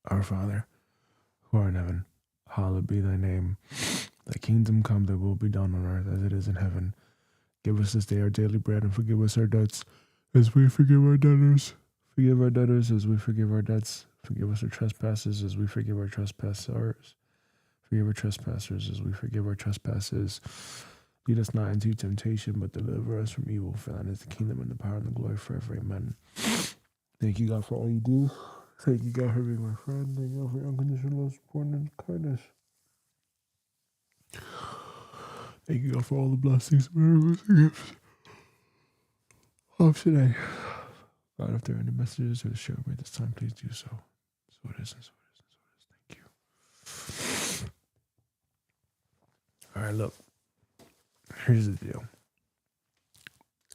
Our Father, who art in heaven, hallowed be thy name. Thy kingdom come, thy will be done on earth as it is in heaven. Give us this day our daily bread, and forgive us our debts, as we forgive our debtors. Forgive our debtors as we forgive our debts. Forgive us our trespasses as we forgive our trespassers. Forgive our trespassers as we forgive our trespasses. Lead us not into temptation, but deliver us from evil. For thine is the kingdom and the power and the glory forever. Amen. Thank you, God, for all you do. Thank you, God, for being my friend. Thank you, God, for your unconditional love, support, and kindness. Thank you, God, for all the blessings, miracles, and gifts of today. God, if there are any messages to share with me this time, please do so. So it is, and so it is, and so it is. Thank you. All right, look. Here's the deal.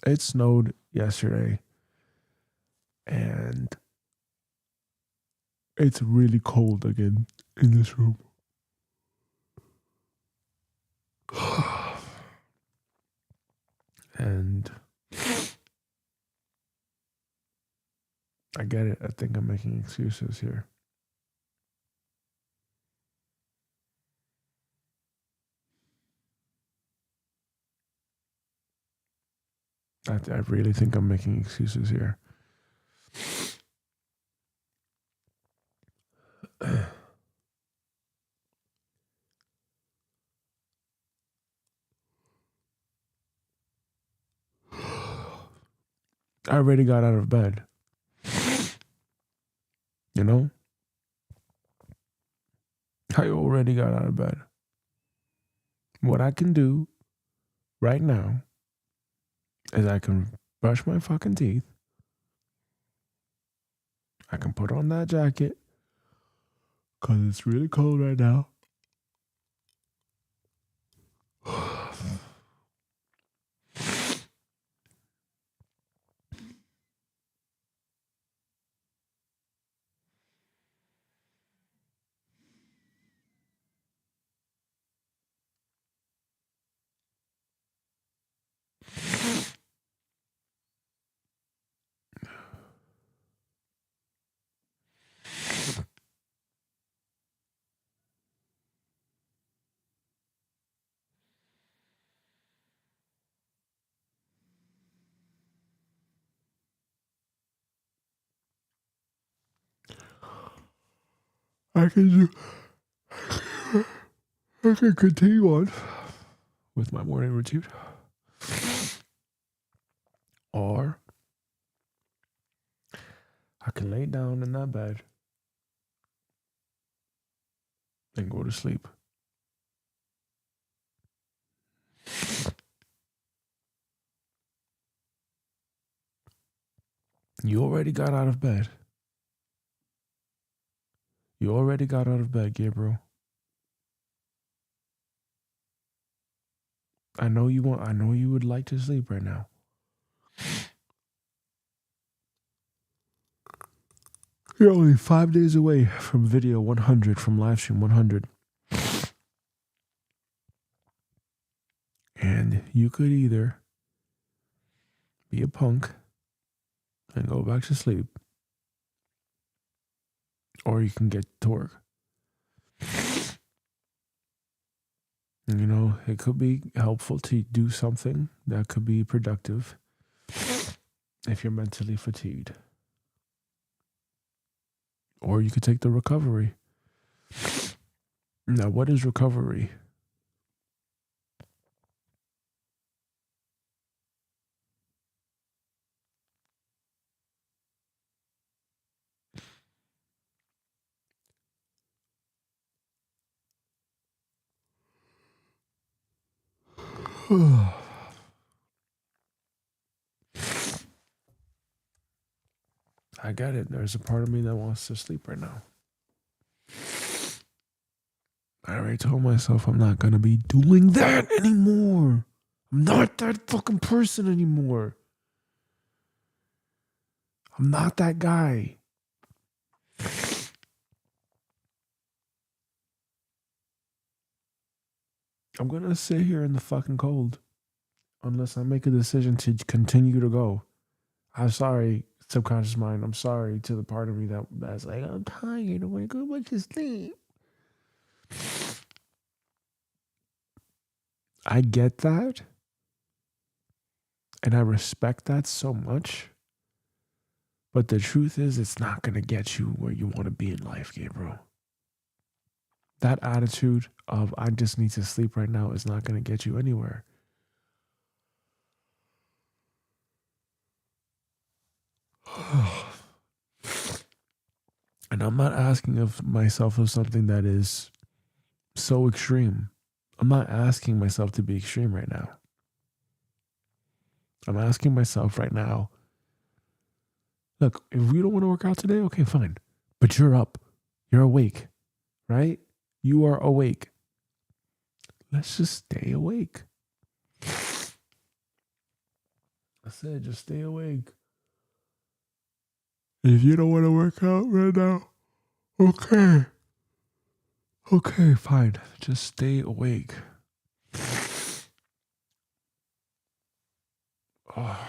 It snowed yesterday, and it's really cold again in this room. And I get it. I think I'm making excuses here. I really think I'm making excuses here. I already got out of bed. You know? I already got out of bed. What I can do right now is I can brush my fucking teeth. I can put on that jacket because it's really cold right now. I can continue on with my morning routine. Or I can lay down in that bed and go to sleep. You already got out of bed. You already got out of bed, Gabriel. I know you would like to sleep right now. You're only 5 days away from video 100, from Livestream 100. And you could either be a punk and go back to sleep, or you can get to work. And, you know, it could be helpful to do something that could be productive if you're mentally fatigued. Or you could take the recovery. Now, what is recovery? I get it. There's a part of me that wants to sleep right now. I already told myself I'm not going to be doing that anymore. I'm not that fucking person anymore. I'm not that guy. I'm going to sit here in the fucking cold unless I make a decision to continue to go. I'm sorry. subconscious mind, I'm sorry to the part of me that's like, I'm tired, I want to go back to sleep. I get that. And I respect that so much. But the truth is, it's not going to get you where you want to be in life, Gabriel. That attitude of, I just need to sleep right now, is not going to get you anywhere. And I'm not asking of myself of something that is so extreme. I'm not asking myself to be extreme right now. I'm asking myself right now, look, if we don't want to work out today, okay, fine. But you're up. You're awake, right? You are awake. Let's just stay awake. I said, just stay awake. If you don't want to work out right now, okay. Okay, fine. Just stay awake. Oh.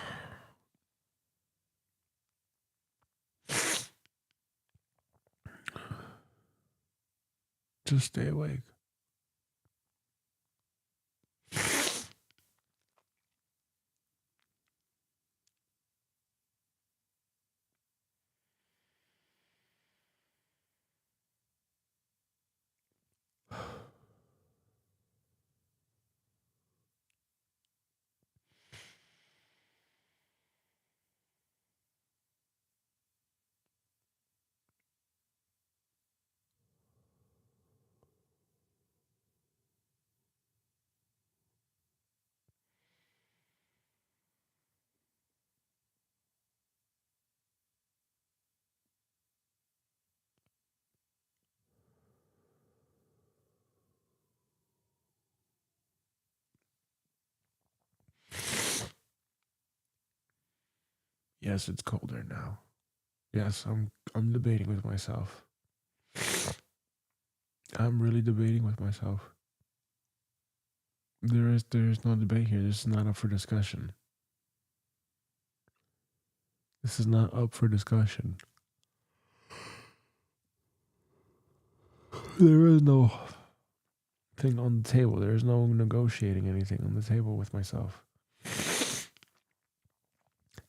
Just stay awake. Yes, it's colder now. Yes, I'm debating with myself. I'm really debating with myself. There's no debate here. This is not up for discussion. This is not up for discussion. There is no thing on the table. There is no negotiating anything on the table with myself.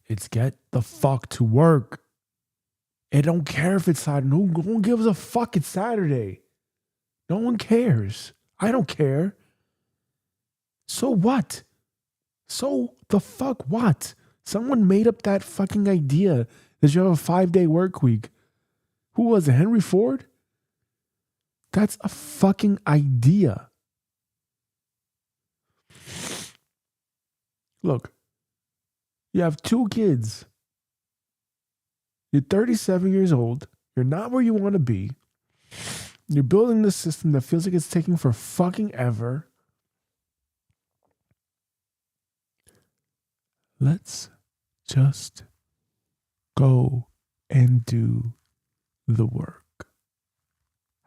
It's get the fuck to work. It don't care if it's Saturday. No one gives a fuck. It's Saturday. No one cares. I don't care. So what? So the fuck what? Someone made up that fucking idea that you have a 5-day work week. Who was it? Henry Ford? That's a fucking idea. Look, you have 2 kids. You're 37 years old. You're not where you want to be. You're building this system that feels like it's taking for fucking ever. Let's just go and do the work.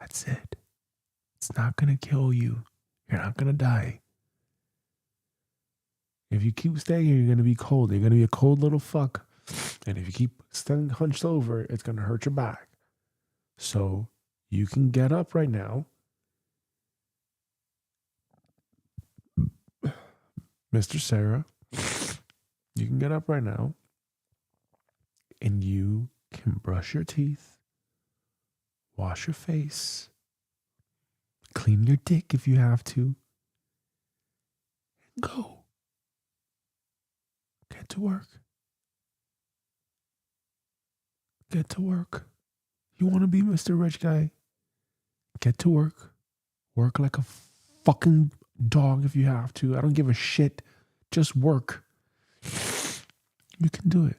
That's it. It's not going to kill you. You're not going to die. If you keep staying here, you're going to be cold. You're going to be a cold little fuck. And if you keep standing hunched over, it's going to hurt your back. So you can get up right now. Mr. Sarah, you can get up right now. And you can brush your teeth, wash your face, clean your dick if you have to, and go. Get to work. Get to work. You want to be Mr. Rich Guy? Get to work. Work like a fucking dog if you have to. I don't give a shit. Just work. You can do it.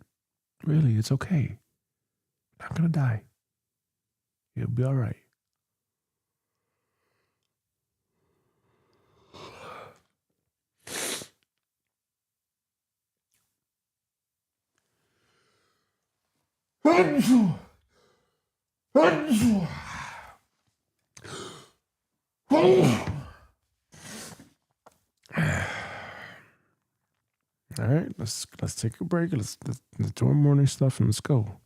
Really, it's okay. You're not gonna die. You'll be all right. All right, let's take a break. Let's do our morning stuff and let's go.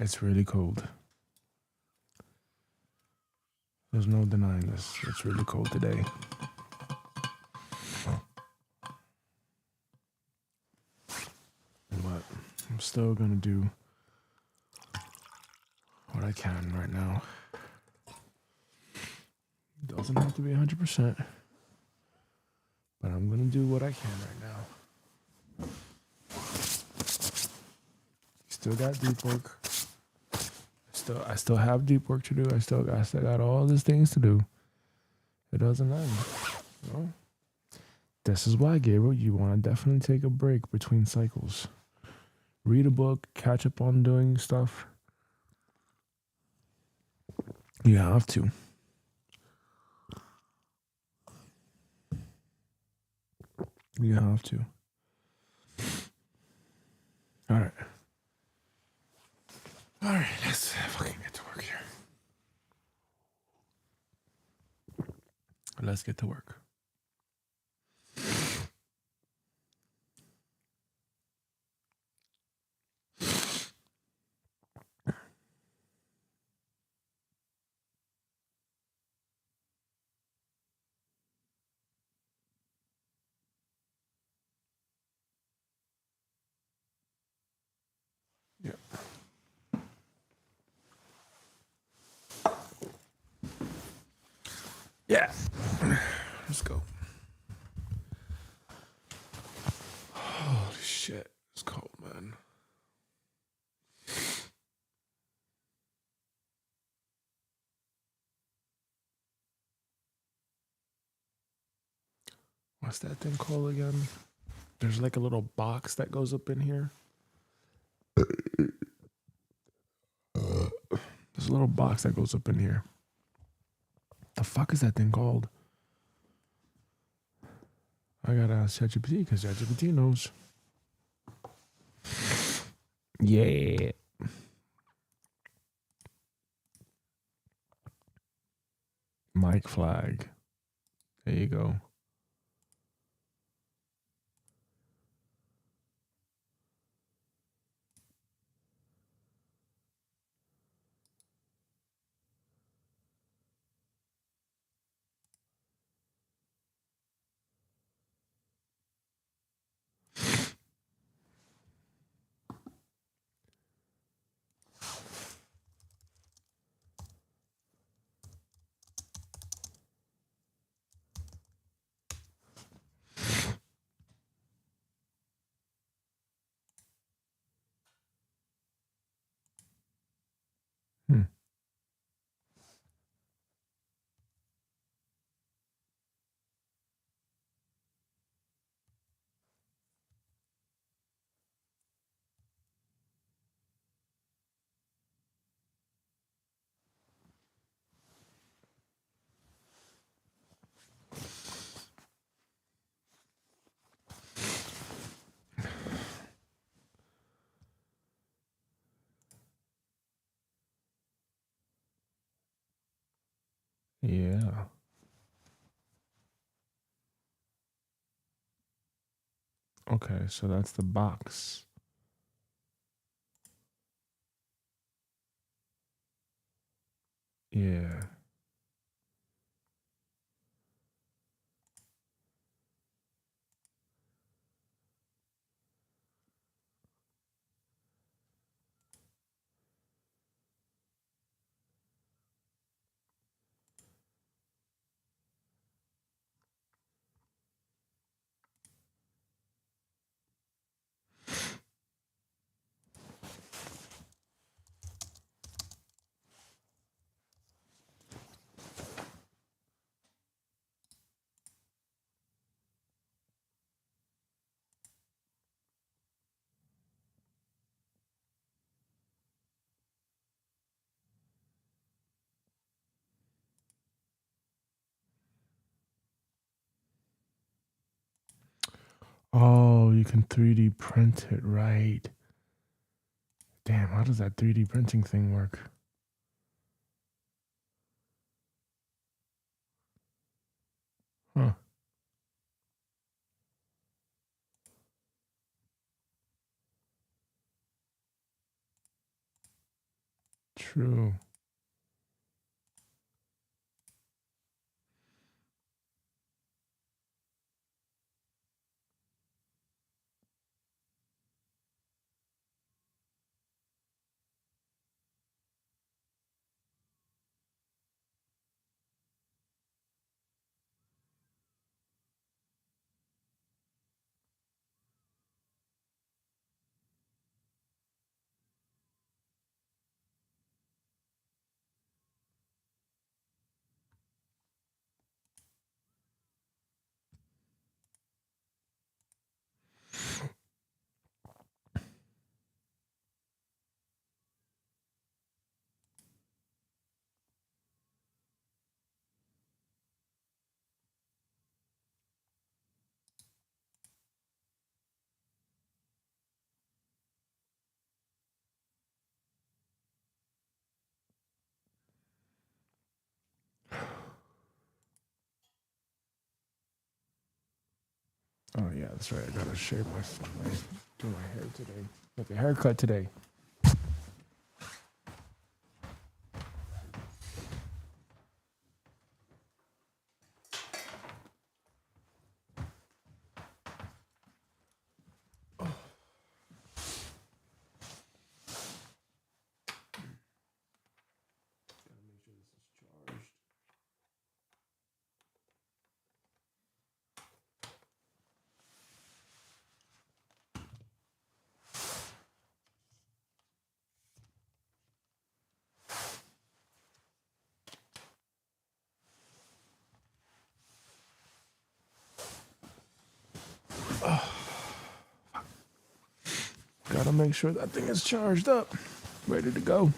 It's really cold. There's no denying this. It's really cold today. But I'm still gonna do what I can right now. Doesn't have to be 100%, but I'm gonna do what I can right now. Still got deep work. I still have deep work to do. I still got all these things to do. It doesn't end. You know? This is why, Gabriel, you want to definitely take a break between cycles. Read a book, catch up on doing stuff. You have to. You have to. All right. All right, let's fucking get to work here. Let's get to work. Yeah. Yeah. Let's go. Holy shit. It's cold, man. What's that thing called again? There's like a little box that goes up in here. There's a little box that goes up in here. The fuck is that thing called? I gotta ask ChatGPT because ChatGPT knows. Yeah. Mic flag. There you go. Hmm. Yeah. Okay, so that's the box. Yeah. Oh, you can 3D print it, right? Damn, how does that 3D printing thing work? Huh. True. Oh yeah, that's right. I gotta shave do my hair today. Get a haircut today. Gotta make sure that thing is charged up, ready to go.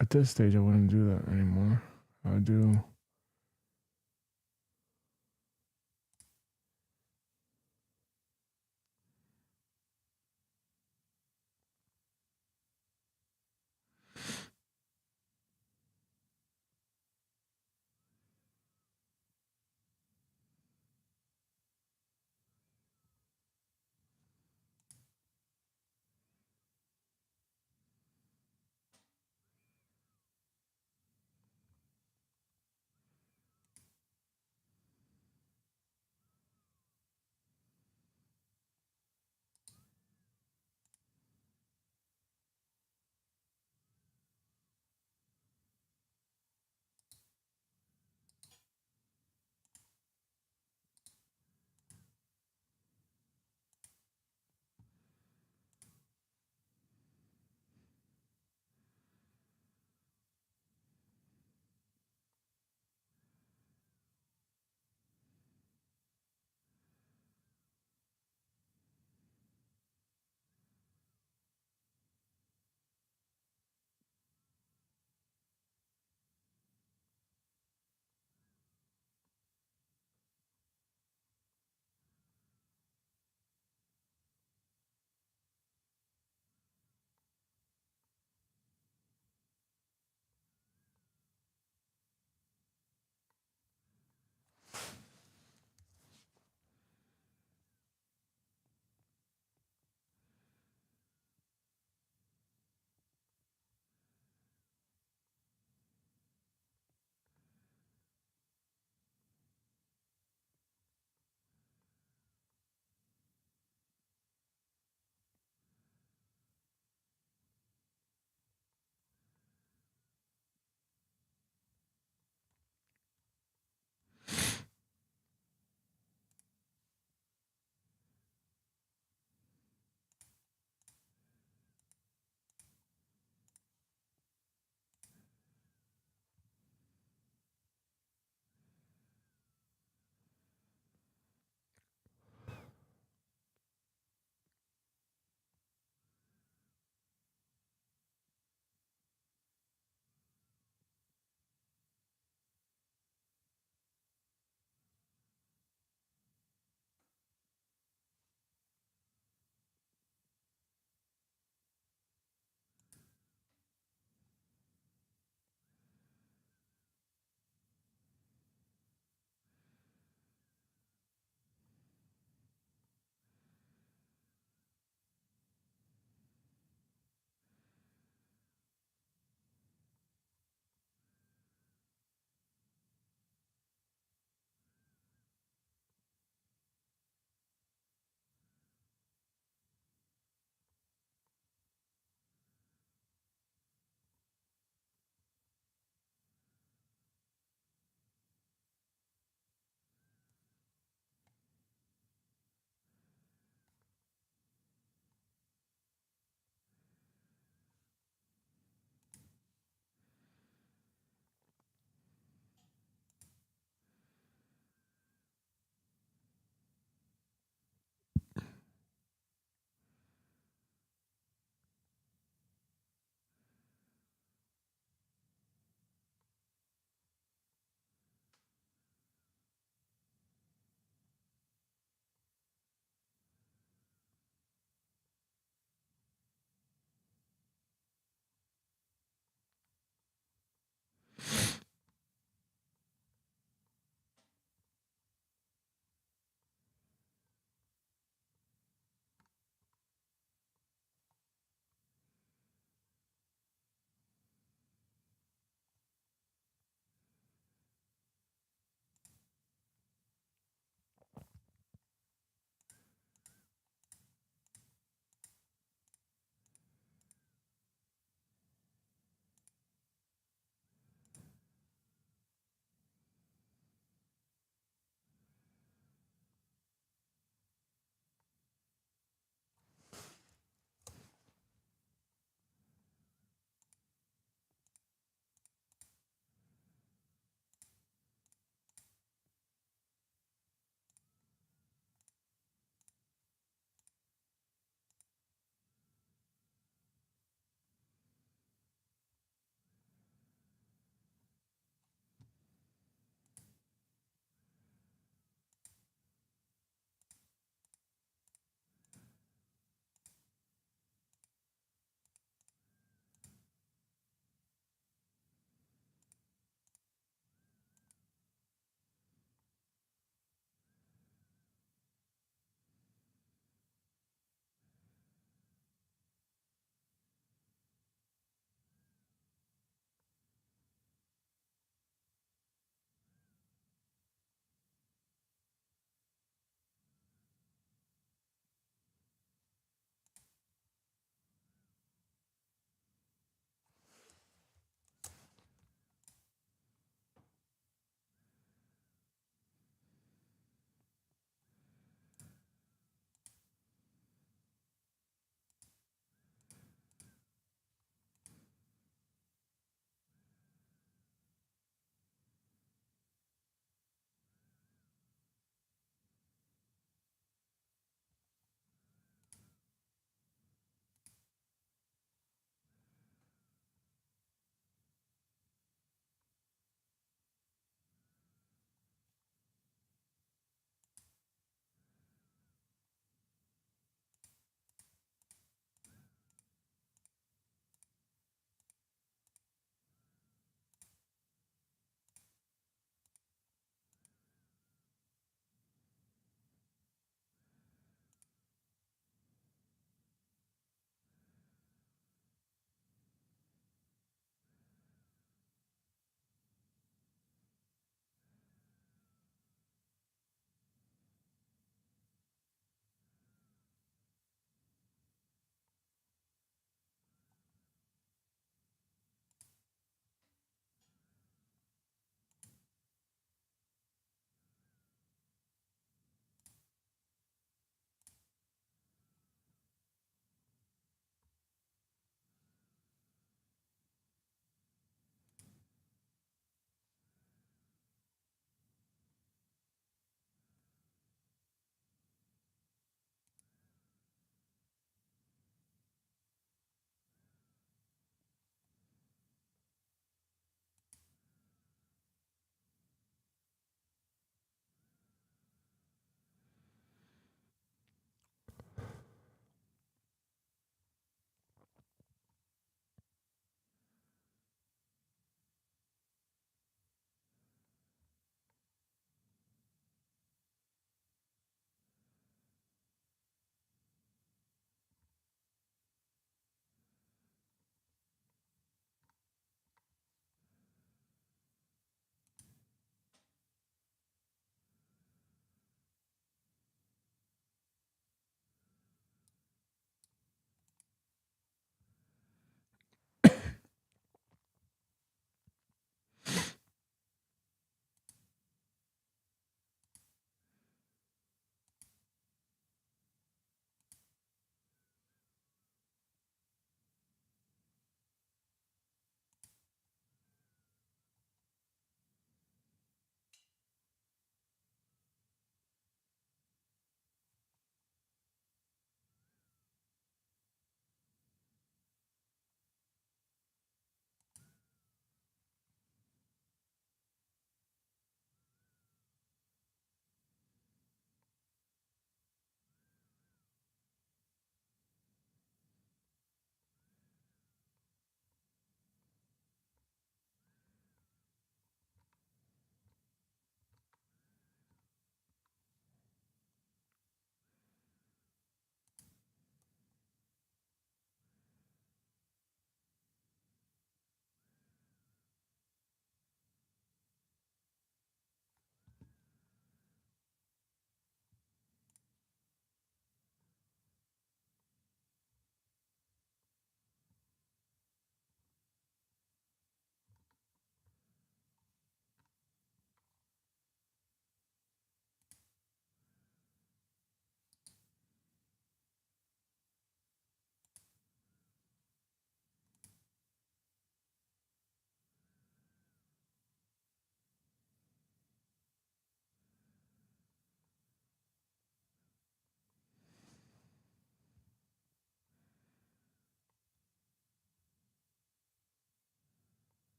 At this stage, I wouldn't do that anymore. I do.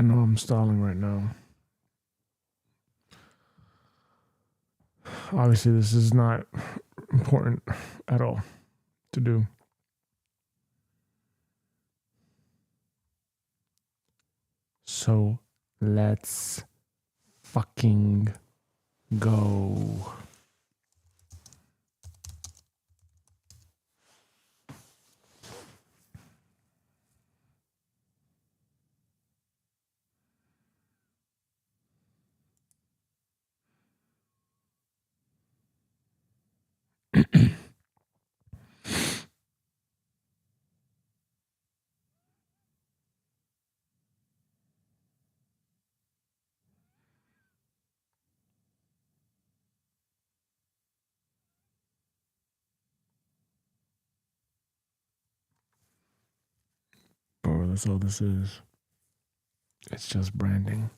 know I'm stalling right now. Obviously, this is not important at all to do. So let's fucking go. Bro, that's all this is. It's just branding.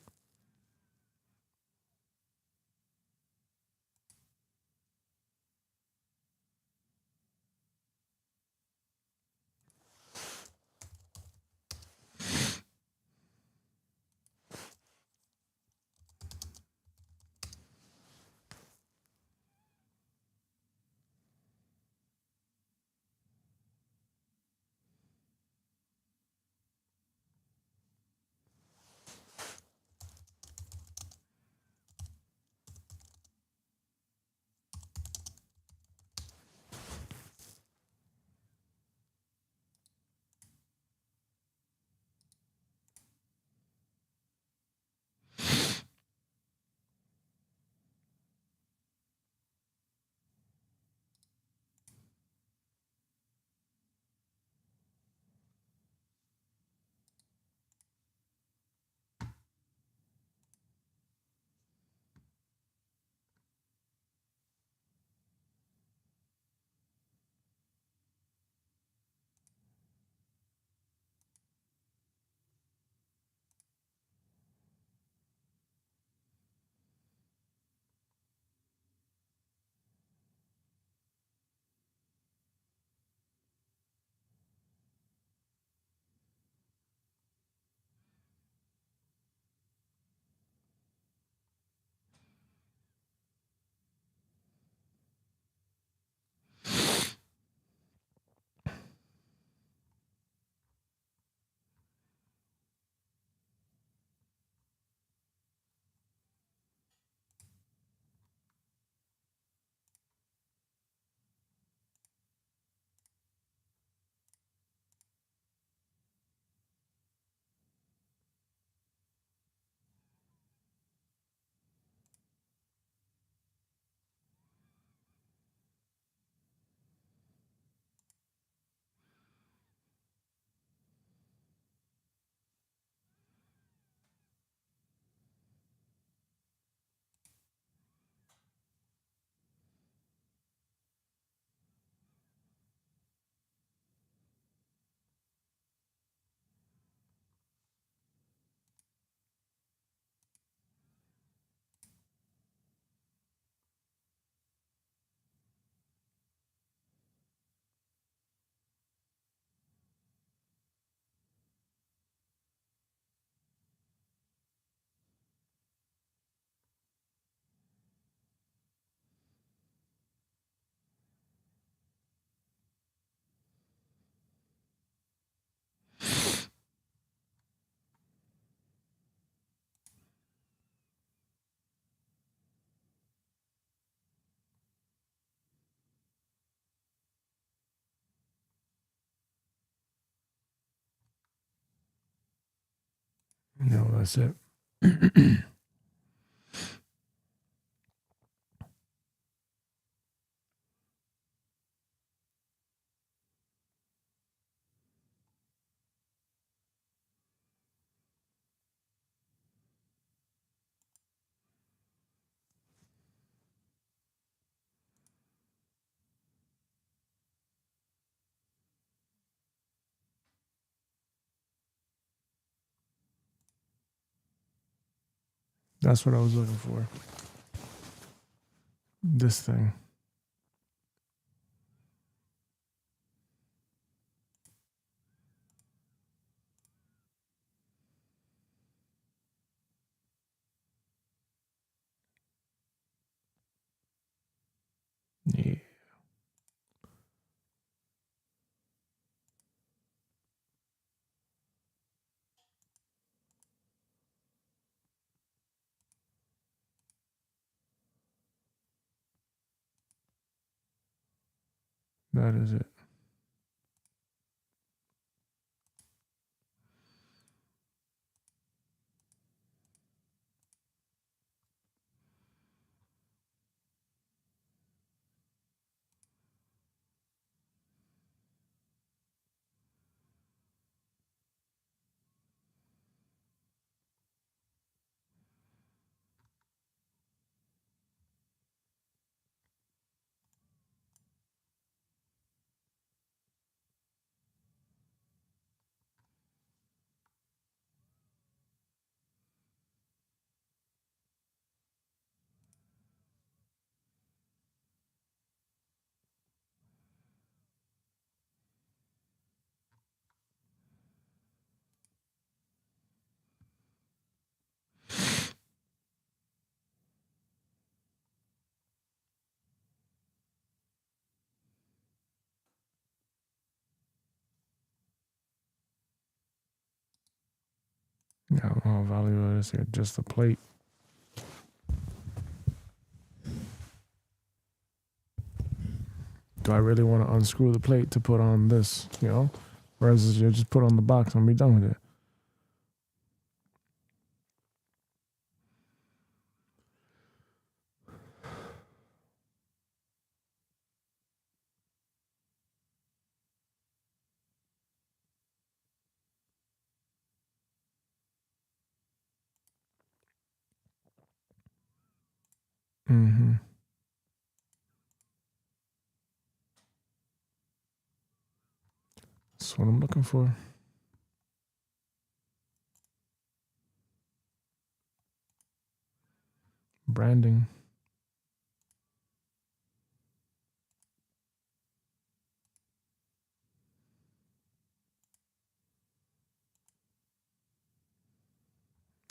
No, that's it. That's what I was looking for. This thing. That is it. I don't know how valuable it is here. Just the plate. Do I really want to unscrew the plate to put on this, you know? Whereas you just put on the box and be done with it. Mm-hmm. That's what I'm looking for. Branding.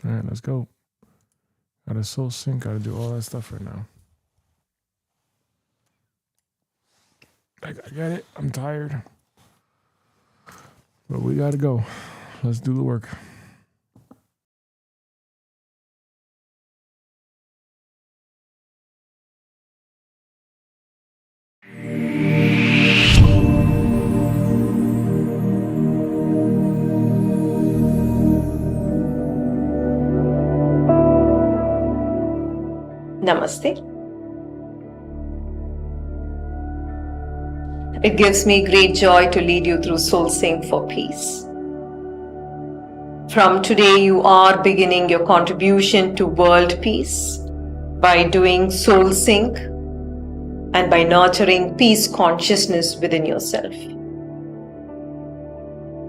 All right, let's go. Gotta soul sync. Gotta do all that stuff right now. I get it. I'm tired. But we gotta go. Let's do the work. Namaste. It gives me great joy to lead you through Soul Sync for Peace. From today, you are beginning your contribution to world peace by doing Soul Sync and by nurturing peace consciousness within yourself.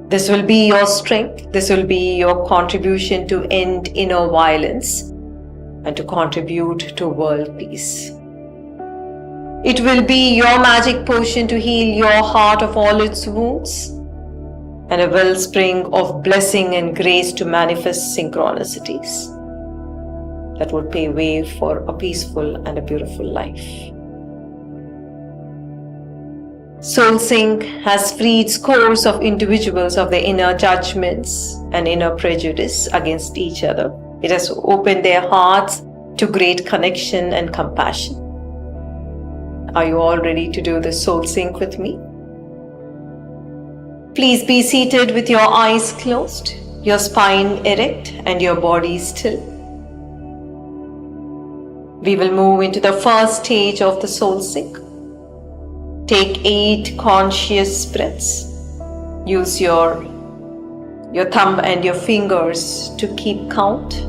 This will be your strength. This will be your contribution to end inner violence and to contribute to world peace. It will be your magic potion to heal your heart of all its wounds and a wellspring of blessing and grace to manifest synchronicities that would pave way for a peaceful and a beautiful life. Soul Sync has freed scores of individuals of their inner judgments and inner prejudice against each other. It has opened their hearts to great connection and compassion. Are you all ready to do the Soul Sync with me? Please be seated with your eyes closed, your spine erect, and your body still. We will move into the first stage of the Soul Sync. Take 8 conscious breaths. Use your thumb and your fingers to keep count.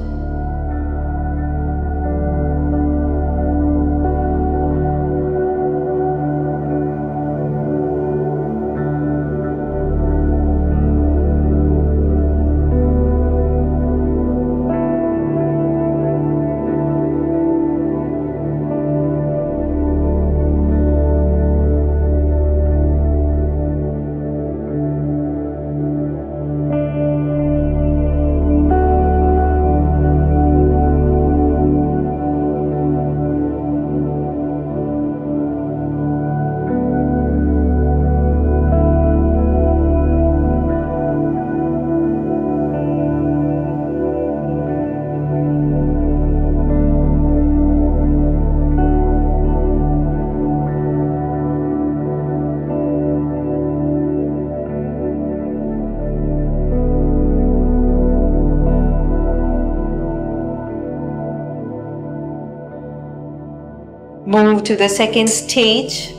Move to the second stage.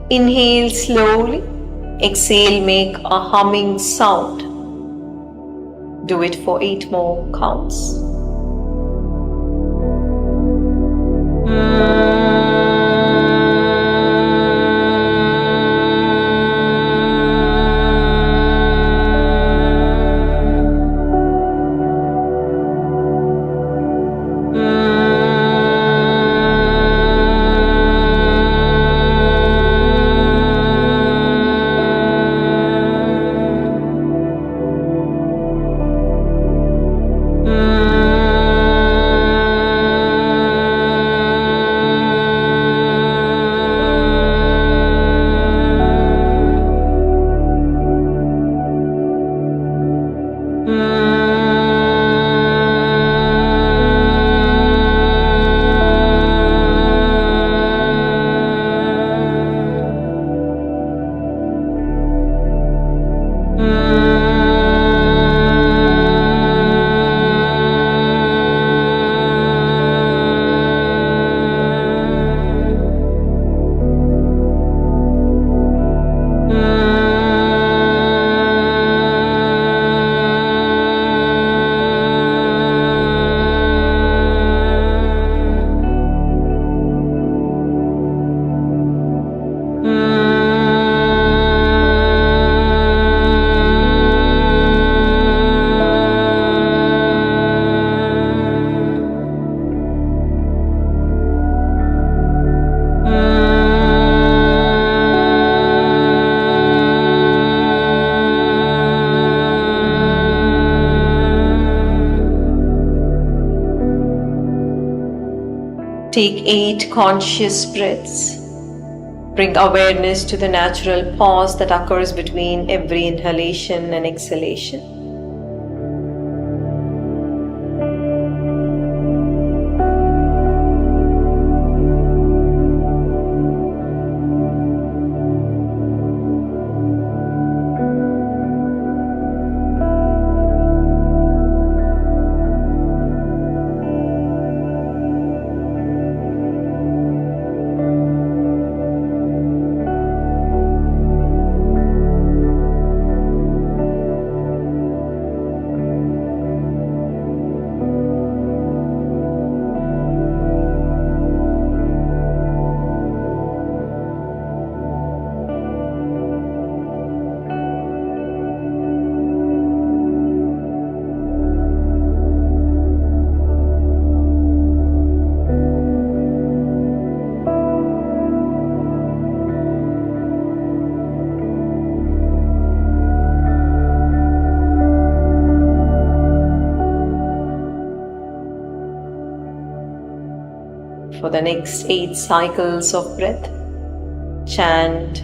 Inhale slowly. Exhale, make a humming sound. Do it for 8 more counts. Take 8 conscious breaths. Bring awareness to the natural pause that occurs between every inhalation and exhalation. For the next 8 cycles of breath, chant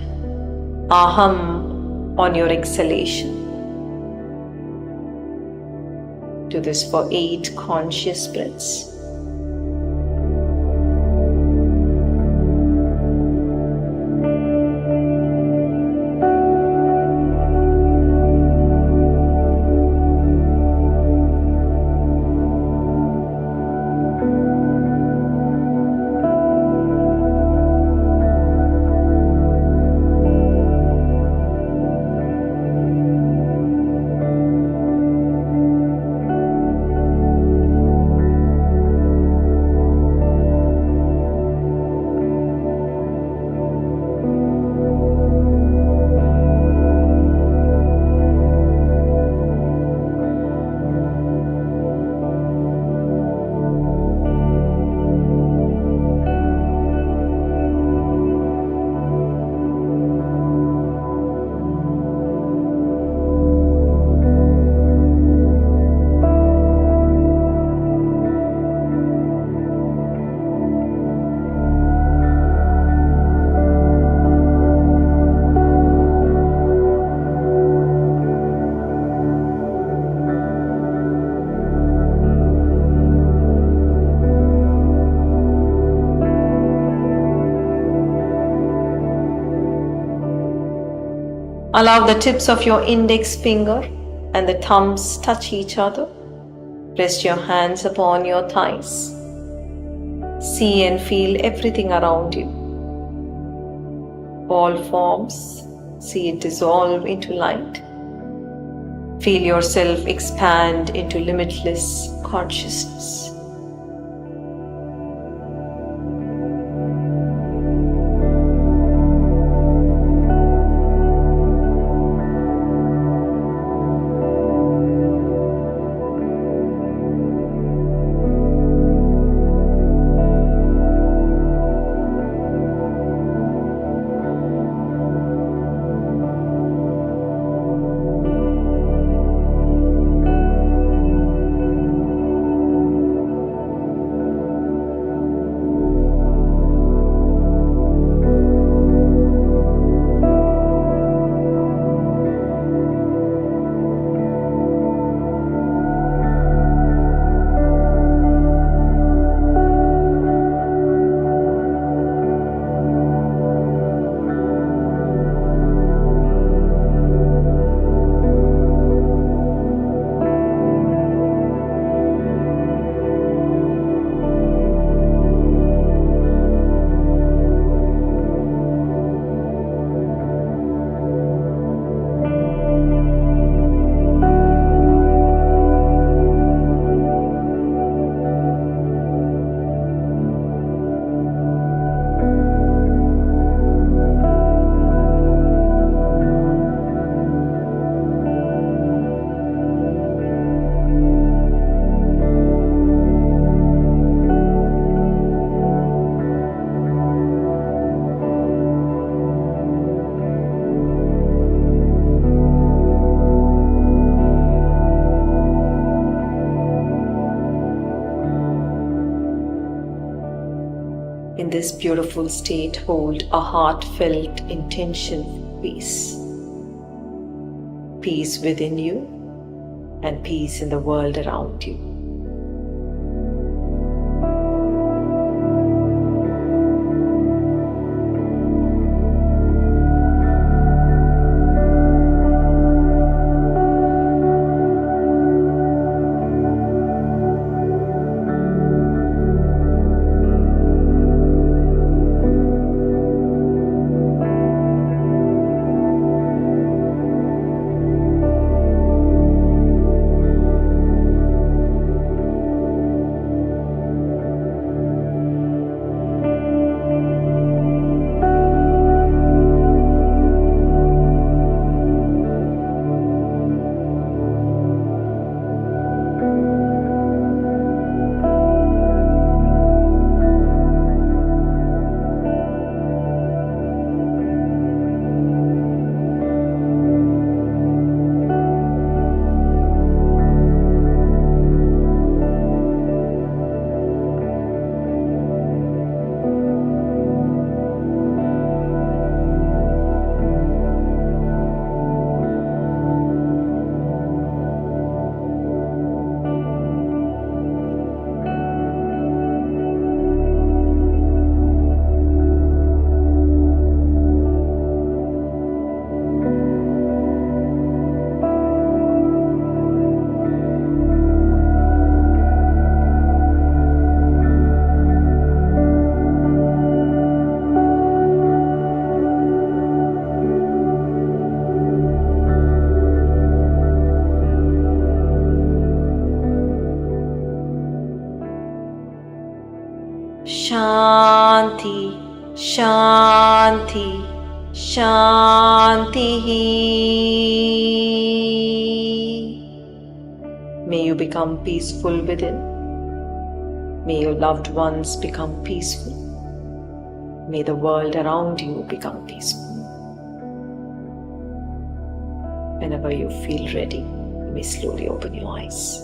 Aham on your exhalation. Do this for 8 conscious breaths. Allow the tips of your index finger and the thumbs touch each other. Rest your hands upon your thighs. See and feel everything around you. All forms, see it dissolve into light. Feel yourself expand into limitless consciousness. In this beautiful state, hold a heartfelt intention for peace. Peace within you and peace in the world around you. Shanti, Shanti, Shanti. May you become peaceful within. May your loved ones become peaceful. May the world around you become peaceful. Whenever you feel ready, you may slowly open your eyes.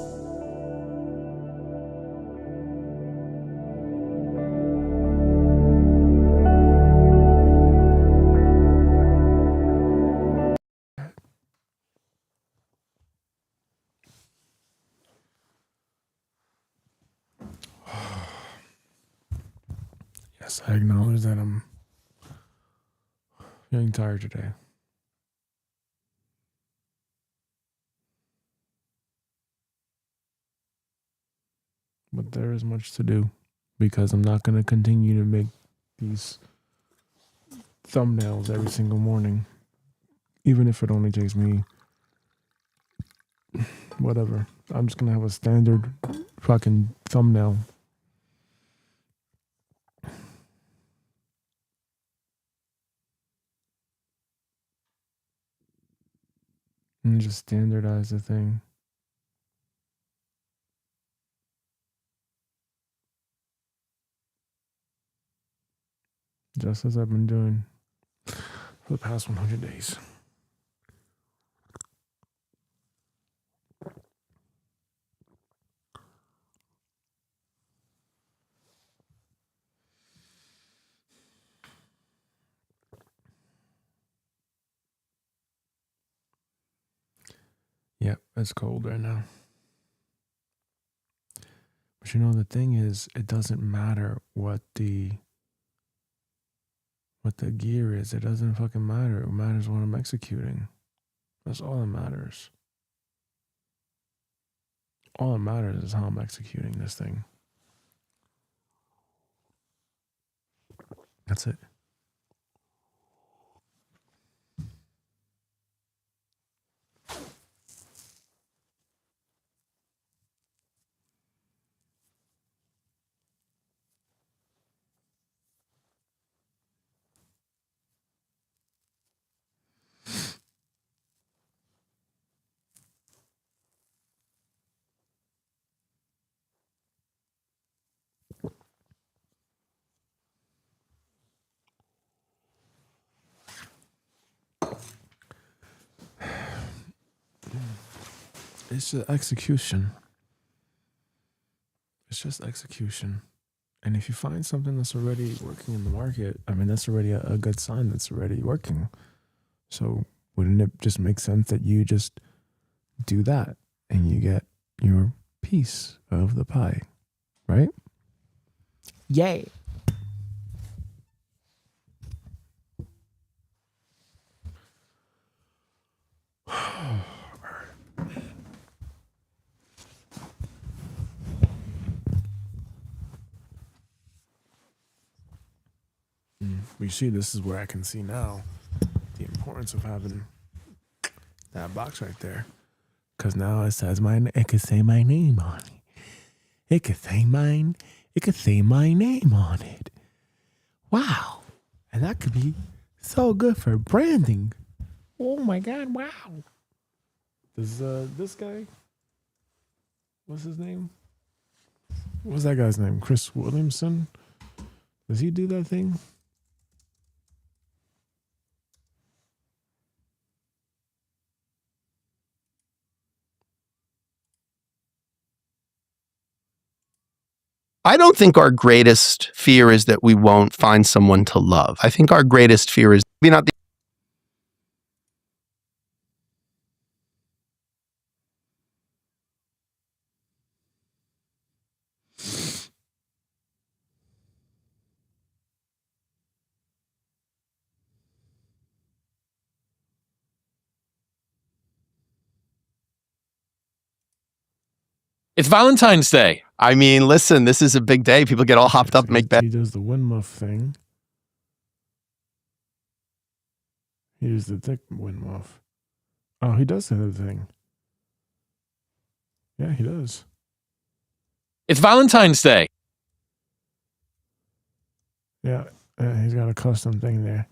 Yes, I acknowledge that I'm feeling tired today. But there is much to do. because I'm not going to continue to make these thumbnails every single morning, even if it only takes me whatever. I'm just going to have a standard fucking thumbnail. And just standardize the thing. Just as I've been doing for the past 100 days. Yep, it's cold right now. But you know, the thing is, it doesn't matter what the gear is. It doesn't fucking matter. It matters what I'm executing. That's all that matters. All that matters is how I'm executing this thing. That's it. It's just execution. It's just execution. And if you find something that's already working in the market, I mean, that's already a good sign that's already working. So wouldn't it just make sense that you just do that and you get your piece of the pie, right? Yay. You see, this is where I can see now the importance of having that box right there. Because now it says it could say my name on it. It could say my name on it. Wow. And that could be so good for branding. Oh my God, wow. Does this guy, what's his name? What's that guy's name? Chris Williamson? Does he do that thing? I don't think our greatest fear is that we won't find someone to love. I think our greatest fear is maybe not the It's Valentine's Day. I mean, listen, this is a big day. People get all hopped up, make bets. He does the wind muff thing. He does the thick wind muff. Oh, he does have the thing. Yeah, he does. It's Valentine's Day. Yeah, he's got a custom thing there.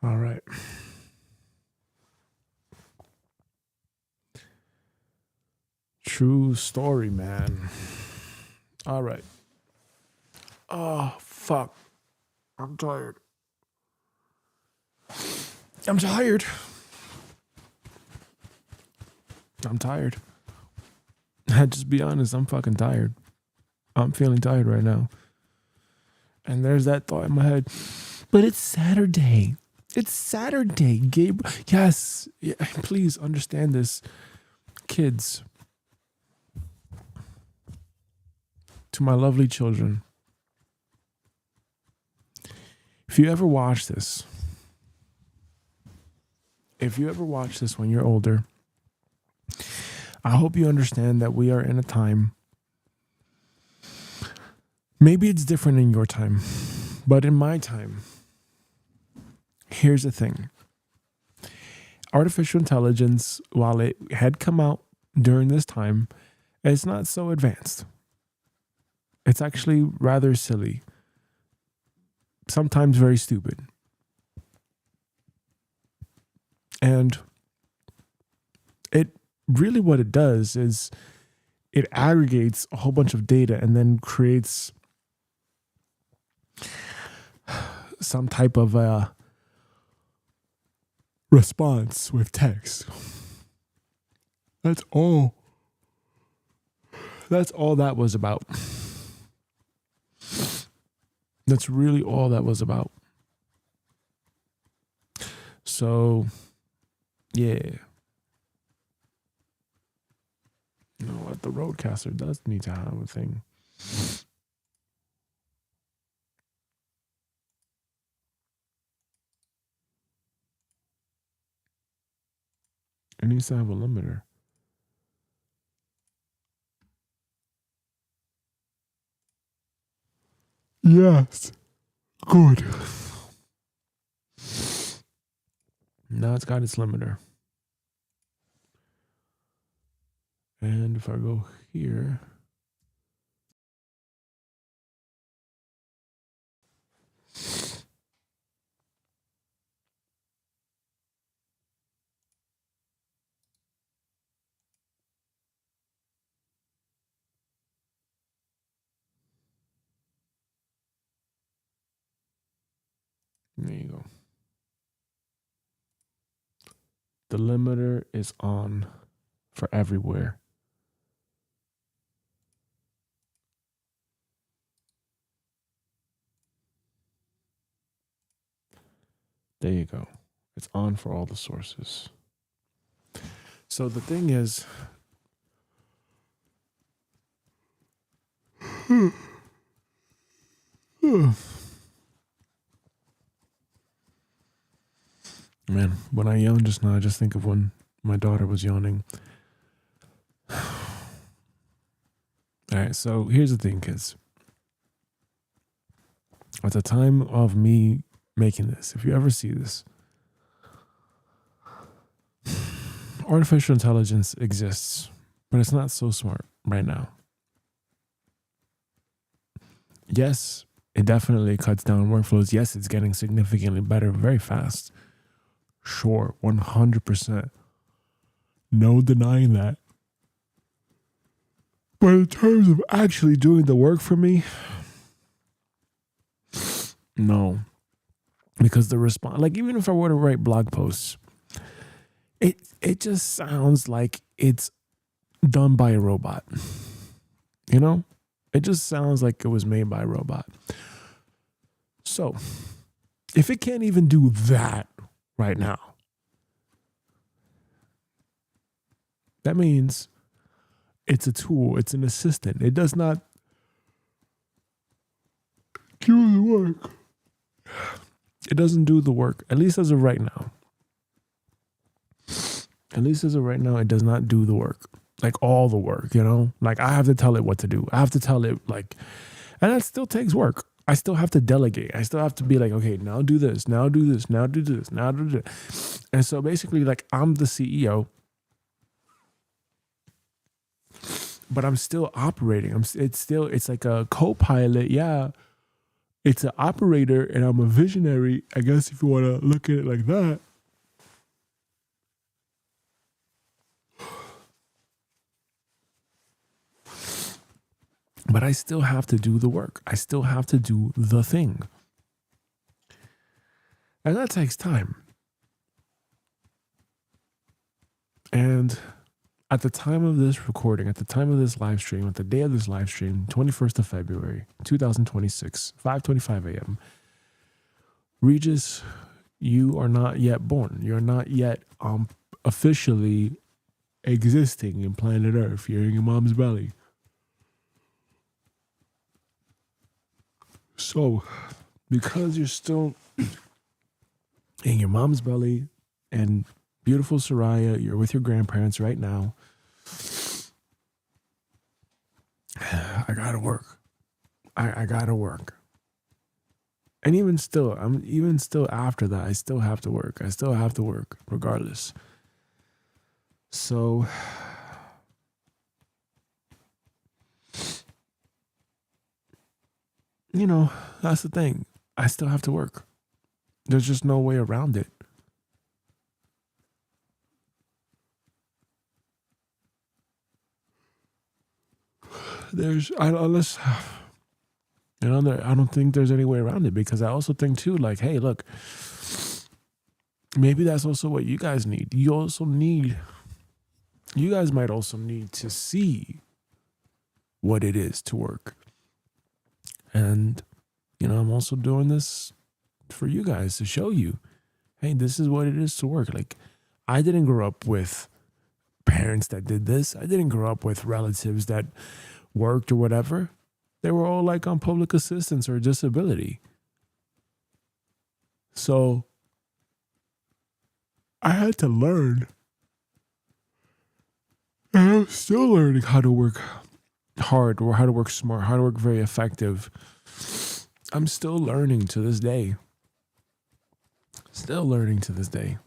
All right. True story, man. All right. Oh, fuck. I'm tired. I'm tired. Just be honest, I'm fucking tired. I'm feeling tired right now. And there's that thought in my head. But it's Saturday. It's Saturday, Gabriel. Yes. Yeah, please understand this. Kids. To my lovely children. If you ever watch this when you're older, I hope you understand that we are in a time. Maybe it's different in your time, but in my time, here's the thing. Artificial intelligence, while it had come out during this time, it's not so advanced. It's actually rather silly. Sometimes very stupid. And it really, what it does is it aggregates a whole bunch of data and then creates some type of a response with text. That's all that was about. That's really all that was about. So, yeah. You know what? The Roadcaster does need to have a thing. It needs to have a limiter. Yes. Good. Now it's got its limiter. And if I go here. There you go. The limiter is on for everywhere. There you go. It's on for all the sources. So the thing is, man, when I yawn just now, I just think of when my daughter was yawning. All right, so here's the thing, kids. At the time of me making this, if you ever see this, artificial intelligence exists, but it's not so smart right now. Yes, it definitely cuts down workflows. Yes, it's getting significantly better very fast. Sure, 100%. No denying that. But in terms of actually doing the work for me, no. Because the response, like even if I were to write blog posts, it just sounds like it's done by a robot. You know? It just sounds like it was made by a robot. So, if it can't even do that right now, that means it's a tool, it's an assistant. It does not do the work. It doesn't do the work, at least as of right now. At least as of right now, it does not do the work. Like all the work, you know? Like I have to tell it what to do. I have to tell it and that still takes work. I still have to delegate. I still have to be like, okay, now do this, now do this, now do this, now do this. And so basically like I'm the CEO, but I'm still operating. It's like a co-pilot. Yeah. It's an operator and I'm a visionary, I guess if you want to look at it like that. But I still have to do the work. I still have to do the thing. And that takes time. And at the time of this recording, at the time of this live stream, at the day of this live stream, 21st of February, 2026, 5:25 a.m., Regis You are not yet born. You're not yet officially existing in planet Earth. You're in your mom's belly. So, because you're still in your mom's belly and beautiful Soraya, you're with your grandparents right now. I gotta work. I gotta work. And even still after that, I still have to work. I still have to work regardless. So that's the thing. I still have to work. There's just no way around it. I don't think there's any way around it, because I also think too, like, hey, look, maybe that's also what you guys need. You guys might also need to see what it is to work. And, I'm also doing this for you guys to show you, hey, this is what it is to work. Like, I didn't grow up with parents that did this. I didn't grow up with relatives that worked or whatever. They were all like on public assistance or disability. So I had to learn. And I'm still learning how to work hard, or how to work smart, how to work very effective. I'm still learning to this day. Still learning to this day.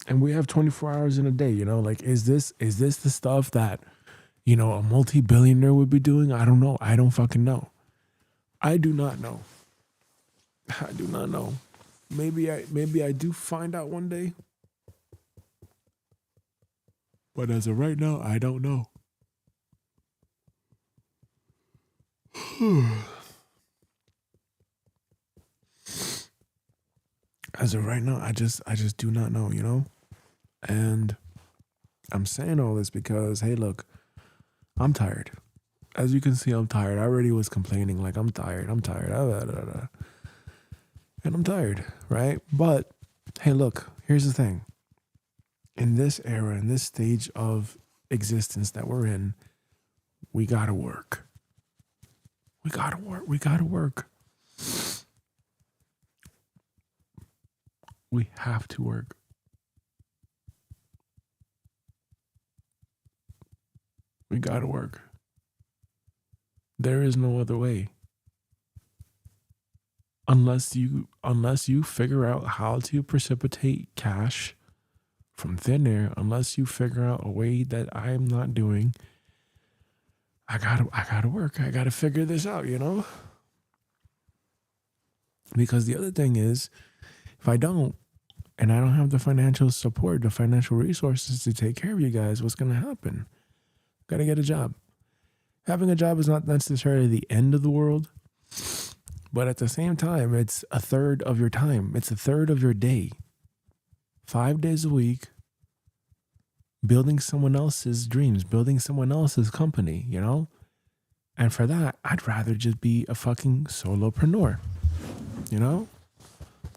And we have 24 hours in a day, like, is this the stuff that, a multi-billionaire would be doing? I don't know. I don't fucking know. I do not know. I do not know. Maybe I do find out one day. But as of right now, I don't know. As of right now, I just do not know, And I'm saying all this because, hey, look, I'm tired. As you can see, I'm tired. I already was complaining, like, I'm tired. And I'm tired, right? But, hey, look, here's the thing. In this era, in this stage of existence that we're in, we gotta work. We gotta work. We gotta work. We have to work. We gotta work. There is no other way. Unless you figure out how to precipitate cash from thin air, unless you figure out a way that I'm not doing, I gotta work. I gotta figure this out, Because the other thing is, if I don't, and I don't have the financial support, the financial resources to take care of you guys, what's gonna happen? Gotta get a job. Having a job is not necessarily the end of the world, but at the same time, it's a third of your time. It's a third of your day. 5 days a week, building someone else's dreams, building someone else's company, And for that, I'd rather just be a fucking solopreneur,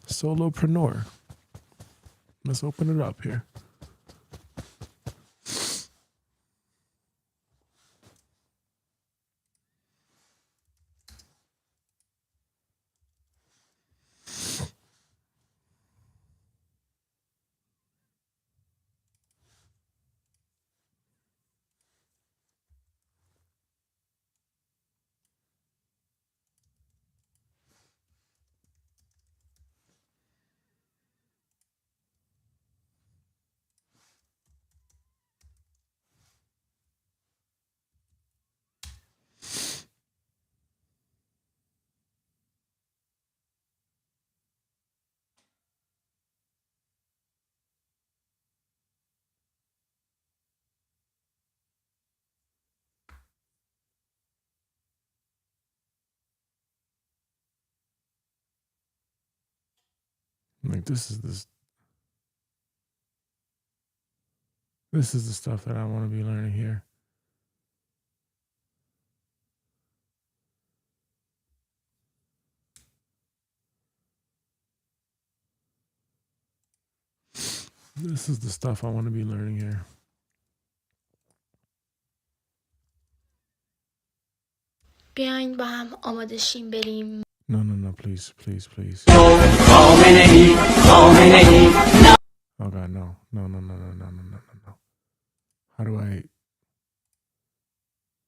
Solopreneur. Let's open it up here. Like, this is the stuff that I want to be learning here. This is the stuff I want to be learning here. بیاین با هم آماده شیم بریم. No, please. Oh God, no. How do I?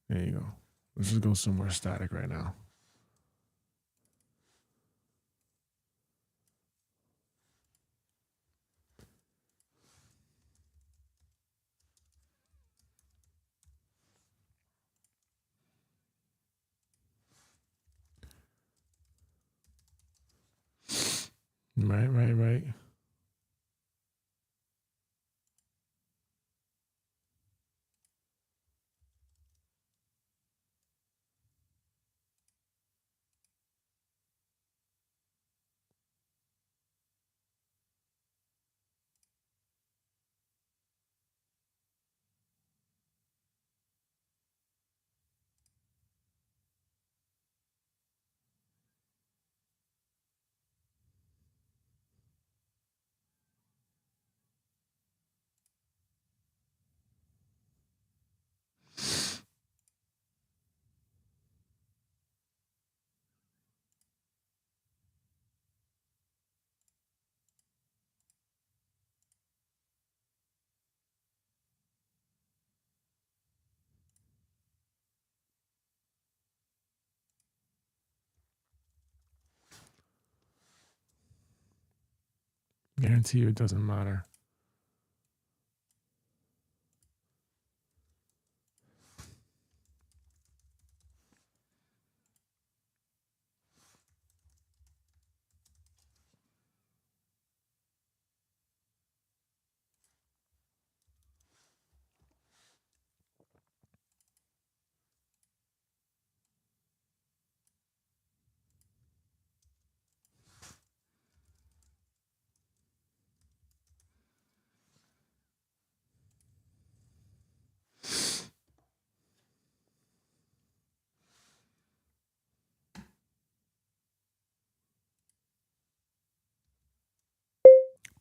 There you go. Let's just go somewhere static right now. Right. Guarantee you it doesn't matter.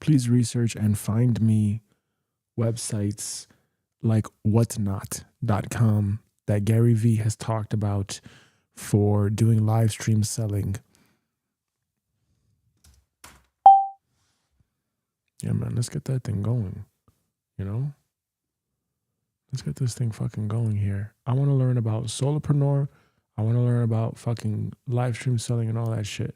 Please research and find me websites like whatnot.com that Gary Vee has talked about for doing live stream selling. Yeah, man, let's get that thing going. You know? Let's get this thing fucking going here. I want to learn about solopreneur. I want to learn about fucking live stream selling and all that shit.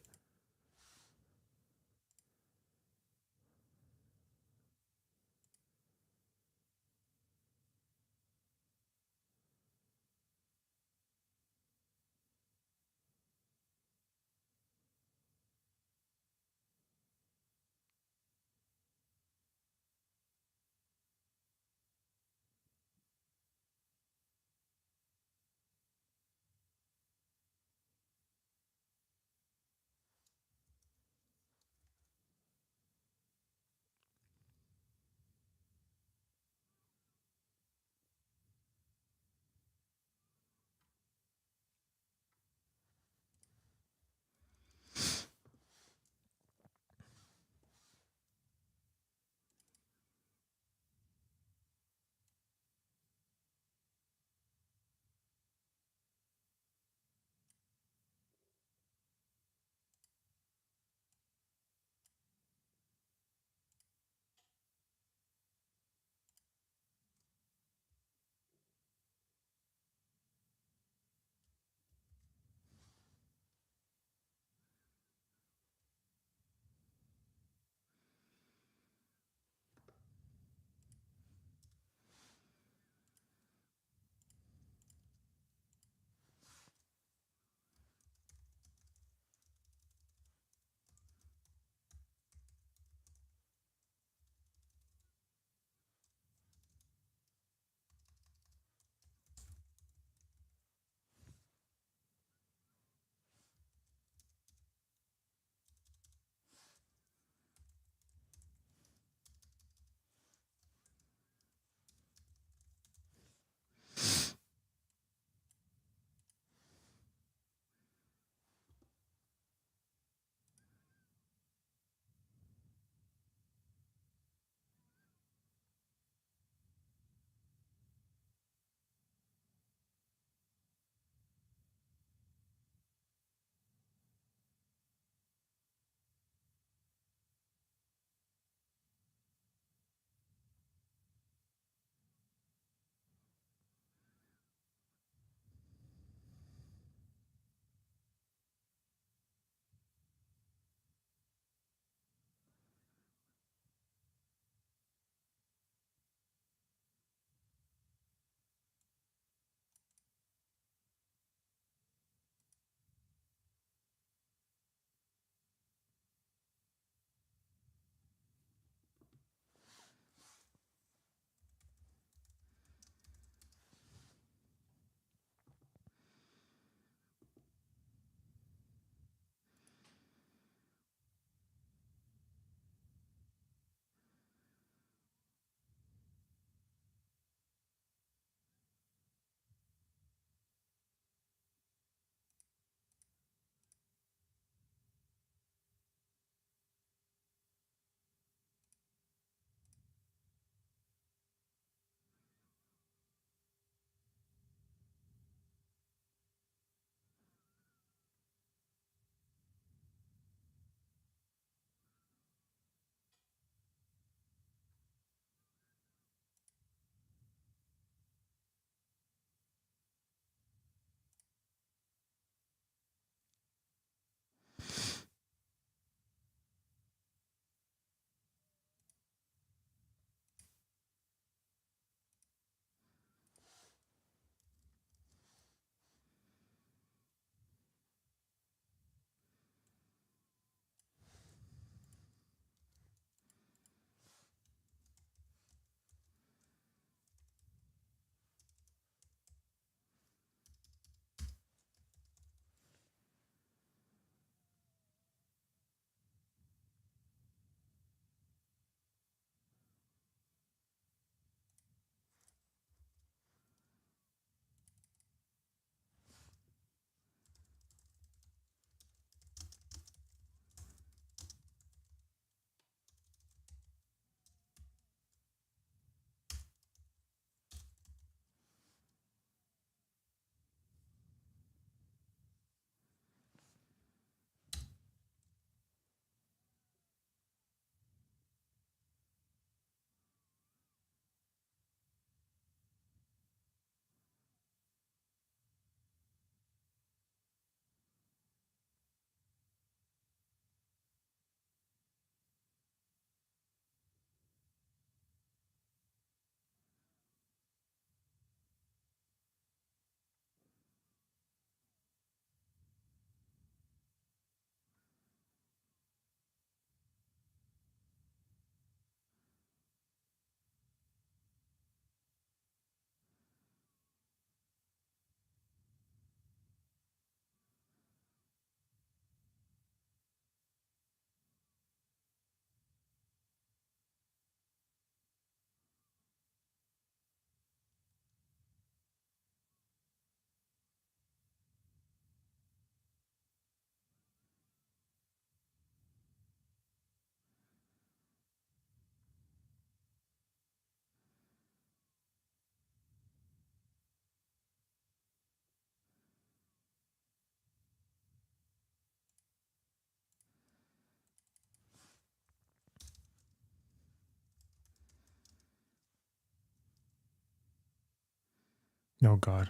Oh God.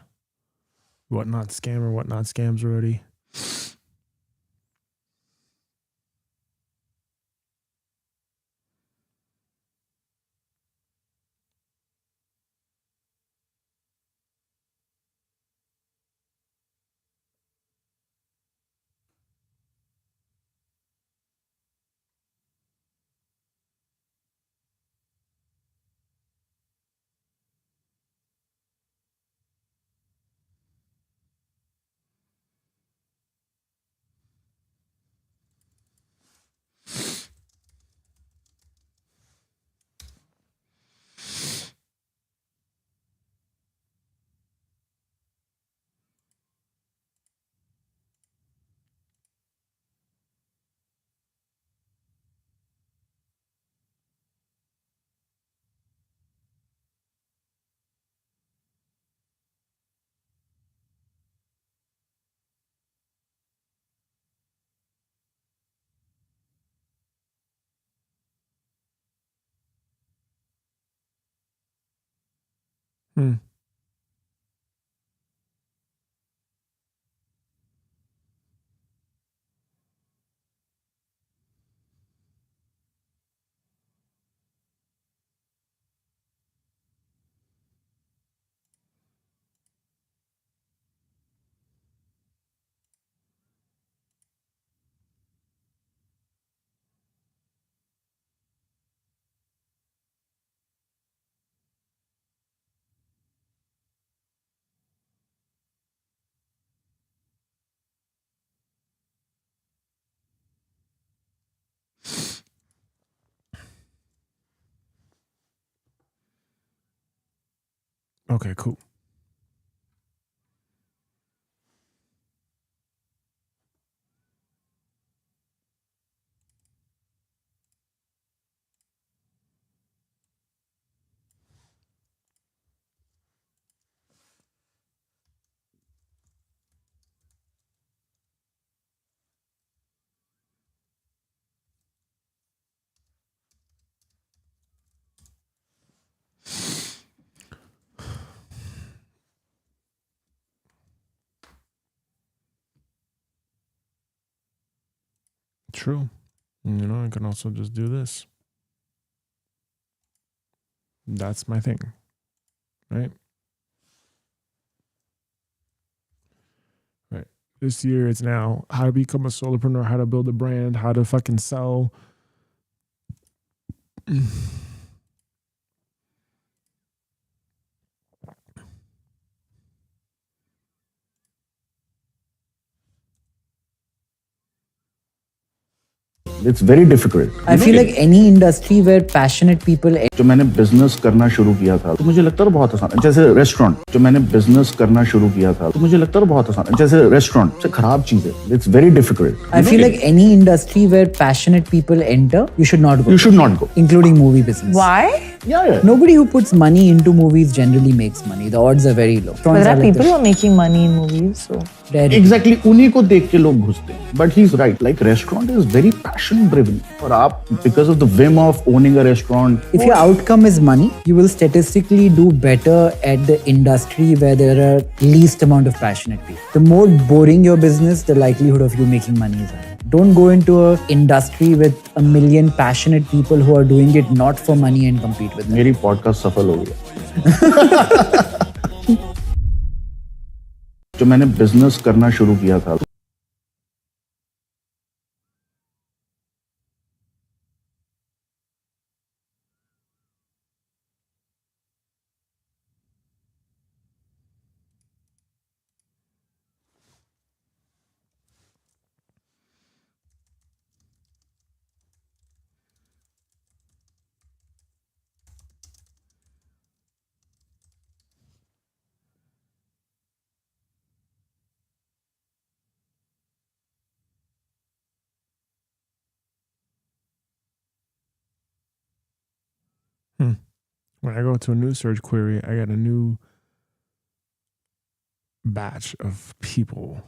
What not scammer, what not scams already. Hmm. Okay, cool. True. I can also just do this. That's my thing. Right? Right. This year it's now how to become a solopreneur, how to build a brand, how to fucking sell. It's very difficult. I feel like any industry where passionate people जो मैंने business करना शुरू किया था तो मुझे लगता था बहुत आसान है, जैसे रेस्टोरेंट जो मैंने बिजनेस करना शुरू किया था तो मुझे लगता था बहुत आसान है, जैसे रेस्टोरेंट से खराब चीज है. It's very difficult. I feel like any industry where passionate people enter, you should not go. You should not go. Including movie business. Why? Yeah. Nobody who puts money into movies generally makes money. The odds are very low. But there are people who are making money in movies, so. Exactly. उन्हीं को देख के लोग घुसते हैं. But he's right. Like restaurant is very passion driven. और आप because of the whim of owning a restaurant. If your outcome is money, you will statistically do better at the industry where there are least amount of passionate people. The more boring your business, the likelihood of you making money is higher. Don't go into a industry with a million passionate people who are doing it not for money and compete with them. मेरी podcast सफल हो गया. जो मैंने business करना शुरू किया था When I go to a new search query, I get a new batch of people.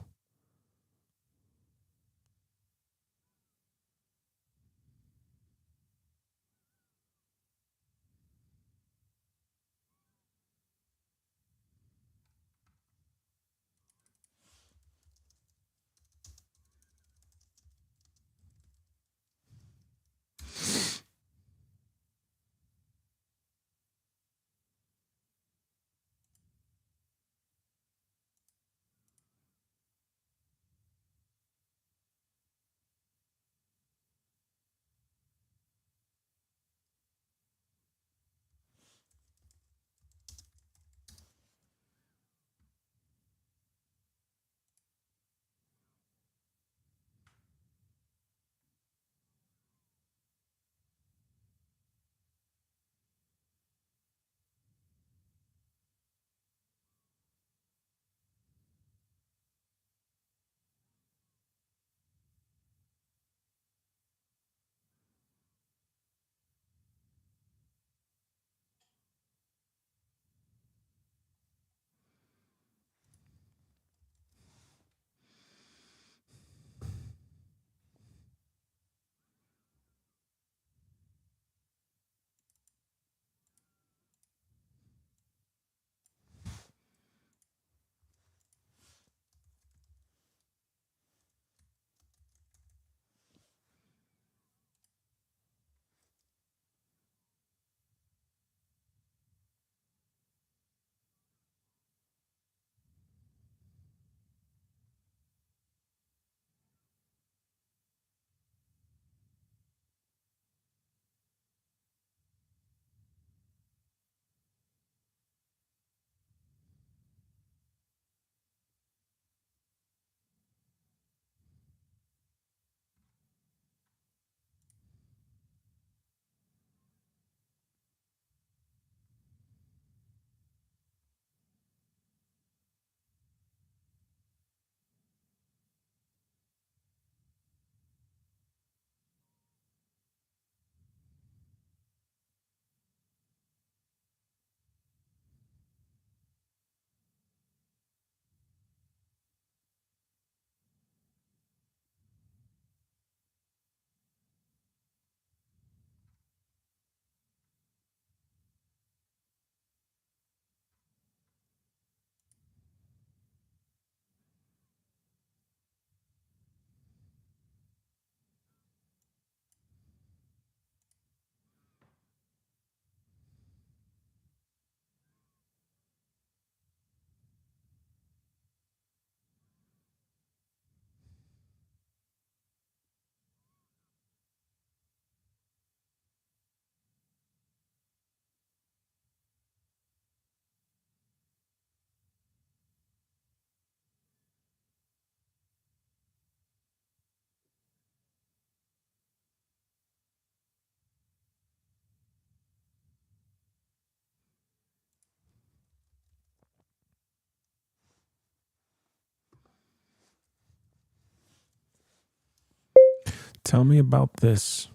Tell me about this.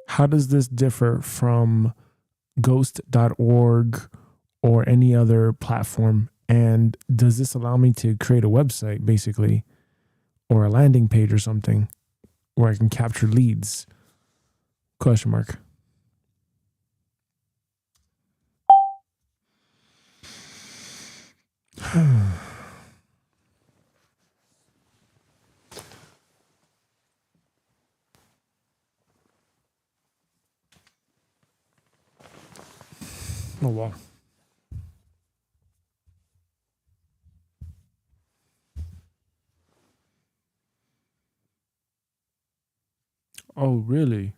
How does this differ from ghost.org or any other platform? And does this allow me to create a website, basically, or a landing page or something where I can capture leads? Question mark. Oh, wow. Oh, really?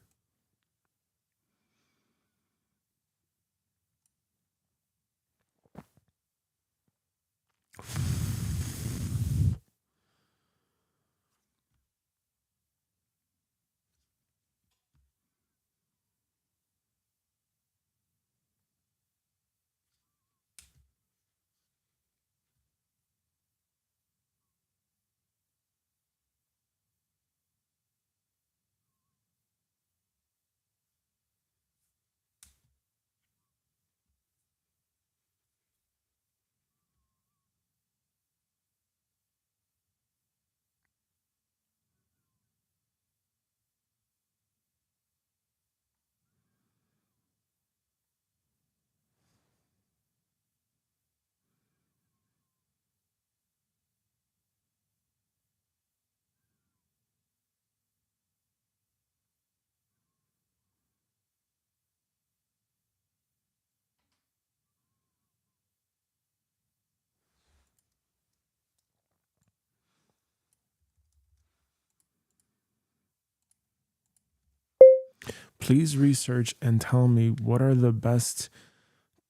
Please research and tell me what are the best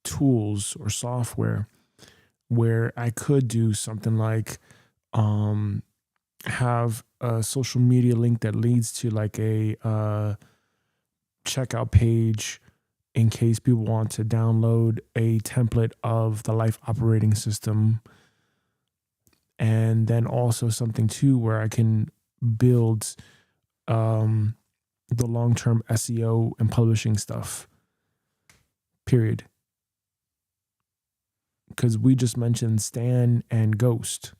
tools or software where I could do something like have a social media link that leads to like a checkout page in case people want to download a template of the life operating system. And then also something too where I can build the long-term SEO and publishing stuff, period. Because we just mentioned Stan and Ghost,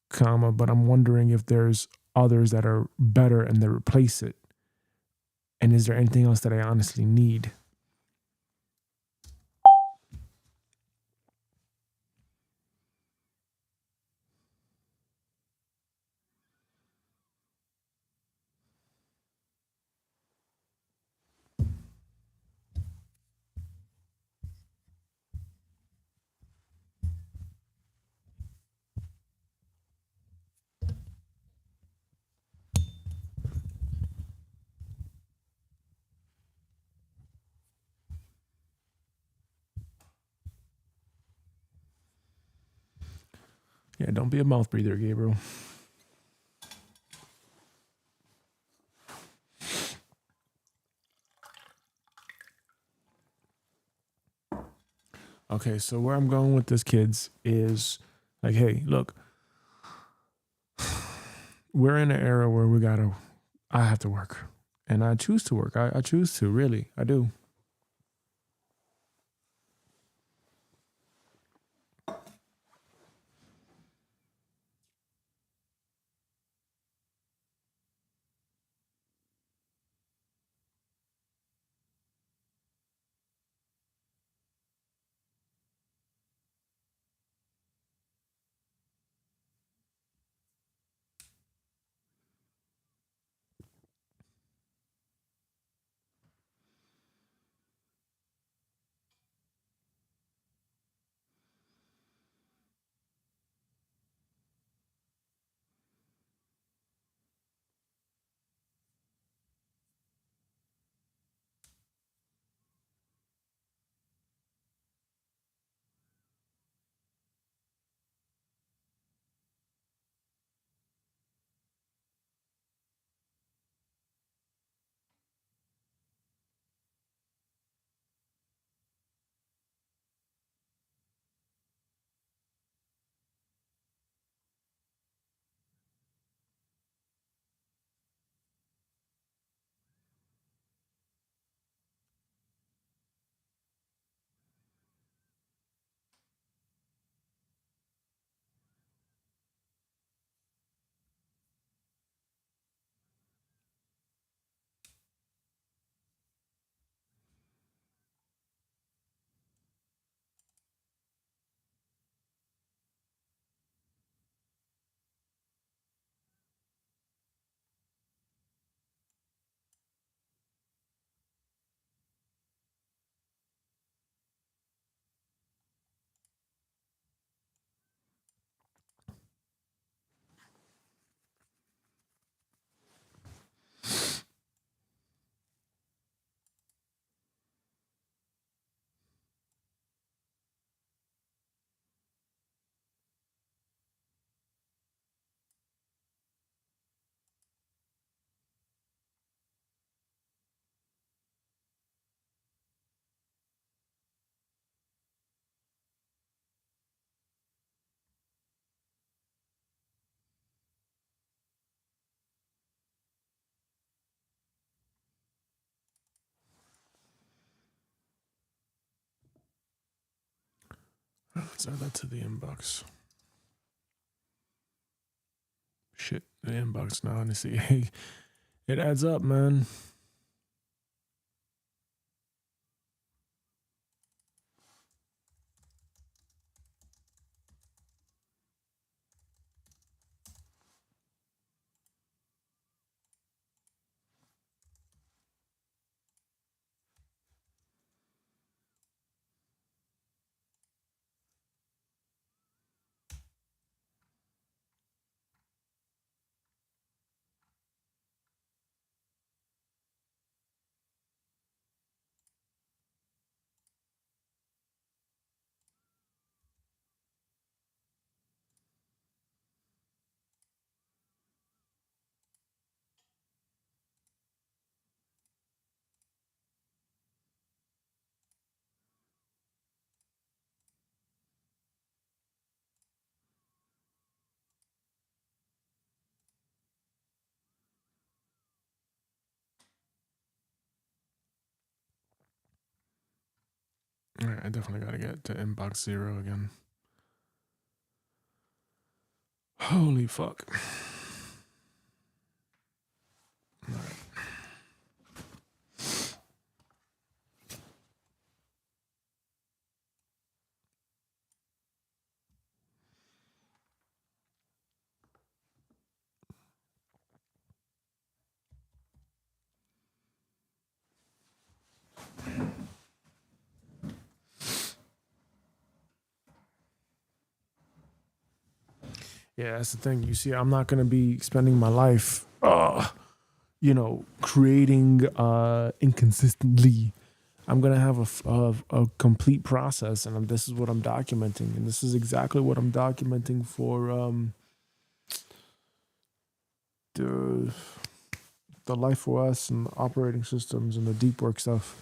comma, but I'm wondering if there's others that are better and that replace it. And is there anything else that I honestly need? Yeah, don't be a mouth breather, Gabriel. Okay, so where I'm going with this, kids, is like, hey, look, we're in an era where I have to work. And I choose to work. I choose to, really. I do. Let's add that to the inbox. Shit, the inbox now. And see, it adds up, man. All right, I definitely got to get to inbox 0 again. Holy fuck. All right. Yeah, that's the thing. You see, I'm not going to be spending my life, creating inconsistently. I'm going to have a complete process, and this is what I'm documenting. And this is exactly what I'm documenting for the Life for Us and the operating systems and the deep work stuff.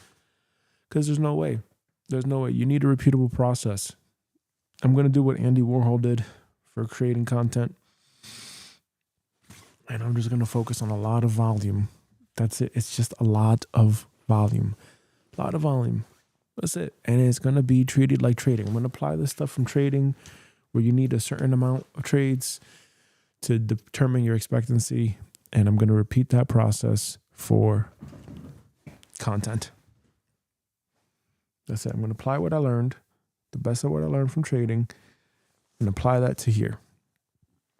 Because there's no way. There's no way. You need a repeatable process. I'm going to do what Andy Warhol did for creating content. And I'm just going to focus on a lot of volume. That's it. It's just a lot of volume. A lot of volume. That's it. And it's going to be treated like trading. I'm going to apply this stuff from trading where you need a certain amount of trades to determine your expectancy. And I'm going to repeat that process for content. That's it. I'm going to apply what I learned, the best of what I learned from trading, and apply that to here.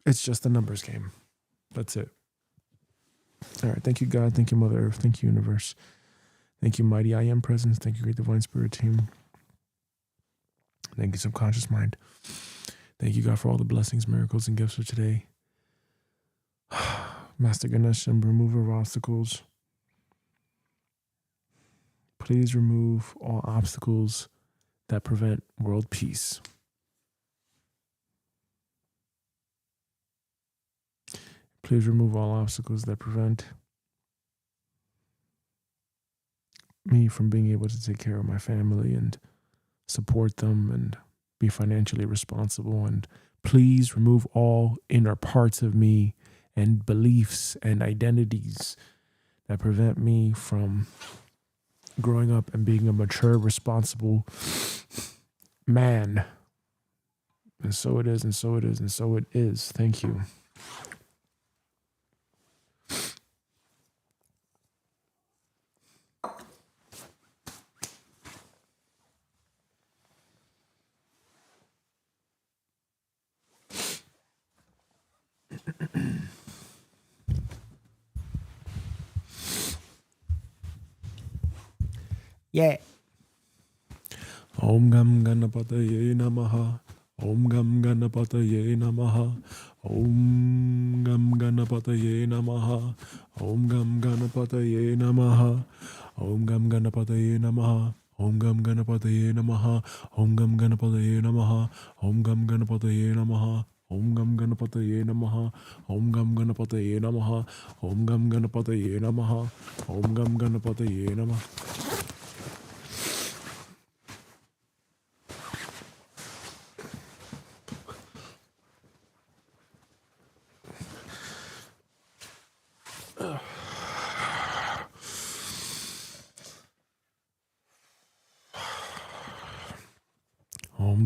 It's just a numbers game. That's it. All right. Thank you, God. Thank you, Mother Earth. Thank you, Universe. Thank you, Mighty I Am Presence. Thank you, Great Divine Spirit Team. Thank you, Subconscious Mind. Thank you, God, for all the blessings, miracles, and gifts for today. Master Ganesh, and remover of obstacles. Please remove all obstacles that prevent world peace. Please remove all obstacles that prevent me from being able to take care of my family and support them and be financially responsible. And please remove all inner parts of me and beliefs and identities that prevent me from growing up and being a mature, responsible man. And so it is, and so it is, and so it is. Thank you. Yeah. Om Gam Ganapataye Namaha. Om Gam Ganapataye Namaha. Om Gam Ganapataye Namaha. Om Gam Ganapataye Namaha. Om Gam Ganapataye Namaha. Om Gam Ganapataye Namaha. Om Gam Ganapataye Namaha. Om Gam Ganapataye Namaha. Om Gam Ganapataye Namaha. Om Gam Ganapataye Namaha. Om Gam Ganapataye Namaha. Om Gam Ganapataye Namaha. Om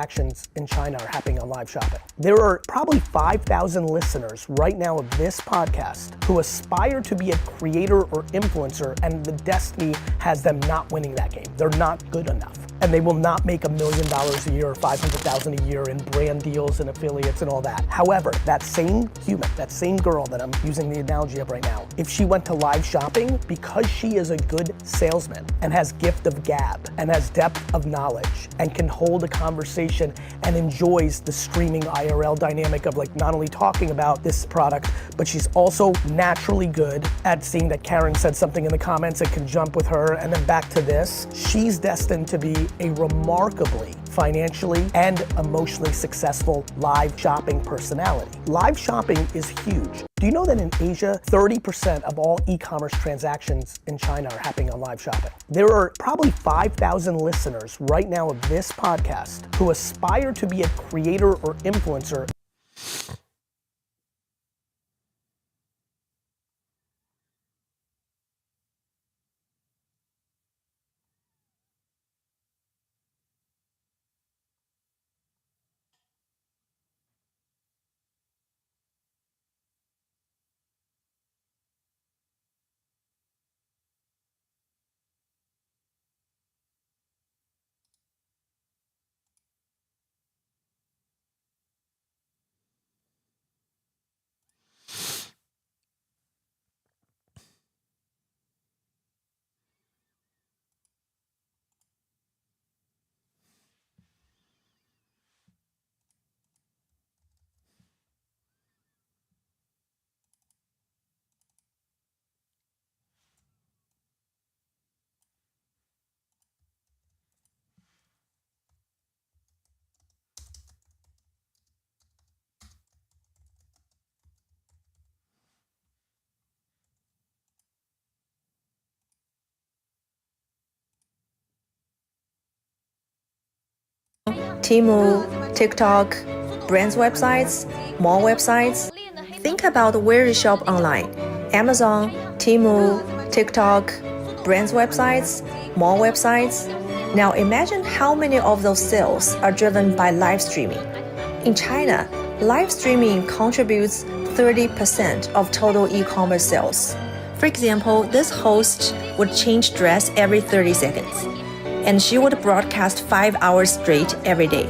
Actions in China are happening on live shopping. There are probably 5,000 listeners right now of this podcast who aspire to be a creator or influencer, and the destiny has them not winning that game. They're not good enough. And they will not make $1 million a year or 500,000 a year in brand deals and affiliates and all that. However, that same human, that same girl that I'm using the analogy of right now, if she went to live shopping, because she is a good salesman and has gift of gab and has depth of knowledge and can hold a conversation and enjoys the streaming IRL dynamic of like not only talking about this product, but she's also naturally good at seeing that Karen said something in the comments and can jump with her, and then back to this. She's destined to be a remarkably financially and emotionally successful live shopping personality. Live shopping is huge. Do you know that in Asia, 30% of all e-commerce transactions in China are happening on live shopping? There are probably 5,000 listeners right now of this podcast who aspire to be a creator or influencer. Temu, TikTok, brands websites, mall websites. Think about where you shop online. Amazon, Temu, TikTok, brands websites, mall websites. Now imagine how many of those sales are driven by live streaming. In China, live streaming contributes 30% of total e-commerce sales. For example, this host would change dress every 30 seconds, and she would broadcast 5 hours straight every day.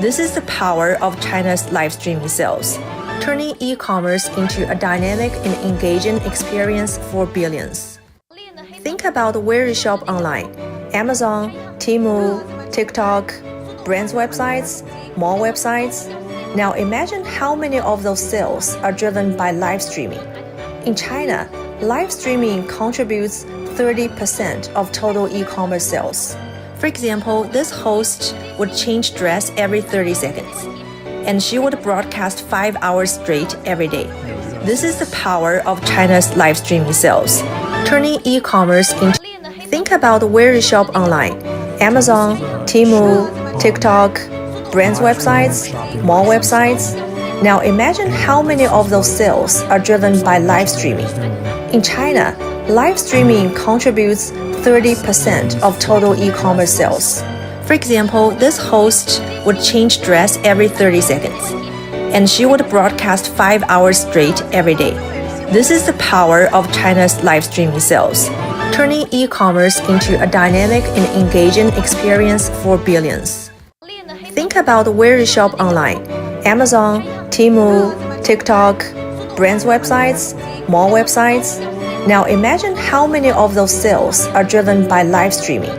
This is the power of China's live streaming sales, turning e-commerce into a dynamic and engaging experience for billions. Think about where you shop online. Amazon, Temu, TikTok, brands websites, mall websites. Now imagine how many of those sales are driven by live streaming. In China, live streaming contributes 30% of total e-commerce sales. For example, this host would change dress every 30 seconds, and she would broadcast 5 hours straight every day. This is the power of China's live streaming sales, turning e-commerce into... Think about where you shop online. Amazon, Temu, TikTok, brands websites, mall websites. Now imagine how many of those sales are driven by live streaming. In China, live streaming contributes 30% of total e-commerce sales. For example, this host would change dress every 30 seconds, and she would broadcast 5 hours straight every day. This is the power of China's live streaming sales, turning e-commerce into a dynamic and engaging experience for billions. Think about where you shop online. Amazon, Temu, TikTok, brands websites, mall websites. Now imagine how many of those sales are driven by live streaming.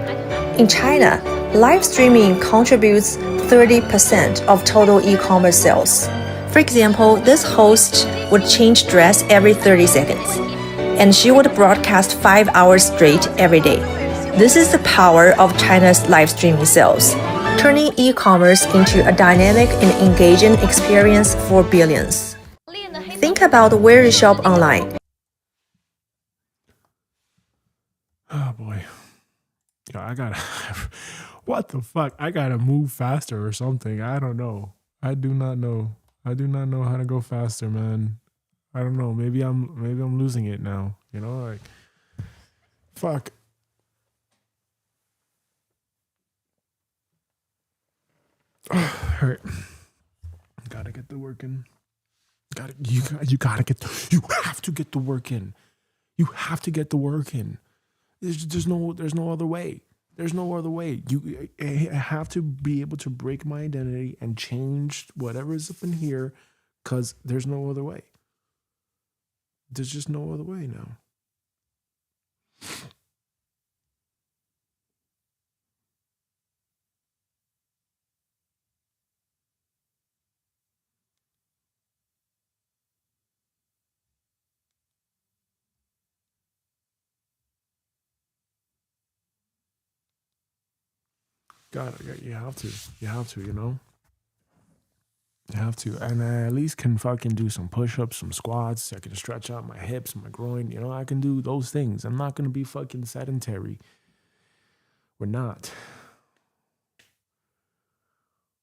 In China, live streaming contributes 30% of total e-commerce sales. For example, this host would change dress every 30 seconds, and she would broadcast 5 hours straight every day. This is the power of China's live streaming sales, turning e-commerce into a dynamic and engaging experience for billions. Think about where you shop online. Oh boy. Yo, I gotta what the fuck? I gotta move faster or something. I don't know. I do not know. I do not know how to go faster, man. I don't know. Maybe I'm losing it now. You know, like fuck. All right. Gotta get the work in. You have to get the work in. You have to get the work in. There's no other way. There's no other way. I have to be able to break my identity and change whatever is up in here, because there's no other way. There's just no other way now. God, you have to. You have to, you know? You have to. And I at least can fucking do some push-ups, some squats. I can stretch out my hips, my groin. You know, I can do those things. I'm not going to be fucking sedentary. We're not.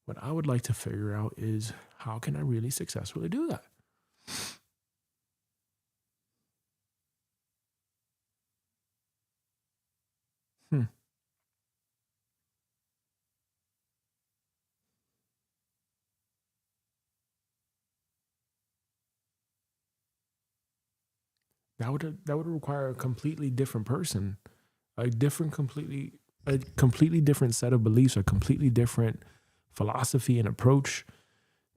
What I would like to figure out is, how can I really successfully do that? That would require a completely different person, a completely different set of beliefs, a completely different philosophy and approach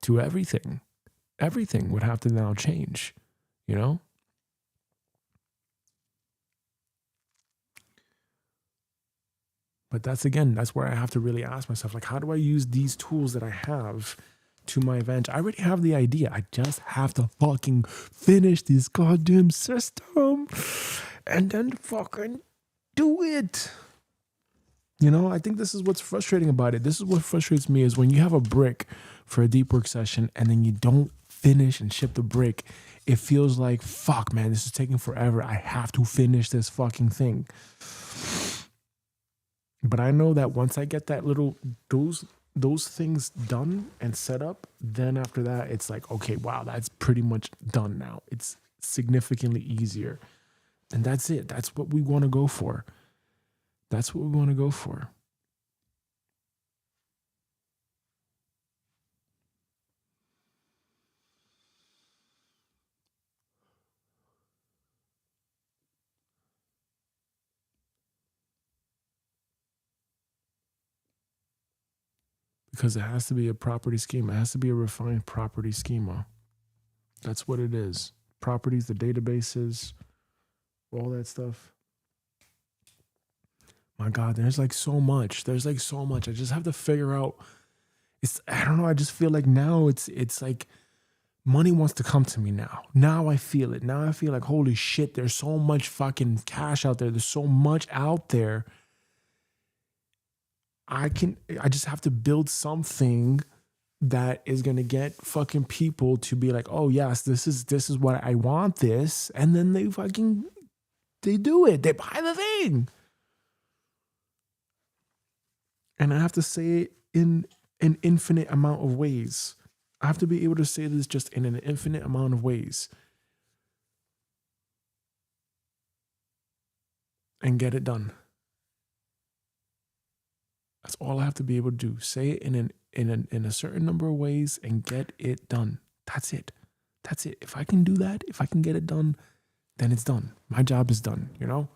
to everything. Everything would have to now change, you know? But that's where I have to really ask myself, like, how do I use these tools that I have to my advantage? I already have the idea. I just have to fucking finish this goddamn system and then fucking do it. You know, I think this is what's frustrating about it. This is what frustrates me, is when you have a brick for a deep work session and then you don't finish and ship the brick. It feels like, fuck, man, this is taking forever. I have to finish this fucking thing. But I know that once I get that those things done and set up, then after that, it's like, okay, wow, that's pretty much done now. It's significantly easier. And that's it. That's what we want to go for. That's what we want to go for. Because it has to be a property schema. It has to be a refined property schema. That's what it is. Properties, the databases, all that stuff. My God, there's like so much. There's like so much. I just have to figure out. I don't know. I just feel like now it's like money wants to come to me now. Now I feel it. Now I feel like, holy shit, there's so much fucking cash out there. There's so much out there. I just have to build something that is going to get fucking people to be like, oh yes, this is what I want this. And then they do it. They buy the thing. And I have to say it in an infinite amount of ways. I have to be able to say this just in an infinite amount of ways. And get it done. That's all I have to be able to do. Say it in a certain number of ways and get it done. That's it. That's it. If I can do that, if I can get it done, then it's done. My job is done, you know?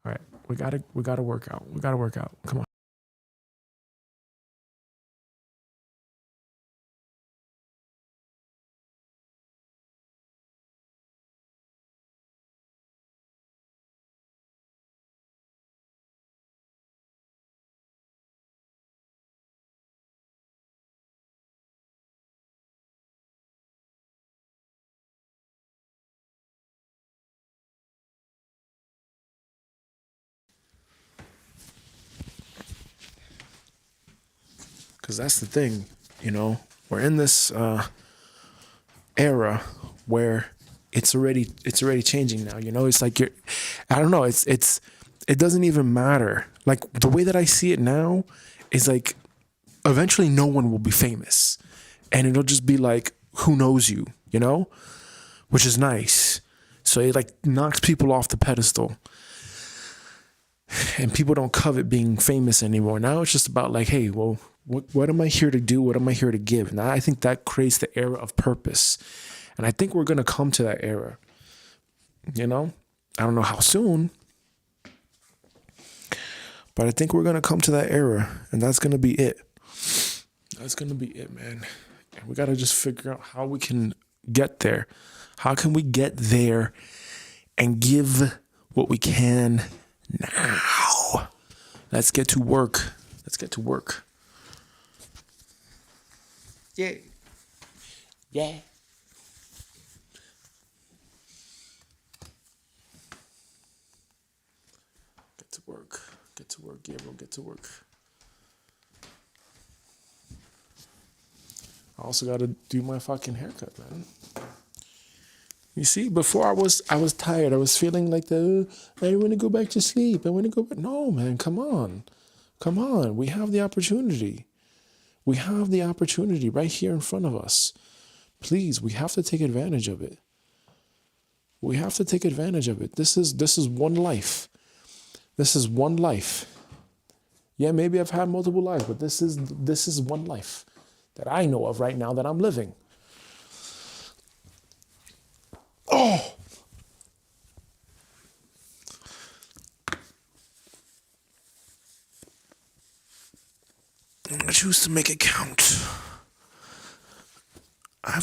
All right. We gotta work out. We gotta work out. Come on. Because that's the thing, you know, we're in this era where it's already changing now. You know, it's like I don't know. It doesn't even matter. Like the way that I see it now is like, eventually no one will be famous, and it'll just be like, who knows you, you know, which is nice. So it like knocks people off the pedestal. And people don't covet being famous anymore. Now it's just about like, hey, well, What am I here to do? What am I here to give? And I think that creates the era of purpose. And I think we're going to come to that era. You know, I don't know how soon, but I think we're going to come to that era, and that's going to be it. That's going to be it, man. And we got to just figure out how we can get there. How can we get there and give what we can now? Let's get to work. Let's get to work. Yeah. Yeah. Get to work. Get to work, Gabriel. Get to work. I also got to do my fucking haircut, man. You see, before I was tired. I was feeling like I want to go back to sleep. I want to go back. No, man, come on. Come on. We have the opportunity. We have the opportunity right here in front of us. Please, we have to take advantage of it. We have to take advantage of it. This is one life. This is one life. Yeah, maybe I've had multiple lives, but this is one life that I know of right now that I'm living. Oh! I choose to make it count. I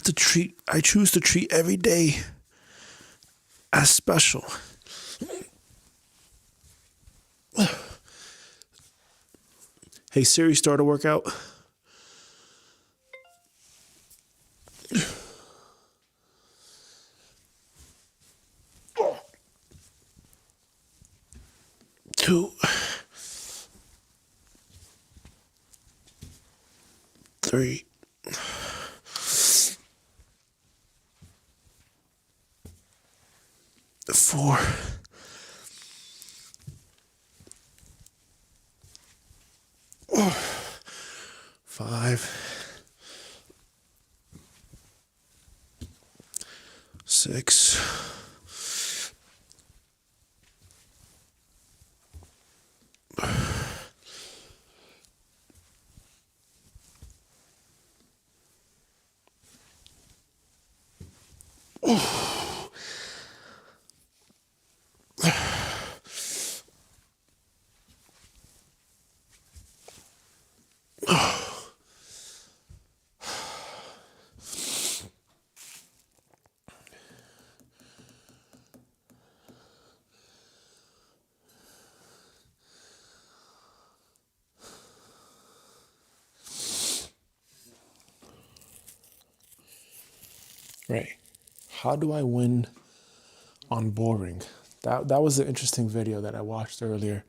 choose to treat every day as special. Hey Siri, start a workout. Two, 3, 4, 5, 6, Right. How do I win on boring? That was an interesting video that I watched earlier.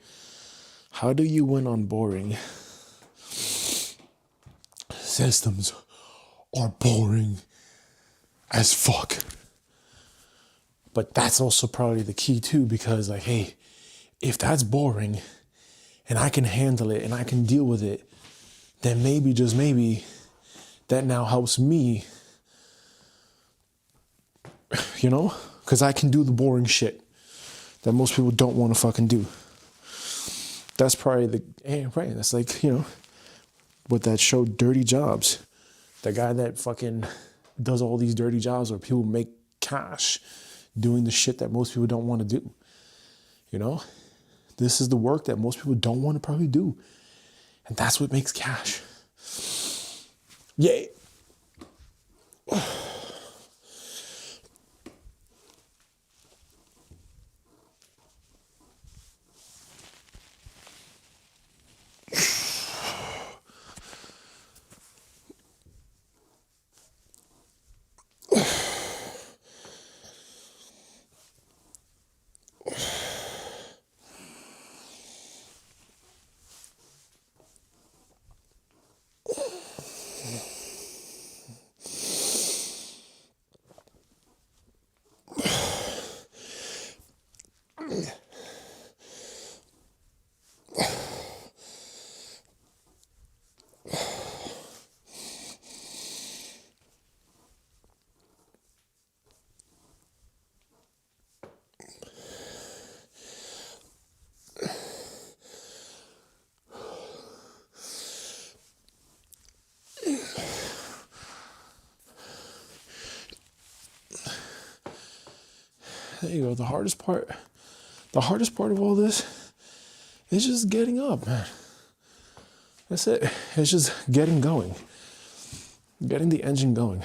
How do you win on boring? Systems are boring as fuck. But that's also probably the key too, because like, hey, if that's boring and I can handle it and I can deal with it, then maybe, just maybe, that now helps me, you know? Because I can do the boring shit that most people don't want to fucking do. That's probably right. That's like, you know, with that show Dirty Jobs. The guy that fucking does all these dirty jobs where people make cash doing the shit that most people don't want to do. You know? This is the work that most people don't want to probably do. And that's what makes cash. Yay. there you go. The hardest part of all this is just getting up, man. That's it. It's just getting going. Getting the engine going.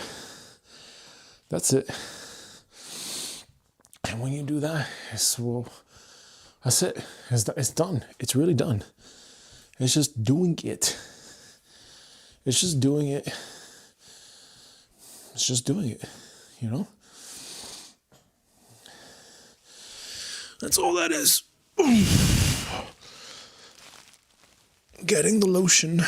That's it. And when you do that, that's it. It's done. It's really done. It's just doing it. It's just doing it. It's just doing it, you know? That's all that is. Getting the lotion.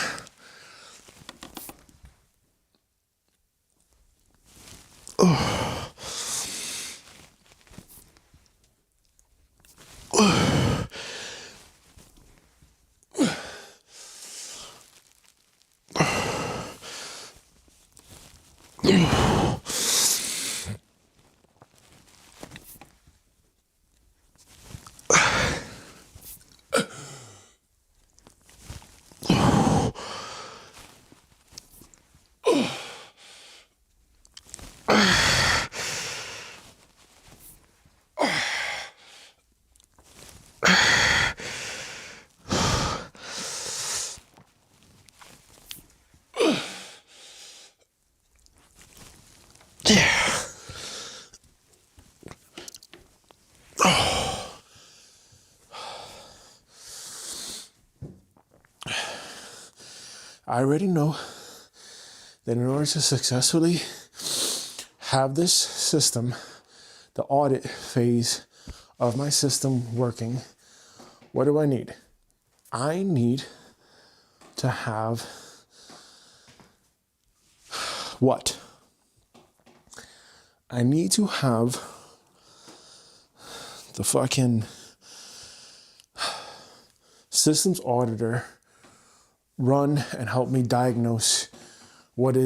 I already know that in order to successfully have this system, the audit phase of my system working, what do I need? I need to have what? I need to have the fucking systems auditor run and help me diagnose what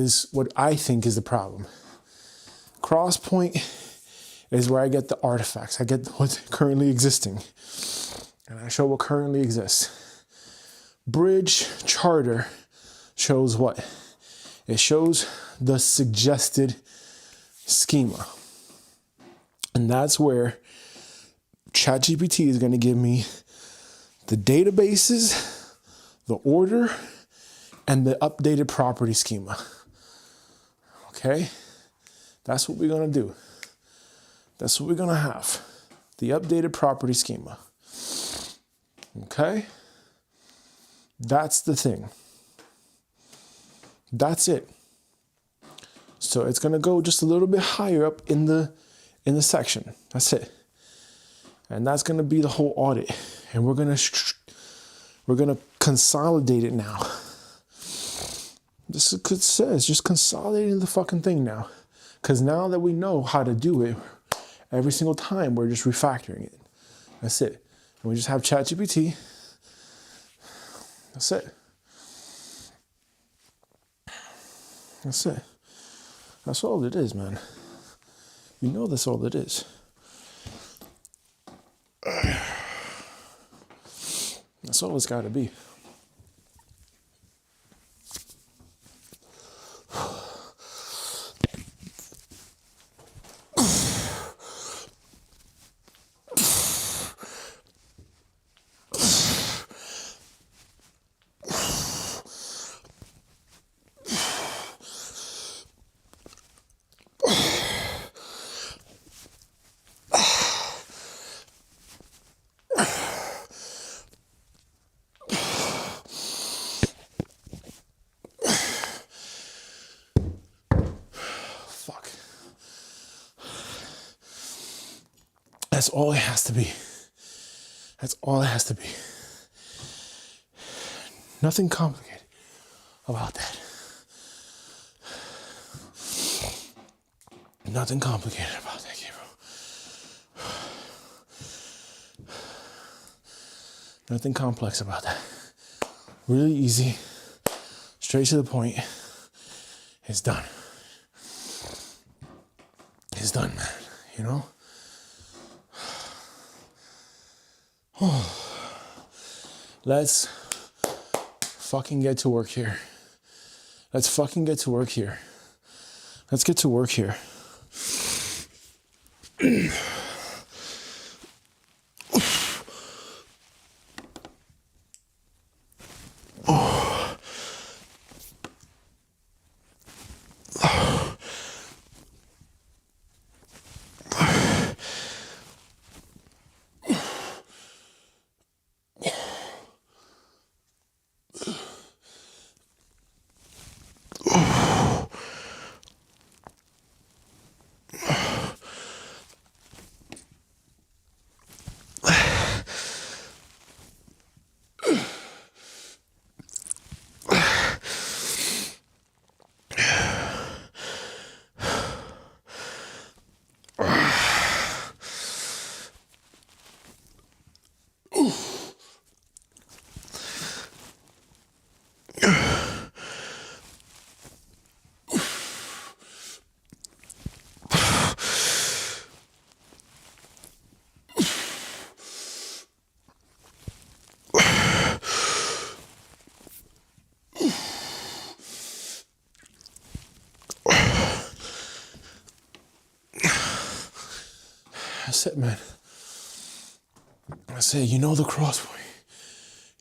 I think is the problem. Crosspoint is where I get the artifacts. I get what's currently existing. And I show what currently exists. Bridge charter shows what? It shows the suggested schema. And that's where ChatGPT is going to give me the databases, the order, and the updated property schema. Okay? That's what we're going to do. That's what we're going to have. The updated property schema. Okay? That's the thing. That's it. So it's going to go just a little bit higher up in the section. That's it. And that's going to be the whole audit. And we're going to consolidate it now. This is what it says, just consolidating the fucking thing now. Because now that we know how to do it, every single time we're just refactoring it. That's it. And we just have ChatGPT. That's it. That's it. That's all it is, man. You know that's all it is. That's all it's got to be. That's all it has to be. That's all it has to be. Nothing complicated about that. Nothing complicated about that, Gabriel. Nothing complex about that. Really easy, straight to the point. It's done. It's done, man. You know? Let's fucking get to work here. Let's fucking get to work here. Let's get to work here. That's it, man. That's it. You know the cross point.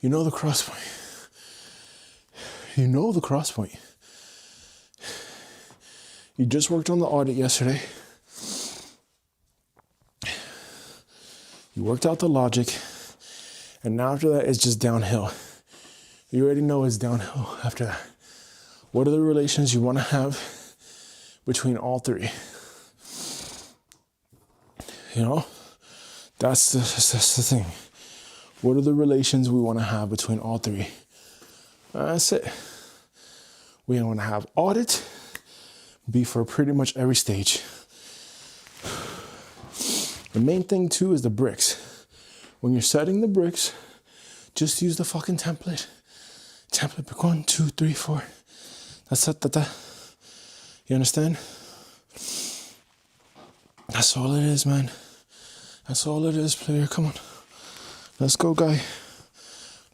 You know the cross point. You know the cross point. You just worked on the audit yesterday. You worked out the logic. And now after that, it's just downhill. You already know it's downhill after that. What are the relations you want to have between all three? You know, that's the thing. What are the relations we want to have between all three? That's it. We want to have audit be for pretty much every stage. The main thing too is the bricks. When you're setting the bricks, just use the fucking template. Template pick 1, 2, 3, 4. That's it. You understand? That's all it is, man. That's all it is, player. Come on. Let's go, guy.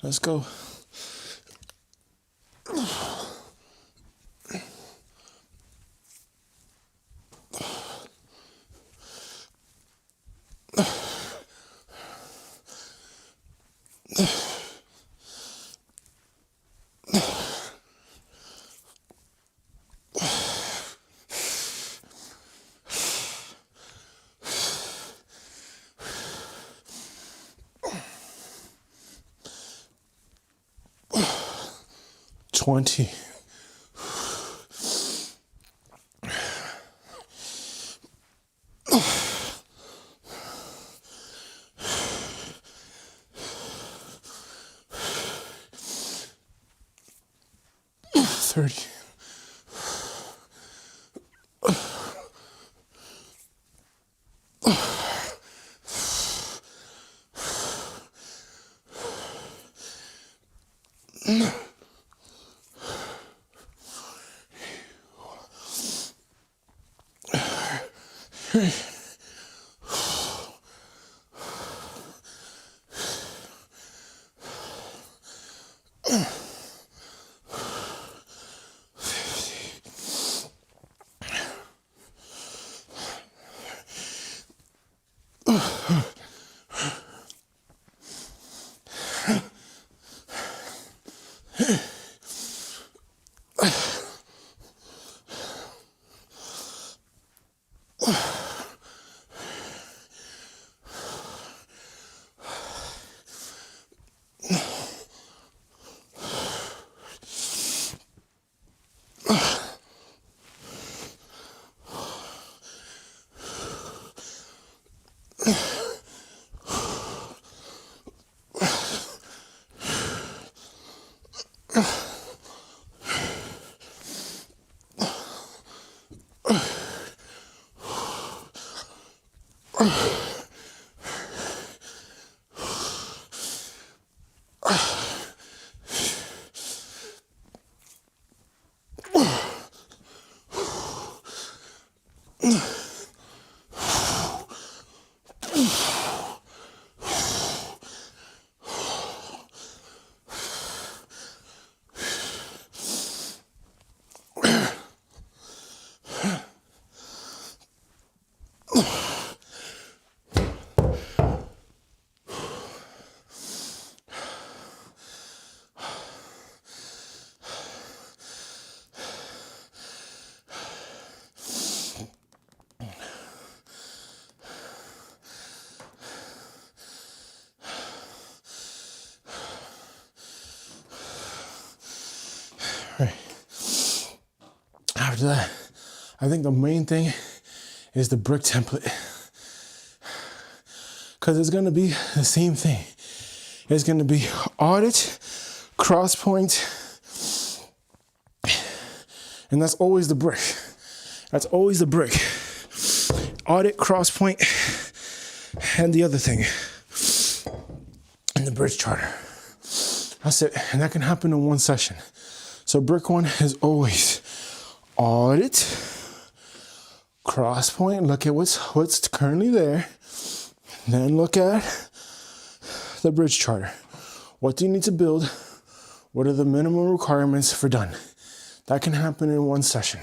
Let's go. $20. $30. Right. After that, I think the main thing is the brick template. Because it's going to be the same thing. It's going to be audit, cross point, and that's always the brick. That's always the brick. Audit, cross point, and the other thing. And the bridge charter. That's it. And that can happen in one session. So brick 1 is always audit, cross point, look at what's currently there. Then look at the bridge charter. What do you need to build? What are the minimum requirements for done? That can happen in one session.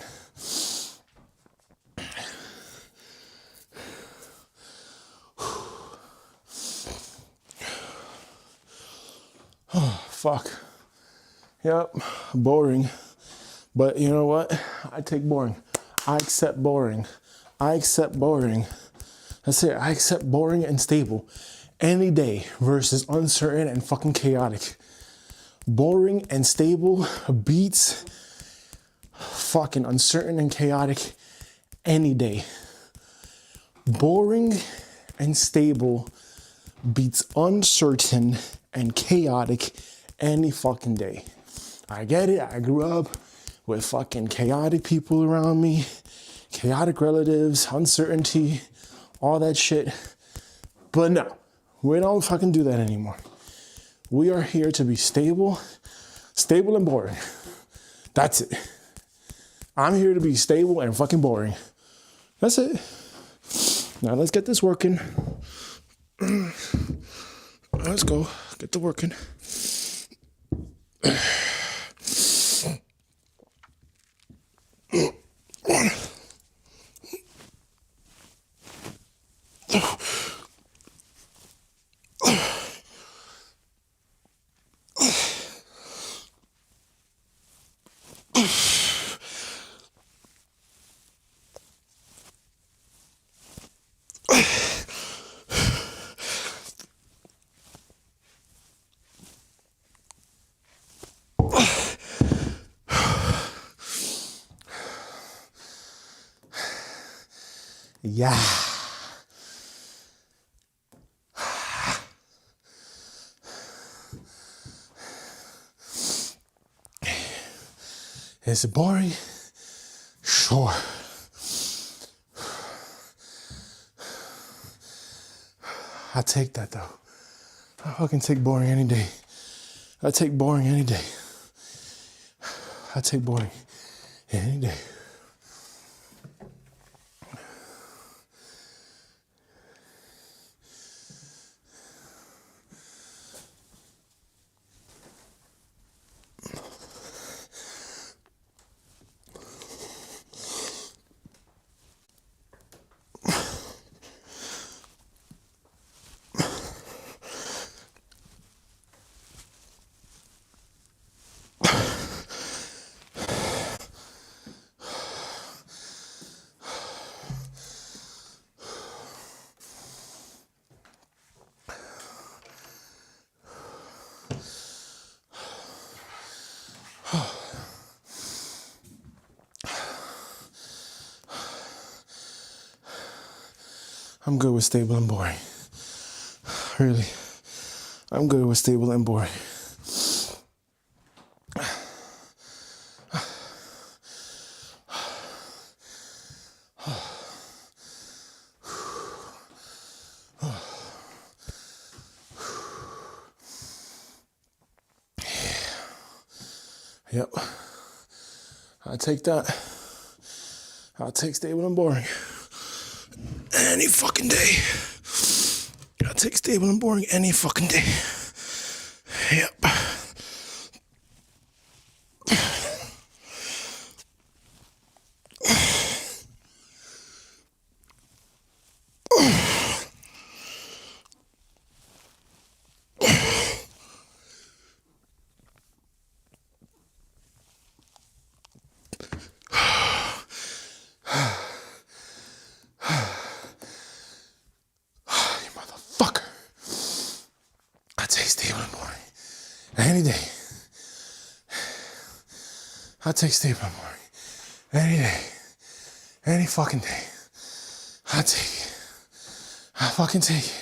Fuck. Yep, boring. But you know what? I take boring. I accept boring. I accept boring. That's it. I accept boring and stable any day versus uncertain and fucking chaotic. Boring and stable beats fucking uncertain and chaotic any day. Boring and stable beats uncertain and chaotic any fucking day. I get it. I grew up with fucking chaotic people around me, chaotic relatives, uncertainty, all that shit. But no, we don't fucking do that anymore. We are here to be stable and boring. That's it. I'm here to be stable and fucking boring. That's it. Now let's get this working. Let's go. Get to working. Yeah. Is it boring? Sure. I take that though. I fucking take boring any day. I take boring any day. I take boring any day. I'm good with stable and boring. Really. I'm good with stable and boring. Yep. I take that. I'll take stable and boring. Any fucking day. I'll take stable and boring any fucking day. Yep. Any day. I'll take stable and boring. Any day. Any fucking day. I'll take it. I'll fucking take it.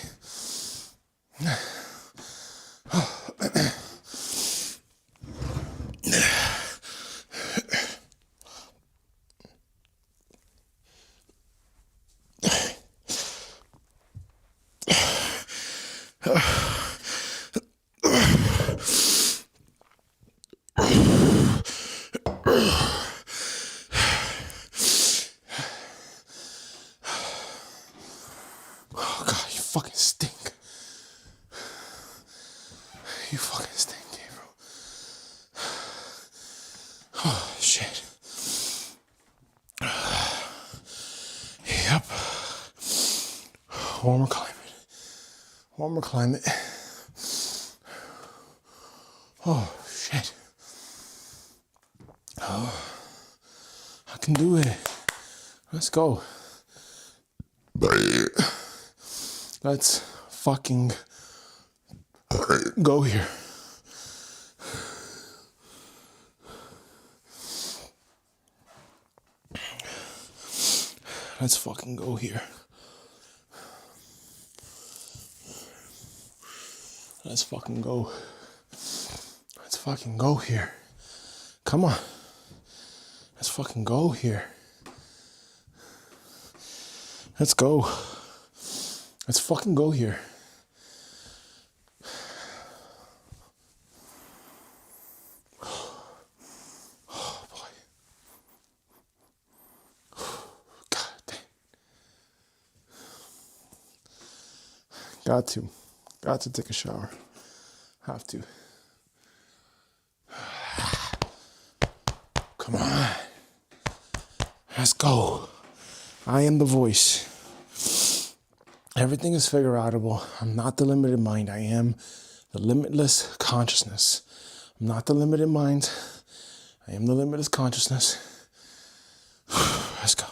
Oh God, you fucking stink. You fucking stink, Gabriel. Oh shit. Yep. Warmer climate. Warmer climate. Oh, shit. Oh, I can do it. Let's go. Let's fucking go here. Let's fucking go here. Let's fucking go. Let's fucking go here. Come on. Let's fucking go here. Let's go. Let's fucking go here. Oh boy. God damn. Got to take a shower. Have to. Come on. Let's go. I am the voice. Everything is figure outable. I'm not the limited mind. I am the limitless consciousness. I'm not the limited mind. I am the limitless consciousness. Let's go.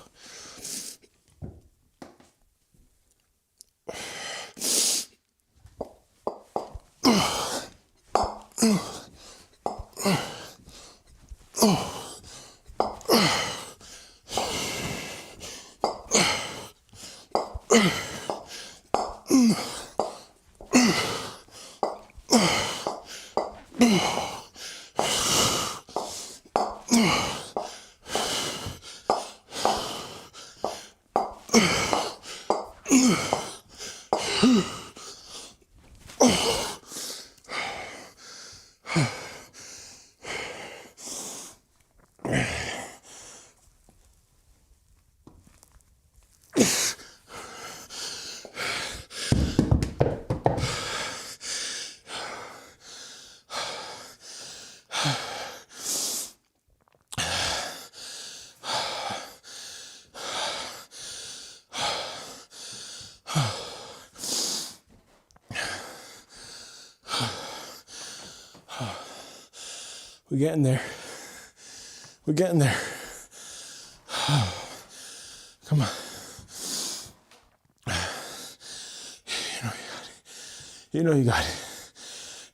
We're getting there. We're getting there. Come on. You know you got it.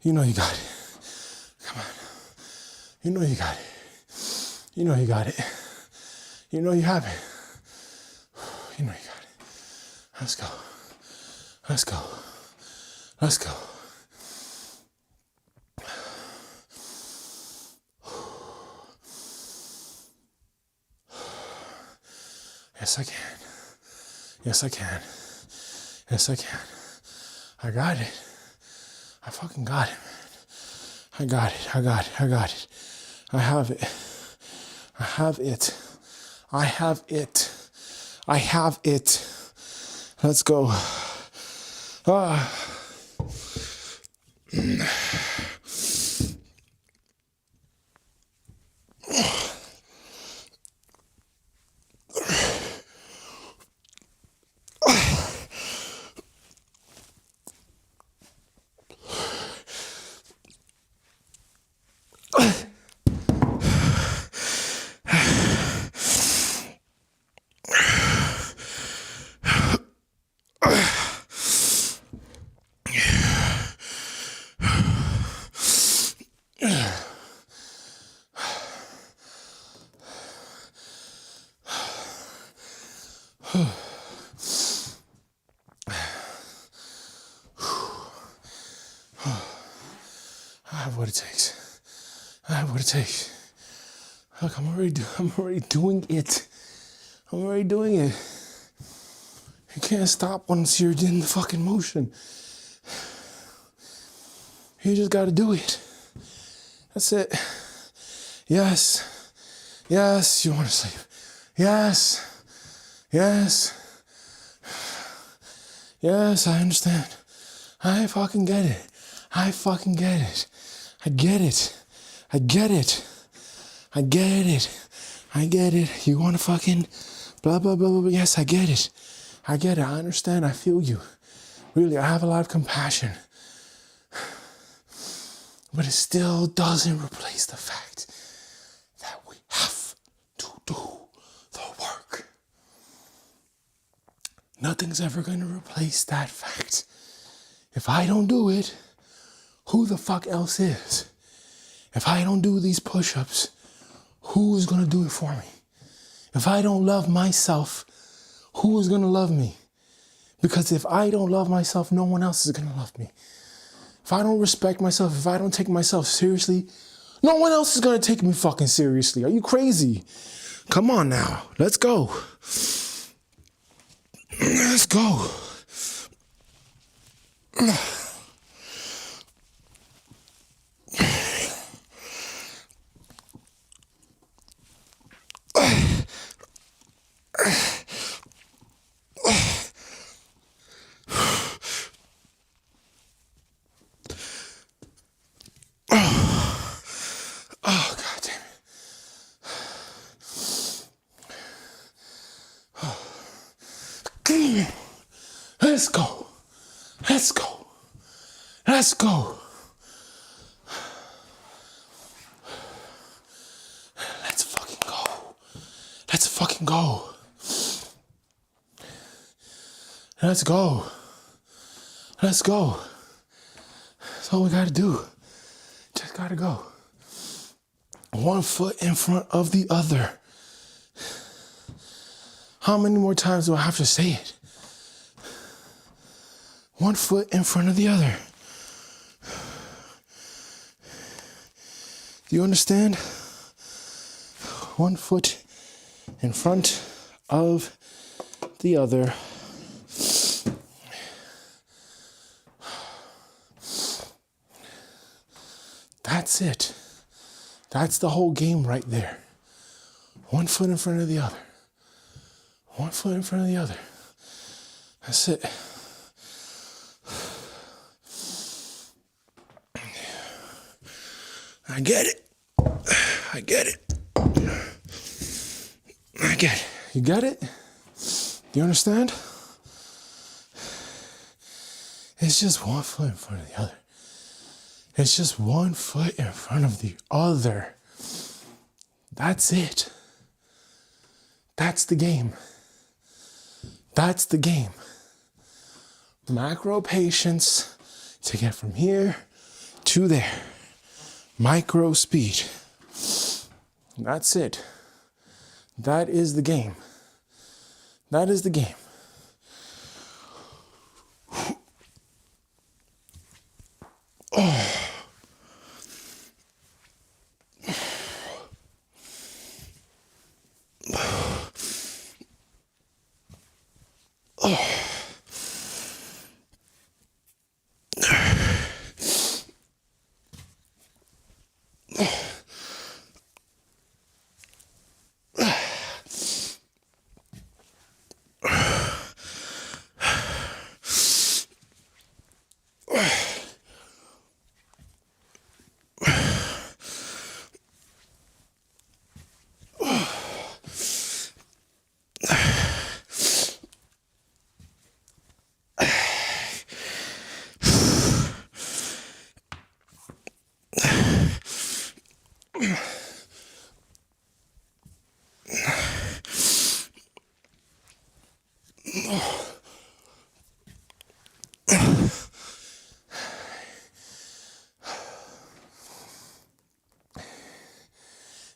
You know you got it. Come on. You know you got it. You know you got it. You know you have it. You know you got it. Let's go. Let's go. Let's go. Yes, I can. Yes, I can. Yes, I can. I got it. I fucking got it, man. I got it. I got it. I got it. I have it. I have it. I have it. I have it. Let's go. Ah. I have what it takes. I have what it takes. Look, I'm already doing it. I'm already doing it. You can't stop once you're in the fucking motion. You just gotta do it. That's it. Yes. Yes, you wanna sleep. Yes. Yes. Yes, I understand. I fucking get it. I fucking get it. I get it. I get it. I get it. I get it. You want to fucking blah, blah, blah, blah, blah. Yes, I get it. I get it. I understand. I feel you. Really, I have a lot of compassion. But it still doesn't replace the fact that we have to do the work. Nothing's ever going to replace that fact. If I don't do it, who the fuck else is? If I don't do these push-ups, who's going to do it for me? If I don't love myself, who is going to love me? Because if I don't love myself, no one else is going to love me. If I don't respect myself, if I don't take myself seriously, no one else is going to take me fucking seriously. Are you crazy? Come on now. Let's go. Let's go. Oh, God damn it. Let's go. Let's go. Let's go. Let's fucking go. Let's fucking go. Let's go. Let's go. That's all we gotta do. Just gotta go. One foot in front of the other. How many more times do I have to say it? One foot in front of the other. Do you understand? One foot in front of the other. That's it. That's the whole game right there. One foot in front of the other. One foot in front of the other. That's it. I get it. I get it. I get it. You get it? Do you understand? It's just one foot in front of the other. It's just one foot in front of the other. That's it. That's the game. That's the game. Macro patience to get from here to there. Micro speed. That's it. That is the game. That is the game. Oh. Oh.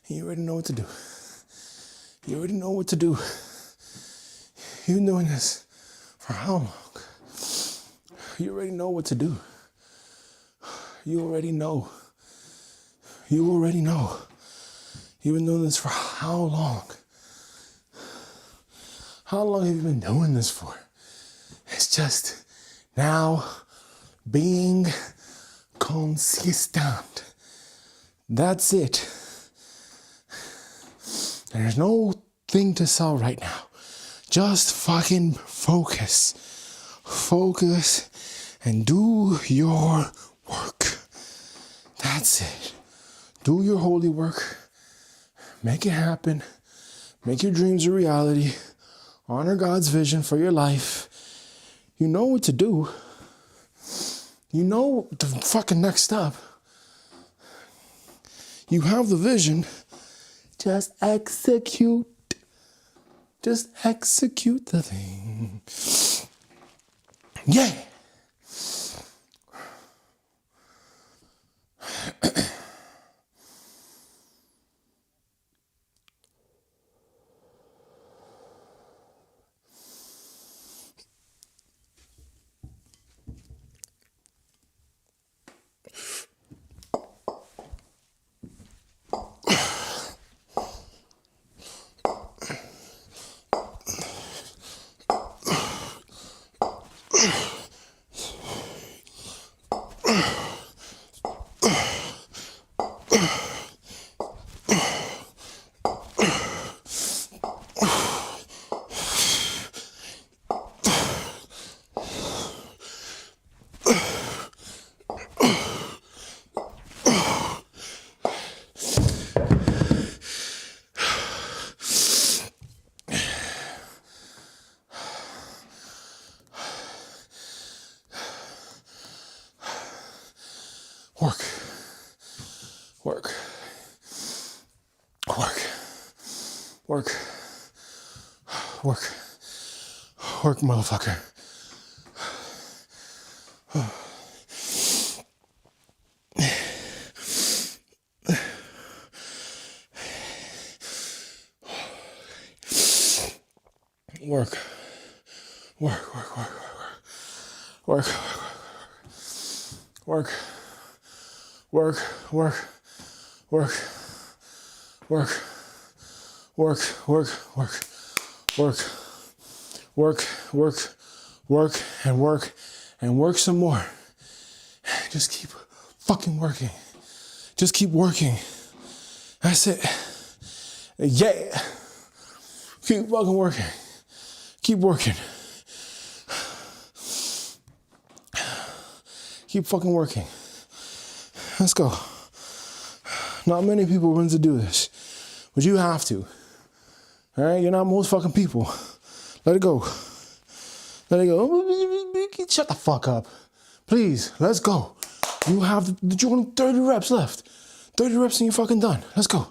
You already know what to do. You already know what to do. You've been doing this for how long? You already know what to do. You already know. You already know. You've been doing this for how long? How long have you been doing this for? It's just now being consistent. That's it. There's no thing to sell right now. Just fucking focus. Focus and do your work. That's it. Do your holy work. Make it happen. Make your dreams a reality. Honor God's vision for your life. You know what to do. You know the fucking next step. You have the vision. Just execute. Just execute the thing. Yeah. Work. Work. Work. Work. Work. Work, motherfucker. Work. Work, work, work, work, work, work, work, work, work, work, work, work, work, work, work, and work, and work some more. Just keep fucking working. Just keep working. That's it. Yeah. Keep fucking working. Keep working. Keep fucking working. Let's go. Not many people want to do this, but you have to. All right? You're not most fucking people. Let it go. Let it go. Shut the fuck up. Please, let's go. You have 30 reps left. 30 reps and you're fucking done. Let's go.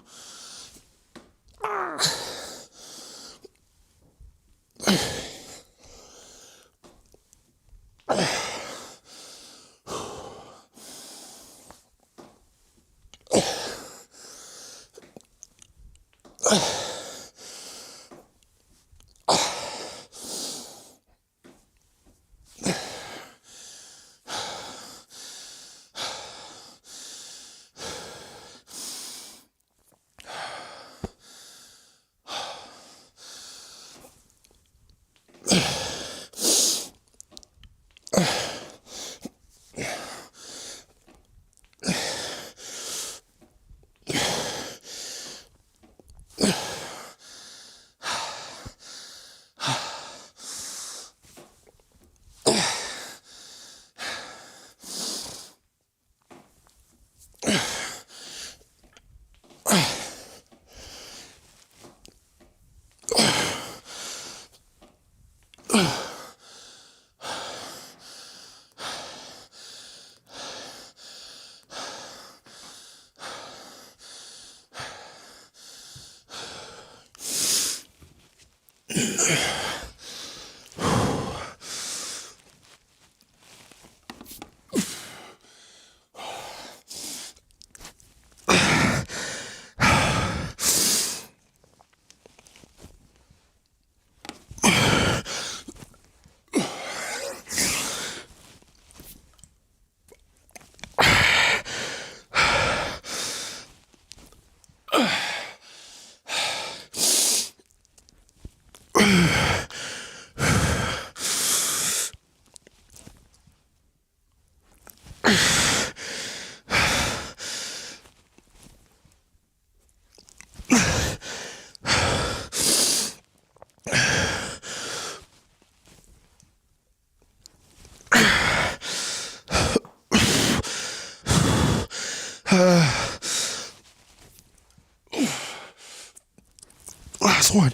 Last one.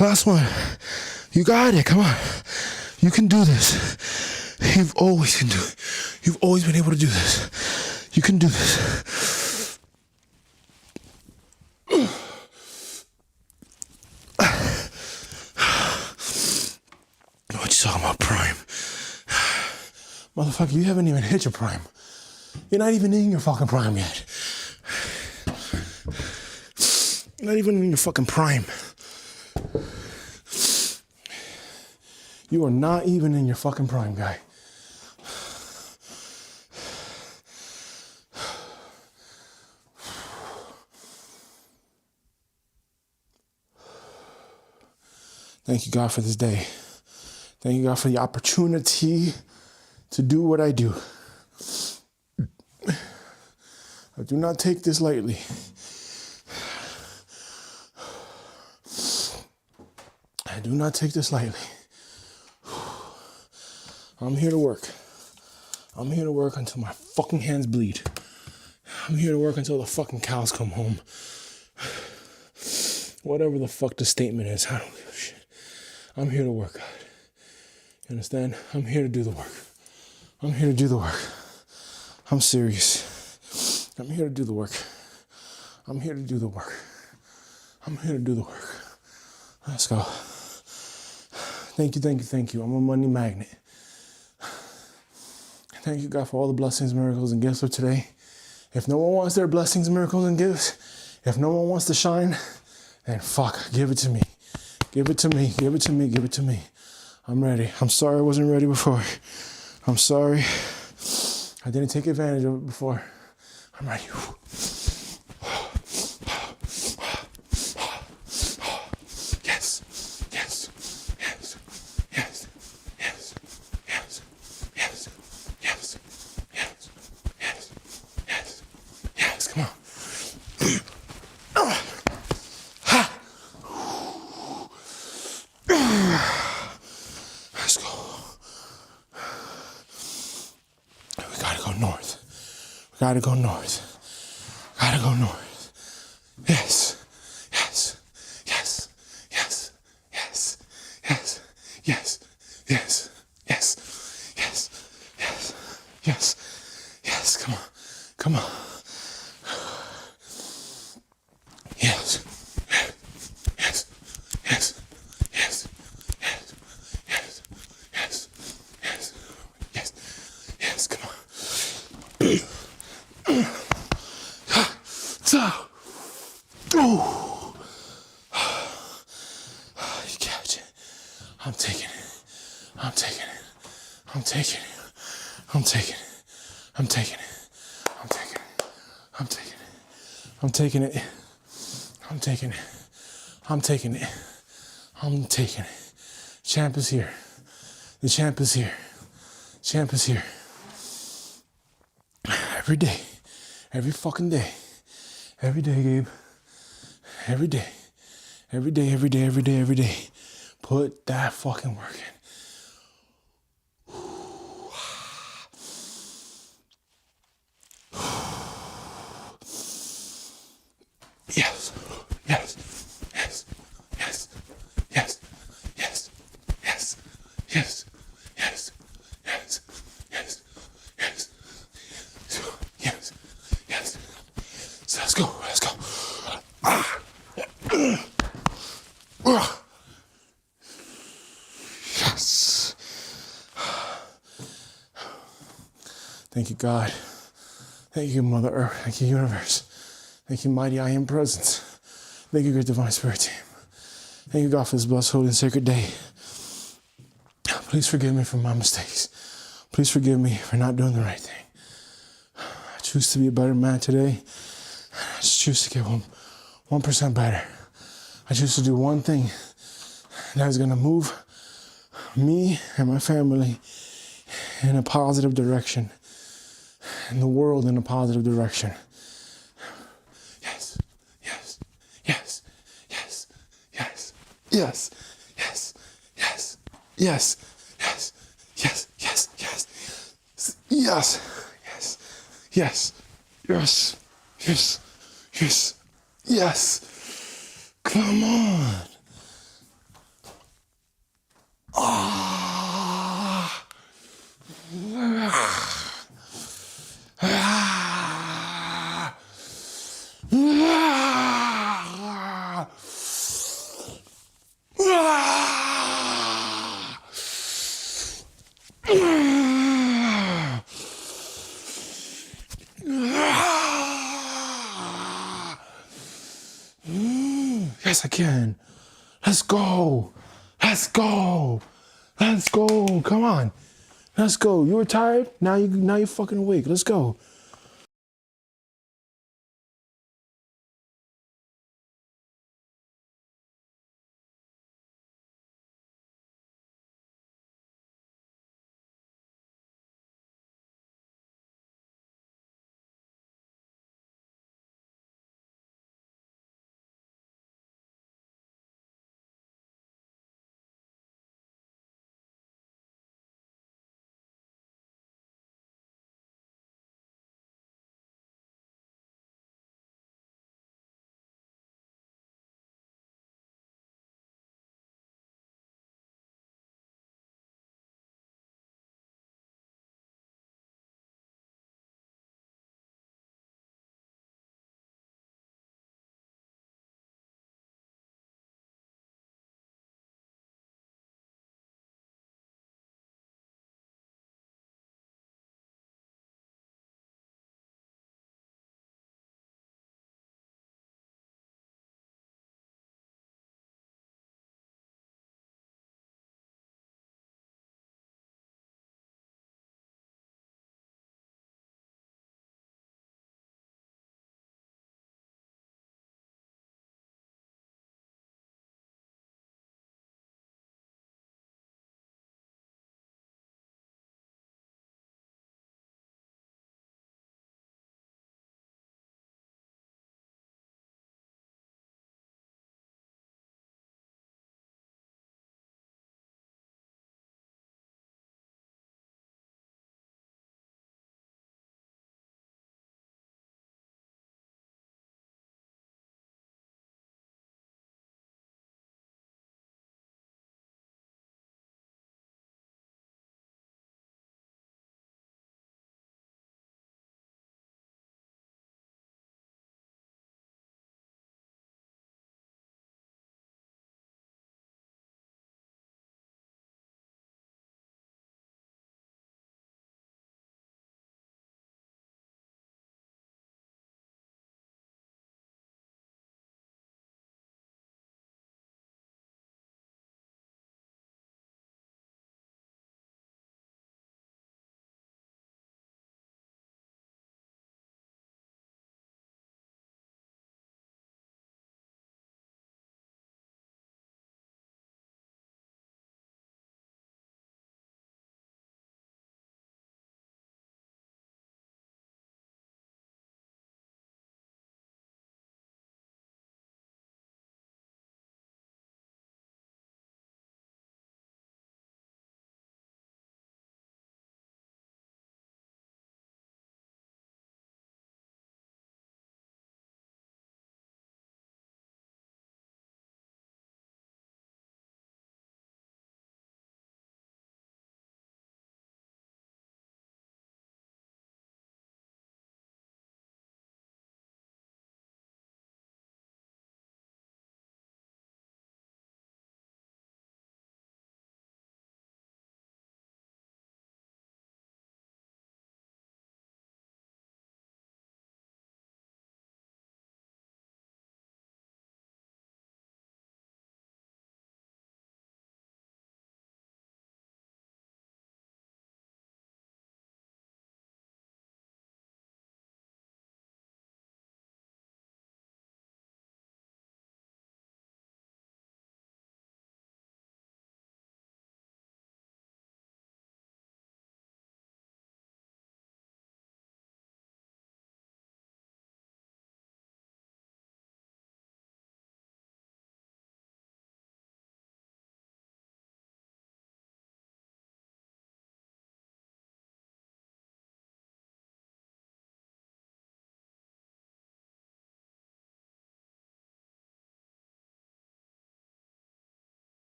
Last one. You got it. Come on. You can do this. You've always can do it. You've always been able to do this. You can do this. Motherfucker, you haven't even hit your prime. You're not even in your fucking prime yet. You're not even in your fucking prime. You are not even in your fucking prime, guy. Thank you, God, for this day. Thank you, God, for the opportunity to do what I do. I do not take this lightly. I do not take this lightly. I'm here to work. I'm here to work until my fucking hands bleed. I'm here to work until the fucking cows come home. Whatever the fuck the statement is, I don't give a shit. I'm here to work, God. You understand? I'm here to do the work. I'm here to do the work. I'm serious. I'm here to do the work. I'm here to do the work. I'm here to do the work. Let's go. Thank you, thank you, thank you. I'm a money magnet. Thank you, God, for all the blessings, miracles, and gifts of today. If no one wants their blessings, miracles, and gifts, if no one wants to shine, then fuck, give it to me. Give it to me, give it to me, give it to me. I'm ready. I'm sorry I wasn't ready before. I'm sorry I didn't take advantage of it before. I'm ready. Yes, yes, yes, yes, yes, yes, yes, yes, yes, yes, yes, yes, come on. Let's go. We gotta go north. We gotta go north. Gotta go north. Yes. Yes. Yes. Yes. Yes. Yes. Yes. Yes. Yes. Yes. Yes. Yes. Yes. Come on. Come on. Yes. Yes. Yes. Yes. Yes. Yes. Yes. Yes. Yes. Yes. Come on. So. Oh. You catch it. I'm taking it. I'm taking it. I'm taking it. I'm taking it. I'm taking it. I'm taking it. I'm taking it. I'm taking it. I'm taking it. I'm taking it. I'm taking it. Champ is here. The champ is here. Champ is here. Every day. Every fucking day. Every day, Gabe. Every day. Every day, every day, every day, every day. Put that fucking work in. Yes. Yes. Yes. Yes. Yes. Yes. Yes. Yes. Yes. Yes. Yes. Yes. Yes. Yes. So let's go. Let's go. Yes. Thank you, God. Thank you, Mother Earth. Thank you, Universe. Thank you, Mighty I Am Presence. Thank you, Great Divine Spirit Team. Thank you, God, for this blessed, holy, and sacred day. Please forgive me for my mistakes. Please forgive me for not doing the right thing. I choose to be a better man today. I just choose to get 1% better. I choose to do one thing that is going to move me and my family in a positive direction, and the world in a positive direction. Yes, yes, yes, yes, yes, yes, yes, yes, yes, yes, yes, yes, yes, yes, yes, yes, yes, yes, yes. Come on. Ah. Ah. Ah. Yes, I can. Let's go. Let's go. Let's go. Come on. Let's go. You were tired? Now you're fucking awake. Let's go.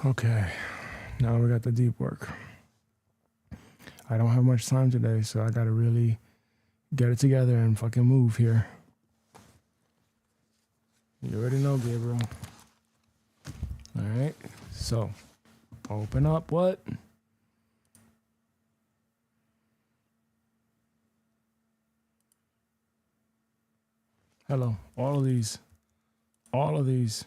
Okay, now we got the deep work. I don't have much time today, so I gotta really get it together and fucking move here. You already know, Gabriel. All right, so open up what? Hello, all of these. All of these.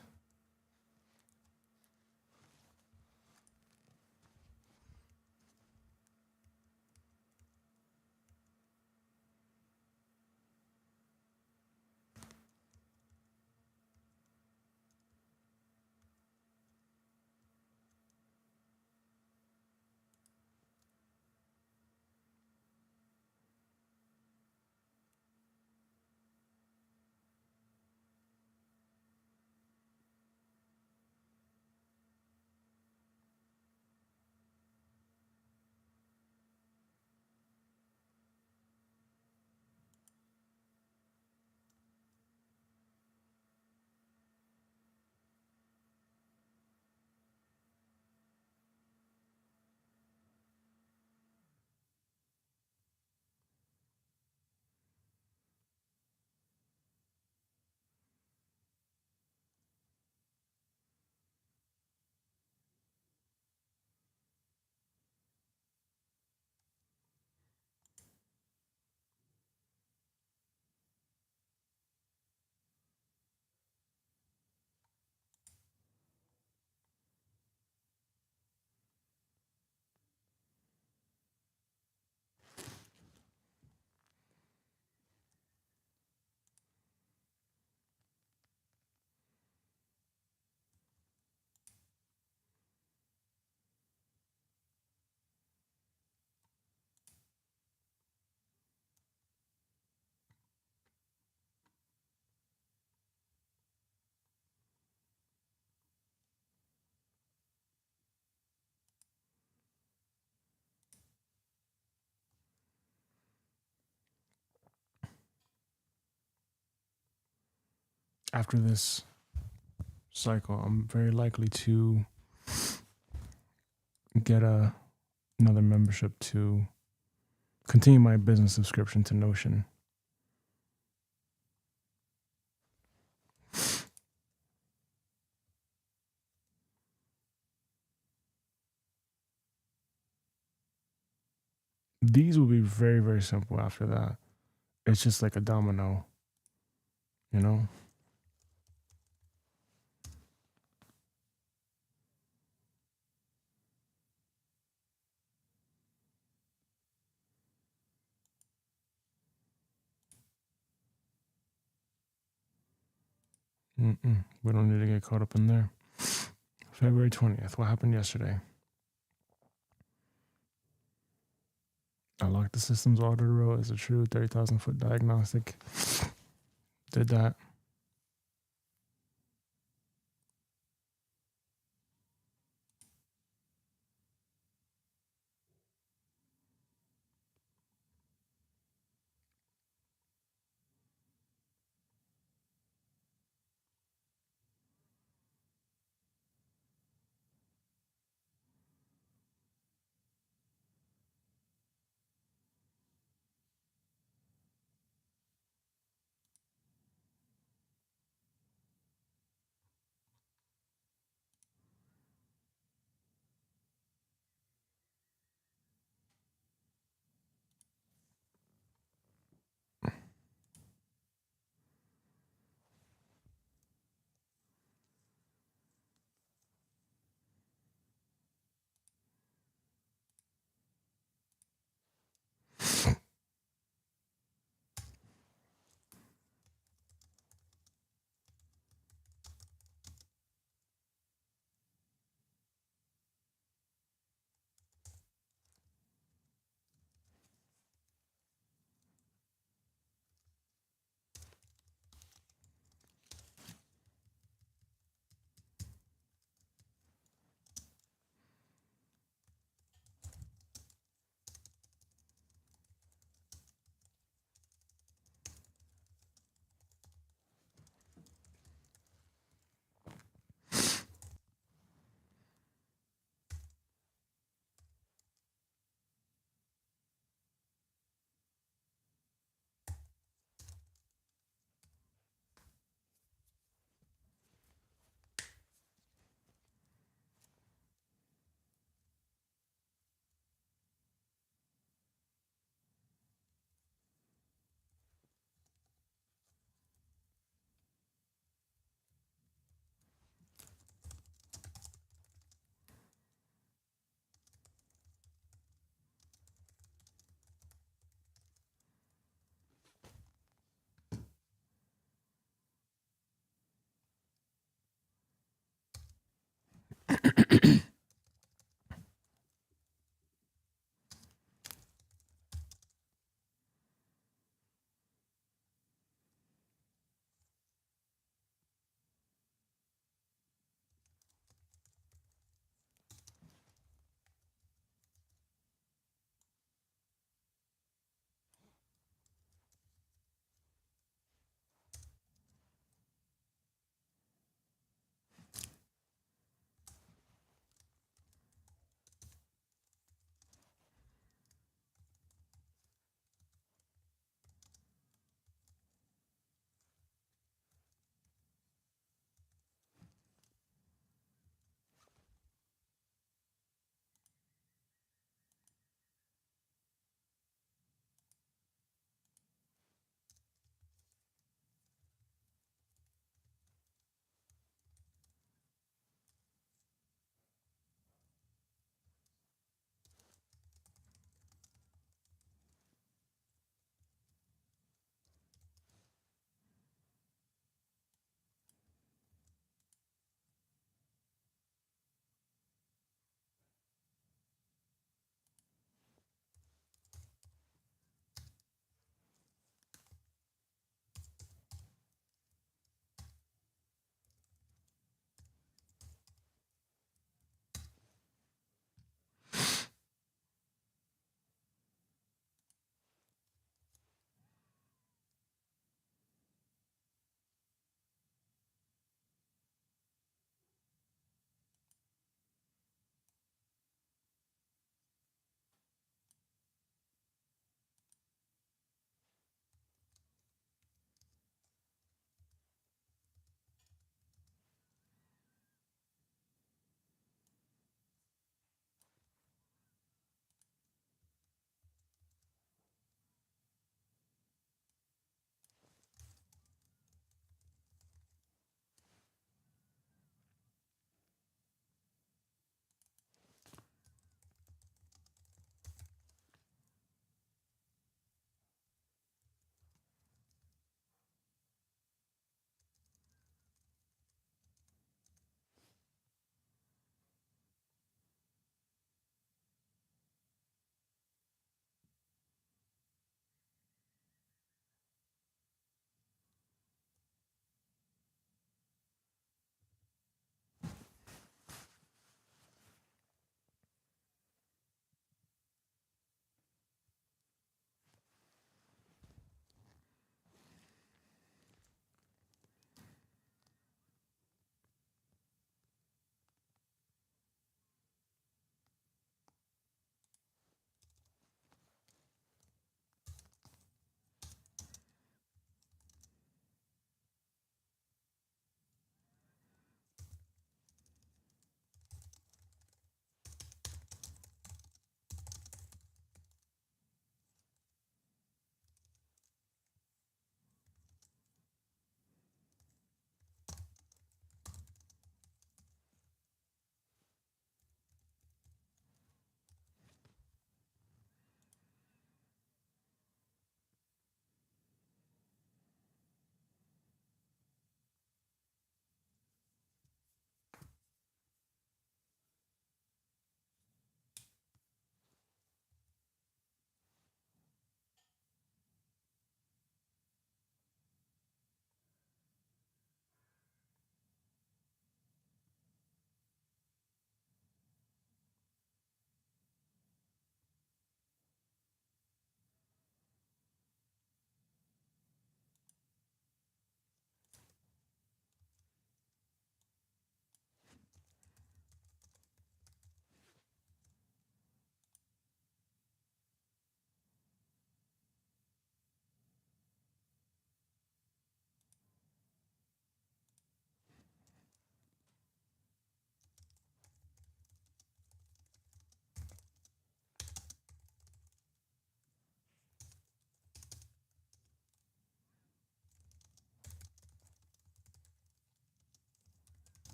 After this cycle, I'm very likely to get another membership to continue my business subscription to Notion. These will be very, very simple after that. It's just like a domino, you know? We don't need to get caught up in there. February 20th. What happened yesterday? I locked the systems auto row. Is it true? 30,000 foot diagnostic. Did that.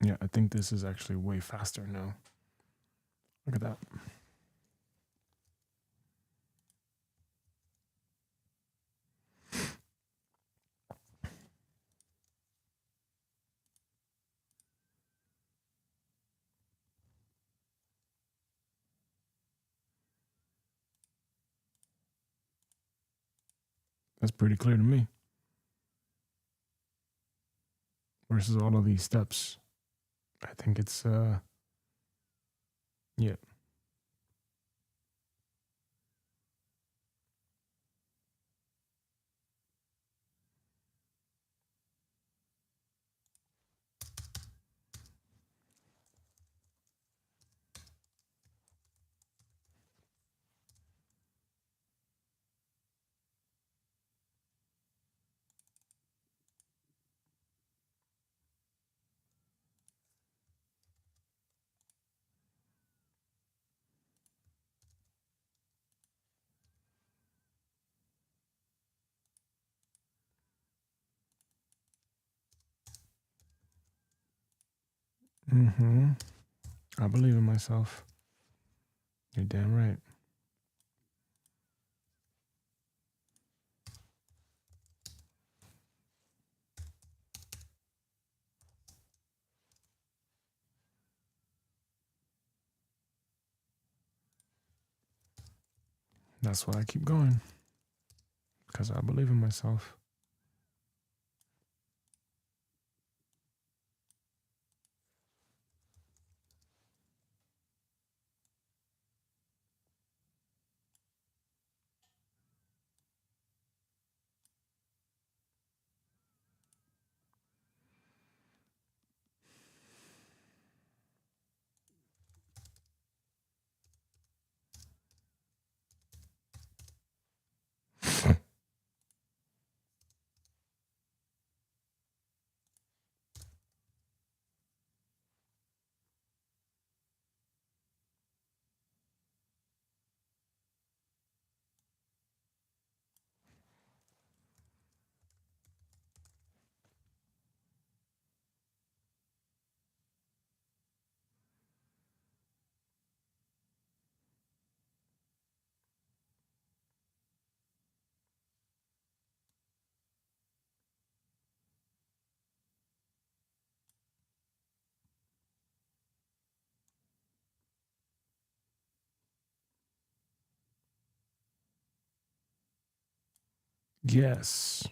Yeah, I think this is actually way faster now. Look at that. That's pretty clear to me. Versus all of these steps. I think it's, yeah. Mm-hmm. I believe in myself. You're damn right. That's why I keep going. Because I believe in myself. Yes.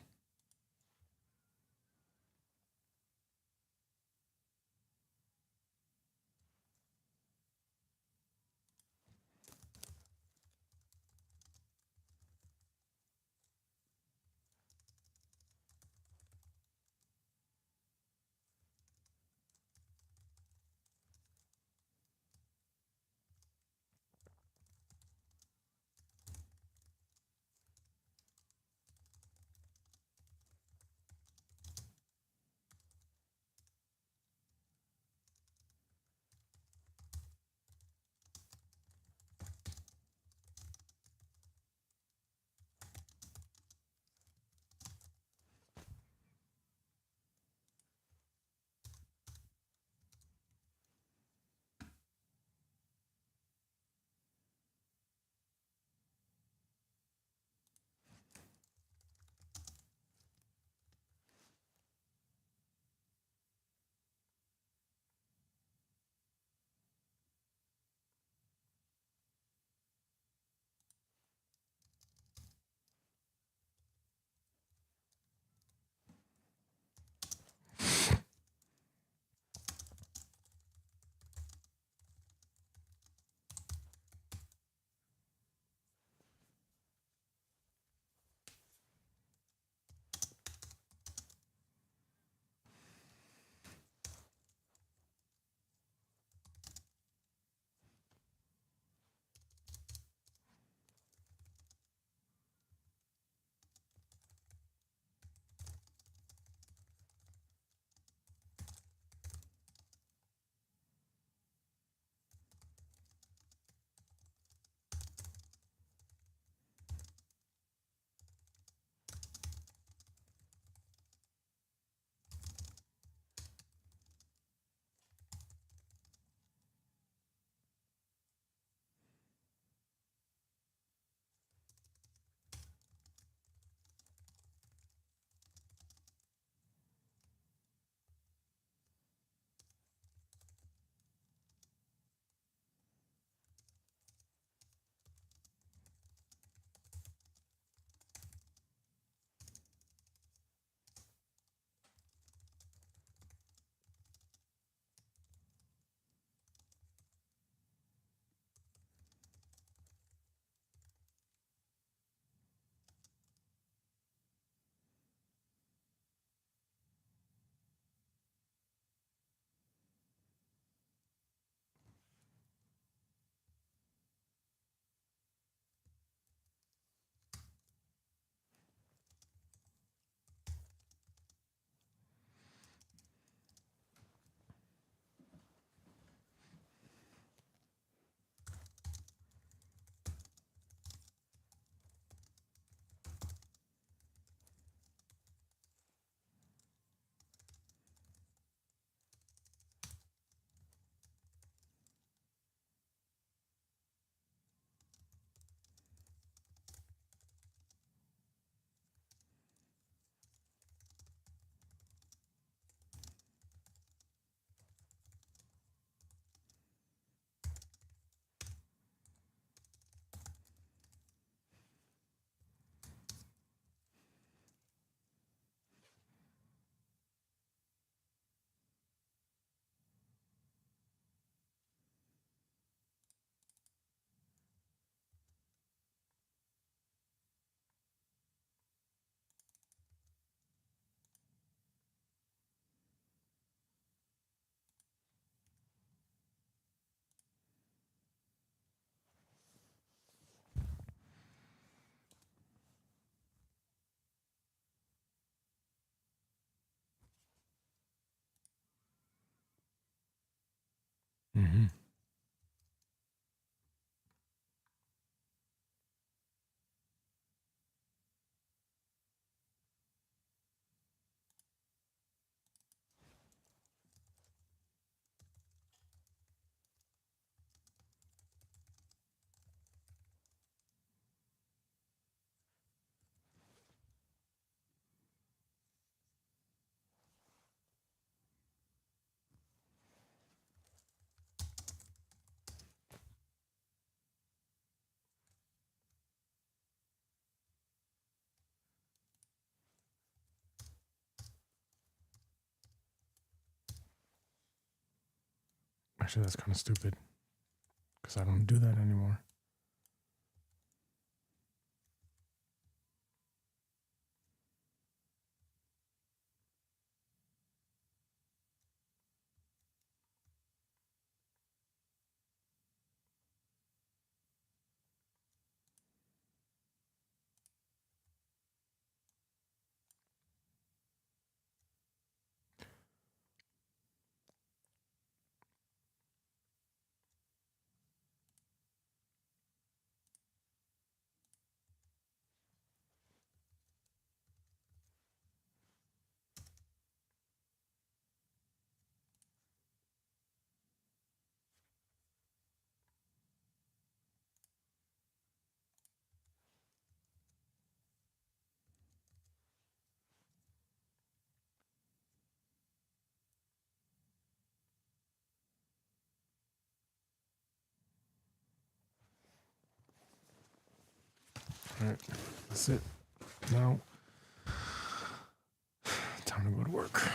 Actually, that's kind of stupid because I don't do that anymore. All right, that's it. Now, time to go to work.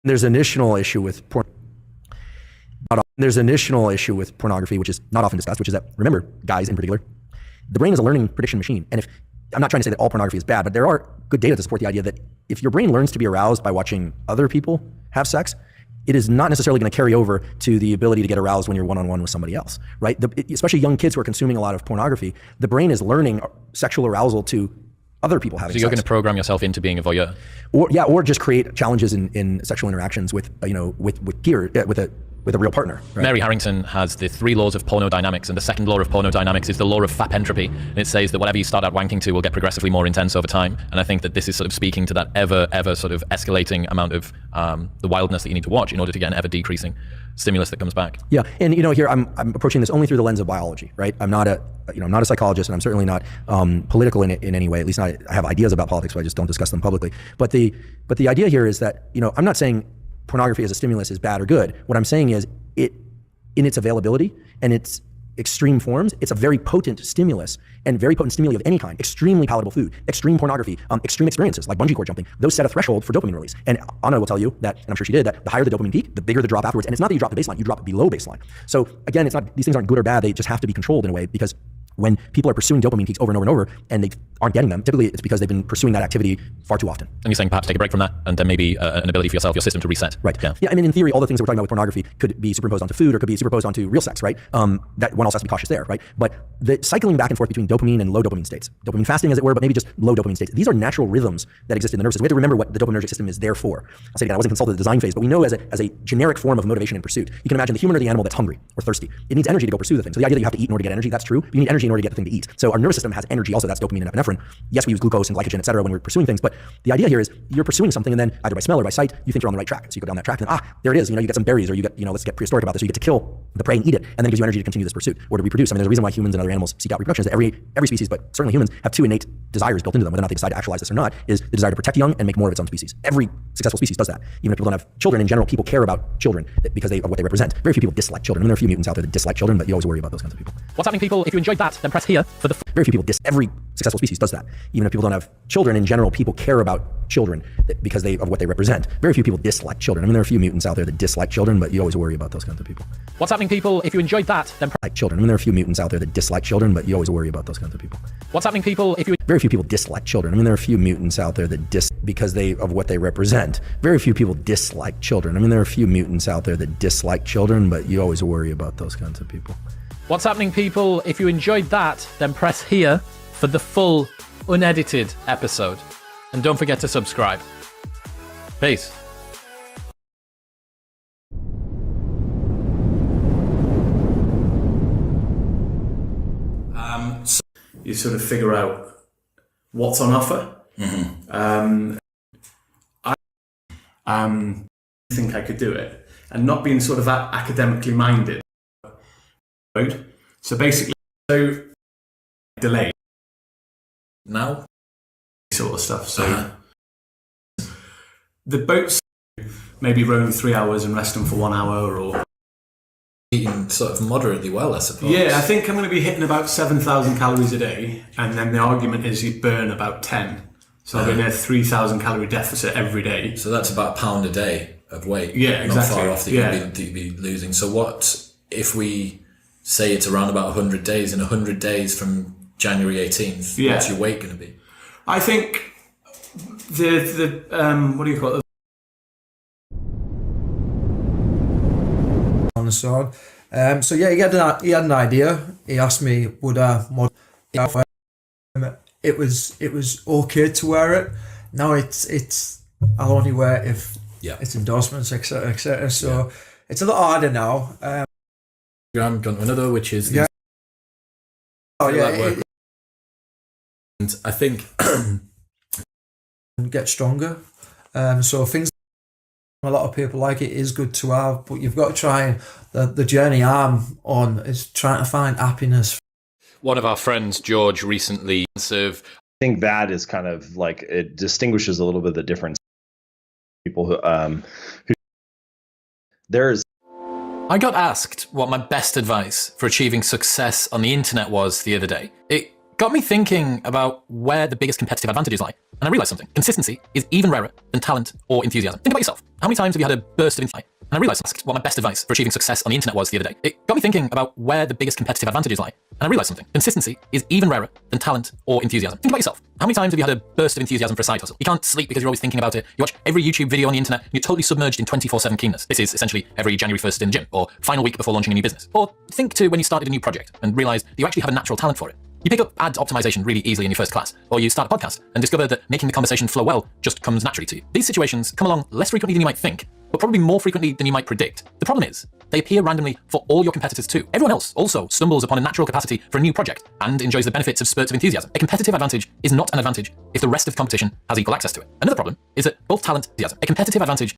There's an additional issue with pornography, which is not often discussed, which is that, remember, guys in particular, the brain is a learning prediction machine. And if I'm not trying to say that all pornography is bad, but there are good data to support the idea that if your brain learns to be aroused by watching other people have sex, it is not necessarily going to carry over to the ability to get aroused when you're one-on-one with somebody else, right? Especially young kids who are consuming a lot of pornography, the brain is learning sexual arousal to other people having sex. So you're going to program yourself into being a voyeur? Or just create challenges in sexual interactions with a real partner. Right? Mary Harrington has the 3 laws of pornodynamics, and the second law of pornodynamics is the law of fap entropy. And it says that whatever you start out wanking to will get progressively more intense over time. And I think that this is sort of speaking to that ever sort of escalating amount of the wildness that you need to watch in order to get an ever decreasing stimulus that comes back. Yeah, and here I'm approaching this only through the lens of biology, right? I'm not a psychologist, and I'm certainly not political in any way. At least I have ideas about politics, but I just don't discuss them publicly. But the idea here is that I'm not saying pornography as a stimulus is bad or good. What I'm saying is it, in its availability and its extreme forms, it's a very potent stimulus, and very potent stimuli of any kind. Extremely palatable food, extreme pornography, extreme experiences like bungee cord jumping. Those set a threshold for dopamine release. And Anna will tell you that, and I'm sure she did, that the higher the dopamine peak, the bigger the drop afterwards. And it's not that you drop the baseline, you drop below baseline. So again, these things aren't good or bad. They just have to be controlled in a way, because when people are pursuing dopamine peaks over and over and over and they aren't getting them, typically it's because they've been pursuing that activity far too often. And you're saying perhaps take a break from that, and then maybe an ability for yourself, your system to reset. Right. Yeah. I mean, in theory, all the things that we're talking about with pornography could be superimposed onto food, or could be superimposed onto real sex, right? That one also has to be cautious there, right? But the cycling back and forth between dopamine and low dopamine states, dopamine fasting as it were, but maybe just low dopamine states, these are natural rhythms that exist in the nervous system. We have to remember what the dopaminergic system is there for. I'll say again, I wasn't consulted the design phase, but we know as a generic form of motivation and pursuit, you can imagine the human or the animal that's hungry or thirsty. It needs energy to go pursue the thing. So the idea that you have to eat in order to get energy, that's true, but you need energy in order to get the thing to eat. So our nervous system has energy also, that's dopamine and epinephrine. Yes, we use glucose and glycogen, et cetera, when we're pursuing things, but the idea here is you're pursuing something, and then either by smell or by sight, you think you're on the right track. So you go down that track, and there it is. You get some berries, or you get, let's get prehistoric about this. So you get to kill the prey and eat it, and then it gives you energy to continue this pursuit or to reproduce. I mean, there's a reason why humans and other animals seek out reproduction, is that every species, but certainly humans, have 2 innate desires built into them. Whether or not they decide to actualize this or not, is the desire to protect young and make more of its own species. Every successful species does that. Even if people don't have children, in general, people care about children because of what they represent. Very few people dislike children. I mean, there are a few mutants out there that dislike children, but you always worry about those kinds of people. What's happening, people? If you enjoyed that, then press here for the... Very few people every successful species does that. Even if people don't have children, in general, people care about children because of what they represent. Very few people dislike children. I mean, there are a few mutants out there that dislike children, but you always worry about those kinds of people. What's happening, people? If you enjoyed that, then like children. I mean, there are a few mutants out there that dislike children, but you always worry about those kinds of people. What's happening, people? If you... Very few people dislike children. I mean, there are a few mutants out there that because of what they represent. Very few people dislike children. I mean, there are a few mutants out there that dislike children, but you always worry about those kinds of people. What's happening, people? If you enjoyed that, then press here for the full, unedited episode. And don't forget to subscribe. Peace. So you sort of figure out what's on offer. Mm-hmm. I think I could do it, and not being sort of academically minded. So basically, delayed now, sort of stuff. So the boats maybe rowing 3 hours and resting for 1 hour, or eating sort of moderately well, I suppose. Yeah, I think I'm going to be hitting about 7,000 calories a day, and then the argument is you burn about 10. So I'll be in a 3,000 calorie deficit every day. So that's about £1 a day of weight. Yeah, exactly. Not far off that you'd be losing. So what if we say it's around about 100 days, and 100 days from January 18th, what's your weight going to be? I think the what do you call it? On the sword. So yeah, he had an idea. He asked me, would I modify? It was okay to wear it. Now it's I'll only wear it if it's endorsements, etc., etc. So it's a lot harder now. Gone to another, which is and I think get stronger. So things a lot of people like it is good to have, but you've got to try, and the journey I'm on is trying to find happiness. One of our friends, George, recently I think that is kind of like, it distinguishes a little bit the difference. People who there's. I got asked what my best advice for achieving success on the internet was the other day. It got me thinking about where the biggest competitive advantages lie. and I realized something. Consistency is even rarer than talent or enthusiasm. Think about yourself. How many times have you had a burst of insight? And I realized what my best advice for achieving success on the internet was the other day. It got me thinking about where the biggest competitive advantages lie. And I realized something. Consistency is even rarer than talent or enthusiasm. Think about yourself. How many times have you had a burst of enthusiasm for a side hustle? You can't sleep because you're always thinking about it. You watch every YouTube video on the internet, and you're totally submerged in 24/7 keenness. This is essentially every January 1st in the gym, or final week before launching a new business. Or think to when you started a new project and realized that you actually have a natural talent for it. You pick up ad optimization really easily in your first class, or you start a podcast and discover that making the conversation flow well just comes naturally to you. These situations come along less frequently than you might think, but probably more frequently than you might predict. The problem is, they appear randomly for all your competitors too. Everyone else also stumbles upon a natural capacity for a new project and enjoys the benefits of spurts of enthusiasm. A competitive advantage is not an advantage if the rest of the competition has equal access to it. Another problem is that both talent and enthusiasm. A competitive advantage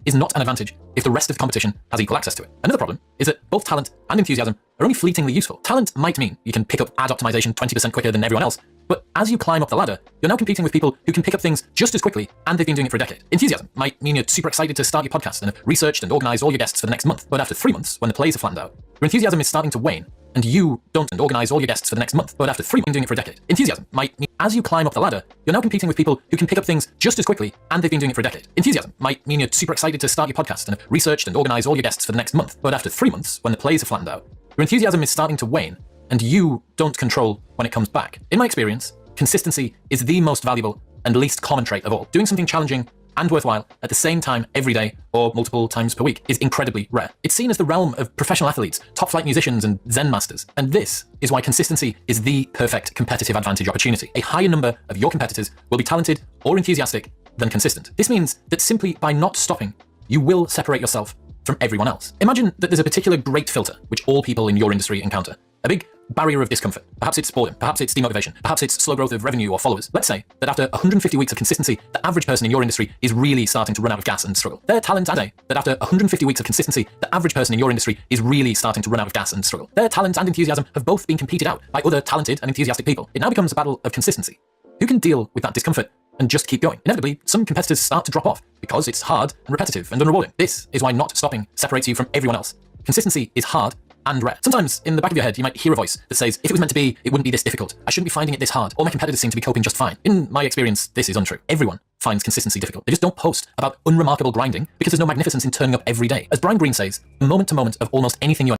is not an advantage if the rest of the competition has equal access to it. Another problem is that both talent and enthusiasm are only fleetingly useful. Talent might mean you can pick up ad optimization 20% quicker than everyone else, but as you climb up the ladder, you're now competing with people who can pick up things just as quickly, and they've been doing it for a decade. Enthusiasm might mean you're super excited to start your podcast and have researched and organized all your guests for the next month, but after 3 months, when the plays are flattened out, your enthusiasm is starting to wane, and you don't organize all your guests for the next month, but after 3 months, doing it for a decade. Enthusiasm might mean as you climb up the ladder, you're now competing with people who can pick up things just as quickly, and they've been doing it for a decade. Enthusiasm might mean you're super excited to start your podcast and have researched and organized all your guests for the next month, but after 3 months, when the plays are flattened out, your enthusiasm is starting to wane, and you don't control when it comes back. In my experience, consistency is the most valuable and least common trait of all. Doing something challenging and worthwhile at the same time every day or multiple times per week is incredibly rare. It's seen as the realm of professional athletes, top flight musicians, and Zen masters. And this is why consistency is the perfect competitive advantage opportunity. A higher number of your competitors will be talented or enthusiastic than consistent. This means that simply by not stopping, you will separate yourself from everyone else. Imagine that there's a particular great filter which all people in your industry encounter. A big barrier of discomfort. Perhaps it's boredom, perhaps it's demotivation, perhaps it's slow growth of revenue or followers. Let's say that after 150 weeks of consistency, the average person in your industry is really starting to run out of gas and struggle. Their talent and that after 150 weeks of consistency, the average person in your industry is really starting to run out of gas and struggle. Their talent and enthusiasm have both been competed out by other talented and enthusiastic people. It now becomes a battle of consistency. Who can deal with that discomfort and just keep going? Inevitably, some competitors start to drop off because it's hard and repetitive and unrewarding. This is why not stopping separates you from everyone else. Consistency is hard and rare. Sometimes in the back of your head, you might hear a voice that says, if it was meant to be, it wouldn't be this difficult. I shouldn't be finding it this hard. All my competitors seem to be coping just fine. In my experience, this is untrue. Everyone finds consistency difficult. They just don't post about unremarkable grinding because there's no magnificence in turning up every day. As Brian Greene says, moment to moment of almost anything you are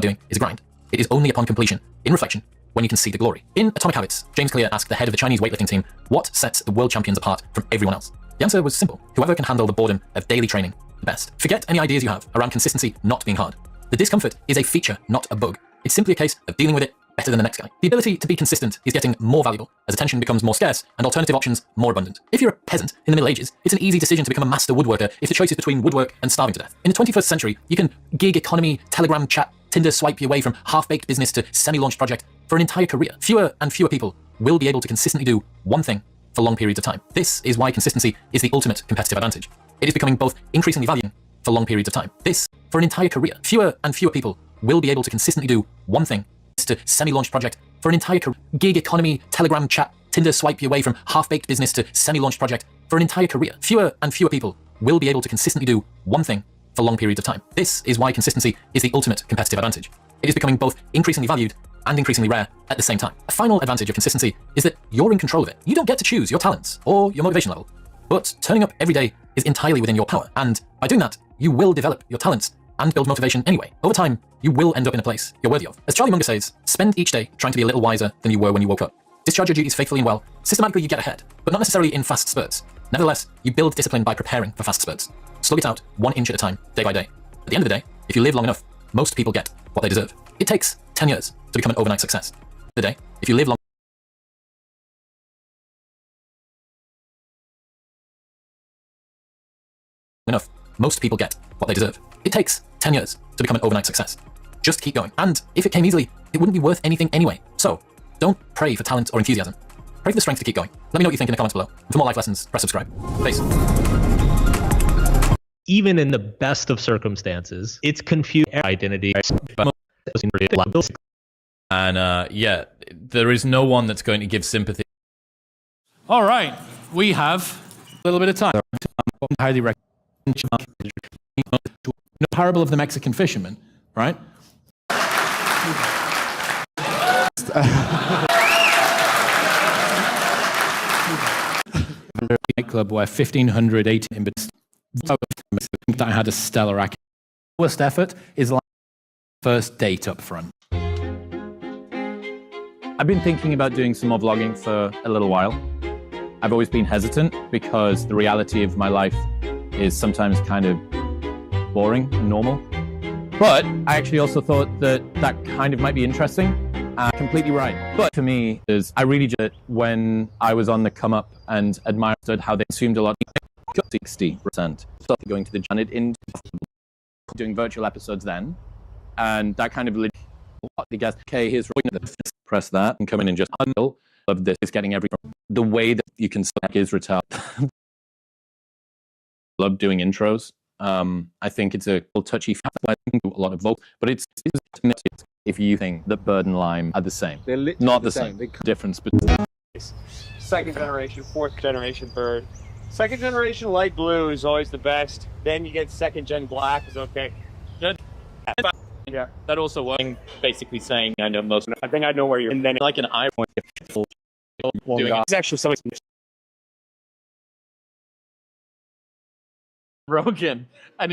doing is a grind. It is only upon completion, in reflection, when you can see the glory. In Atomic Habits, James Clear asked the head of the Chinese weightlifting team, what sets the world champions apart from everyone else? The answer was simple. Whoever can handle the boredom of daily training the best. Forget any ideas you have around consistency not being hard. The discomfort is a feature, not a bug. It's simply a case of dealing with it better than the next guy. The ability to be consistent is getting more valuable as attention becomes more scarce and alternative options more abundant. If you're a peasant in the Middle Ages, it's an easy decision to become a master woodworker if the choice is between woodwork and starving to death. In the 21st century, you can gig economy, Telegram chat, Tinder swipe your way from half-baked business to semi-launched project for an entire career. Fewer and fewer people will be able to consistently do one thing for long periods of time. This is why consistency is the ultimate competitive advantage. It is becoming both increasingly valuable for long periods of time. This, for an entire career. Fewer and fewer people will be able to consistently do one thing to semi-launched project for an entire career. Gig economy, Telegram chat, Tinder swipe your way from half-baked business to semi-launched project for an entire career. Fewer and fewer people will be able to consistently do one thing for long periods of time. This is why consistency is the ultimate competitive advantage. It is becoming both increasingly valued and increasingly rare at the same time. A final advantage of consistency is that you're in control of it. You don't get to choose your talents or your motivation level, but turning up every day is entirely within your power. And by doing that, you will develop your talents and build motivation anyway. Over time, you will end up in a place you're worthy of. As Charlie Munger says, spend each day trying to be a little wiser than you were when you woke up. Discharge your duties faithfully and well. Systematically, you get ahead, but not necessarily in fast spurts. Nevertheless, you build discipline by preparing for fast spurts. Slug it out 1 inch at a time, day by day. At the end of the day, if you live long enough, most people get what they deserve. It takes 10 years to become an overnight success. The day, if you live long enough, most people get what they deserve. It takes 10 years to become an overnight success. Just keep going. And if it came easily, it wouldn't be worth anything anyway. So, don't pray for talent or enthusiasm. Pray for the strength to keep going. Let me know what you think in the comments below. And for more life lessons, press subscribe. Peace. even in the best of circumstances, it's confusing identity. And yeah, there is no one that's going to give sympathy. All right, we have a little bit of time. Highly recommend the parable of the Mexican fisherman, right? Nightclub where 1,500 that I had a stellar act. Worst effort is like first date up front. I've been thinking about doing some more vlogging for a little while. I've always been hesitant because the reality of my life is sometimes kind of boring and normal. But I actually also thought that that kind of might be interesting. Completely right. But for me, is I really just, when I was on the come up and admired how they consumed a lot, 60%. Started going to the Janet in doing virtual episodes then, and that kind of the guest. Okay, here's press that and come in and just love this. Is getting every the way that you can select is retarded. Love doing intros. I think it's a little touchy. I think a lot of vocal, but it's if you think that Bird and Lime are the same, they're not the same. Difference, but second generation, fourth generation Bird. Second generation light blue is always the best. Then you get second gen black is okay. Yeah, that also was basically saying I know most. I think I know where you're. And then like an eye point. It's actually something. Rogan and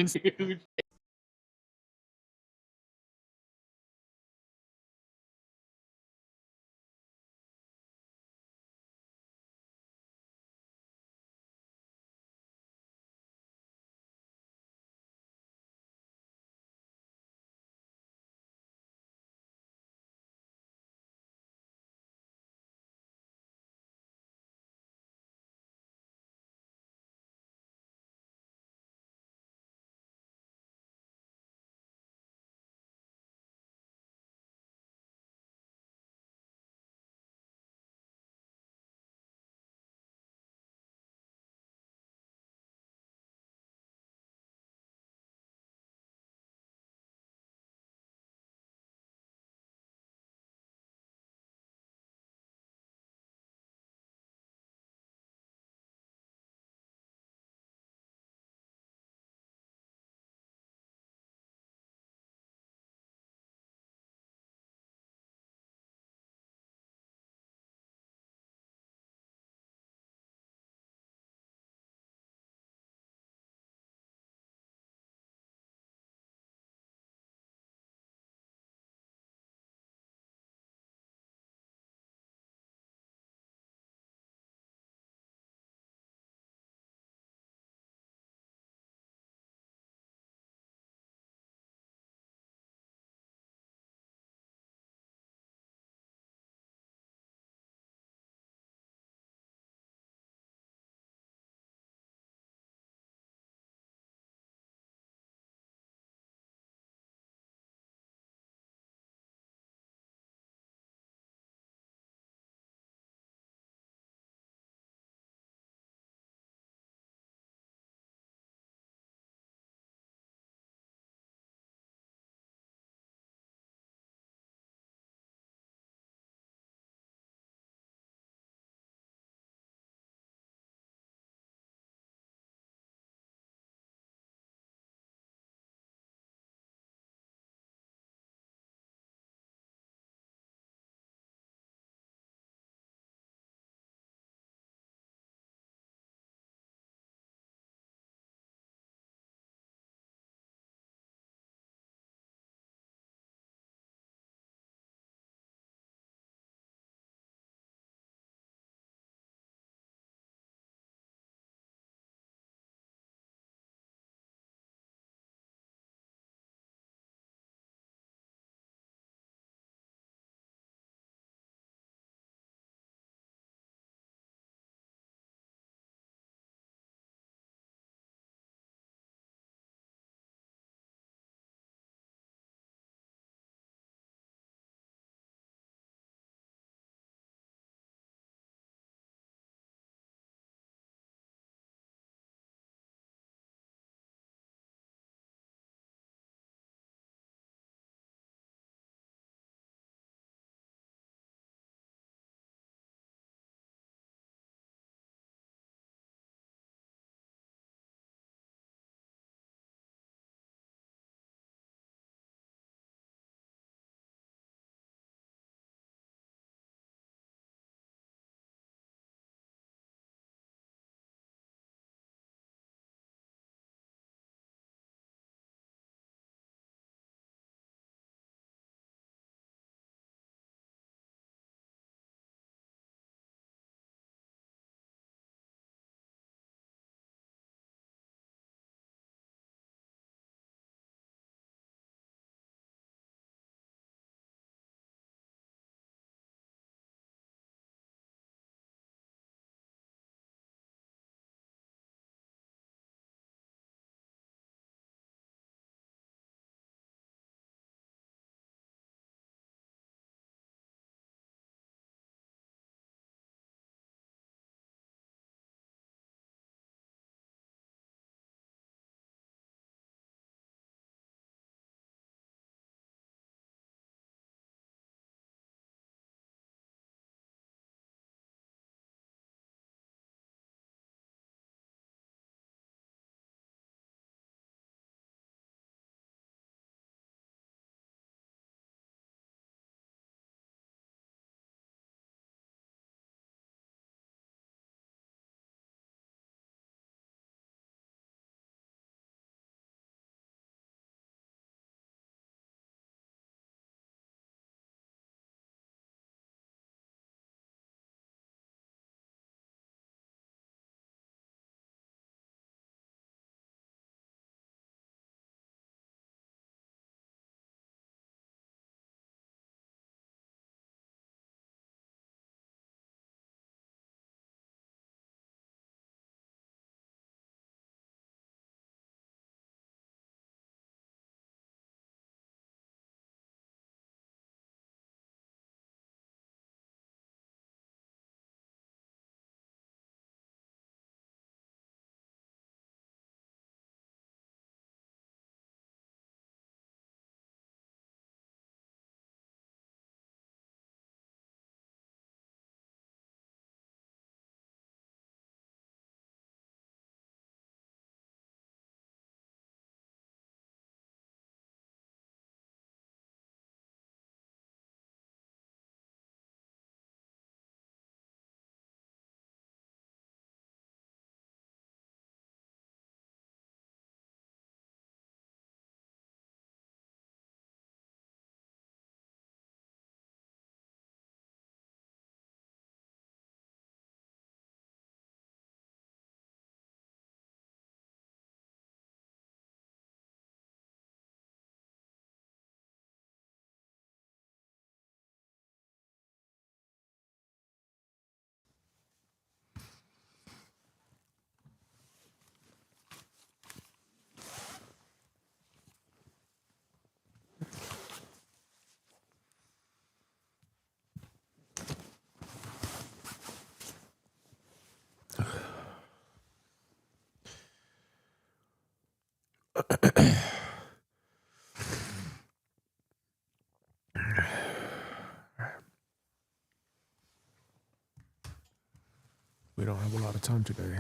We don't have a lot of time today.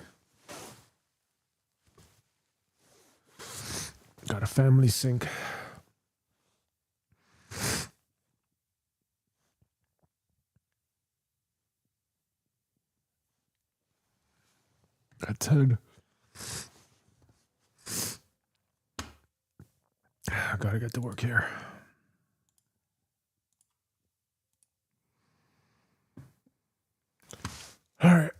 Got a family sync. At 10. I gotta get to work here. All right.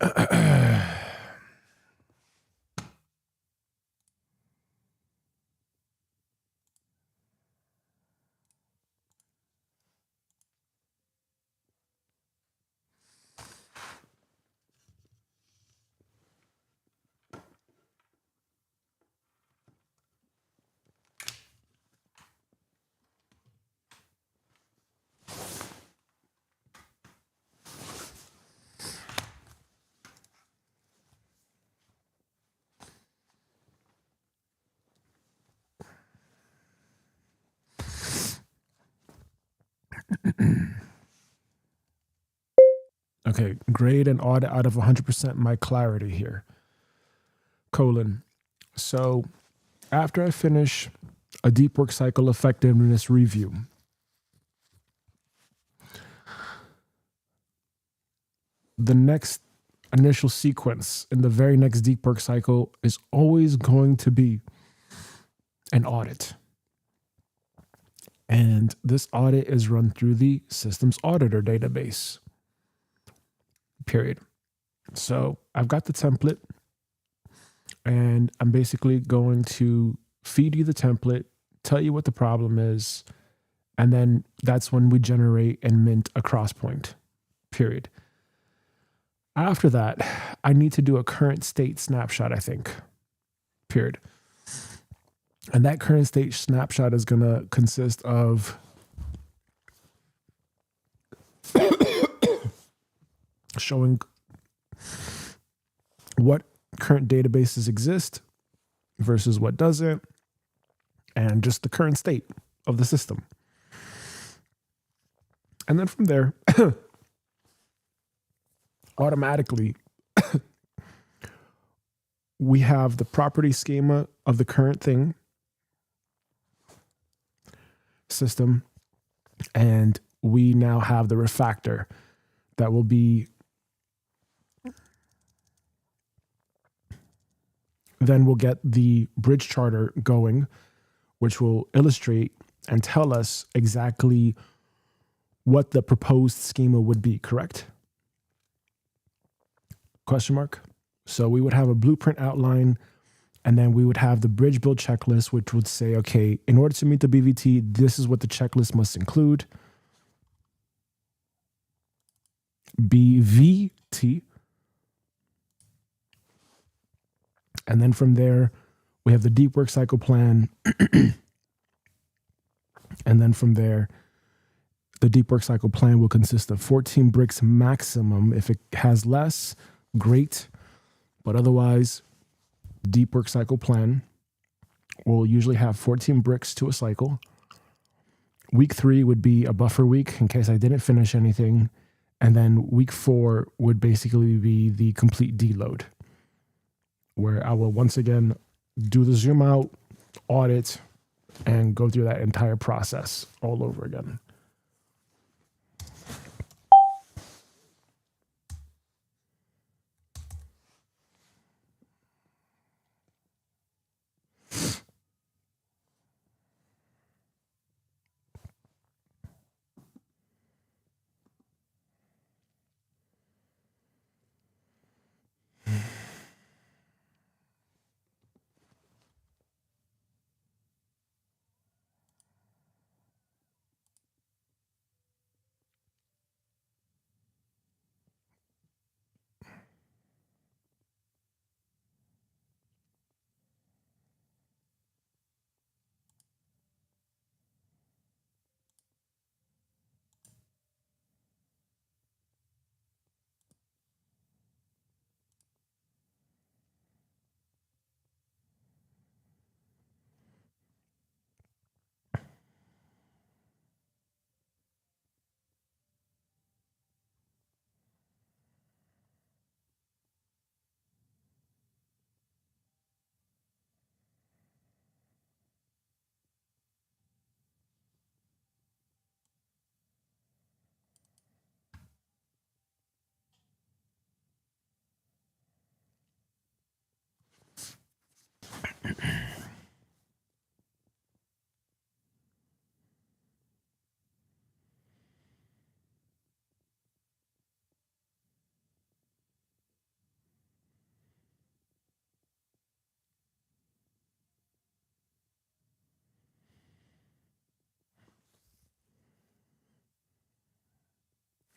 Okay, grade and audit out of 100% my clarity here. Colon. So after I finish a deep work cycle effectiveness review, the next initial sequence in the very next deep work cycle is always going to be an audit. And this audit is run through the systems auditor database. Period. So I've got the template, and I'm basically going to feed you the template, tell you what the problem is, and then that's when we generate and mint a cross point. Period. After that, I need to do a current state snapshot, I think. Period. And that current state snapshot is going to consist of showing what current databases exist versus what doesn't, and just the current state of the system. And then from there, automatically, we have the property schema of the current thing, system, and we now have the refactor that will be then we'll get the bridge charter going, which will illustrate and tell us exactly what the proposed schema would be, correct? Question mark? So we would have a blueprint outline, and then we would have the bridge build checklist, which would say, okay, in order to meet the BVT, this is what the checklist must include. BVT. And then from there, we have the deep work cycle plan. And then from there, the deep work cycle plan will consist of 14 bricks maximum. If it has less, great. But otherwise, deep work cycle plan will usually have 14 bricks to a cycle. Week 3 would be a buffer week in case I didn't finish anything. And then week 4 would basically be the complete deload, where I will once again do the zoom out, audit, and go through that entire process all over again.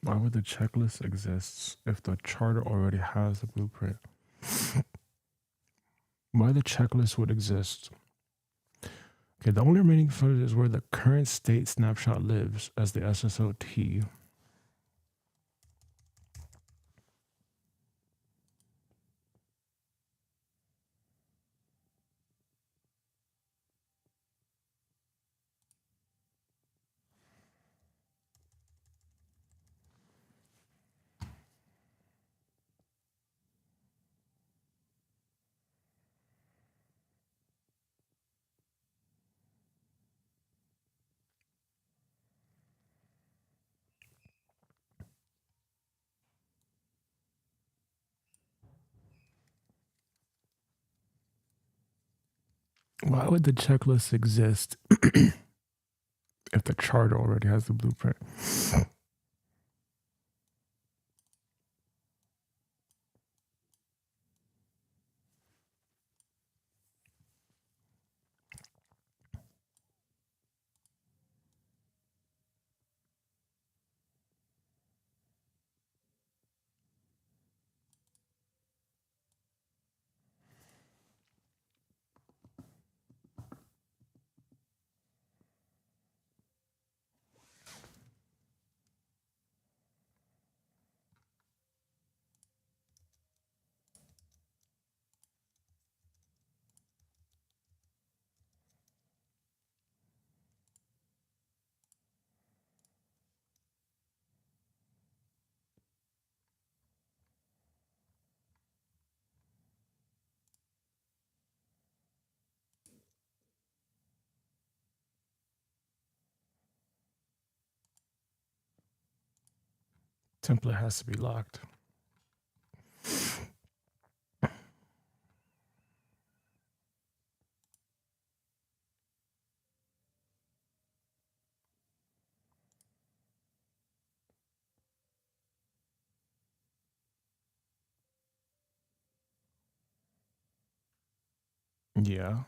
Why would the checklist exist if the charter already has the blueprint? Why the checklist would exist? Okay, the only remaining footage is where the current state snapshot lives as the SSOT. Why would the checklist exist if the charter already has the blueprint? Template has to be locked. Yeah.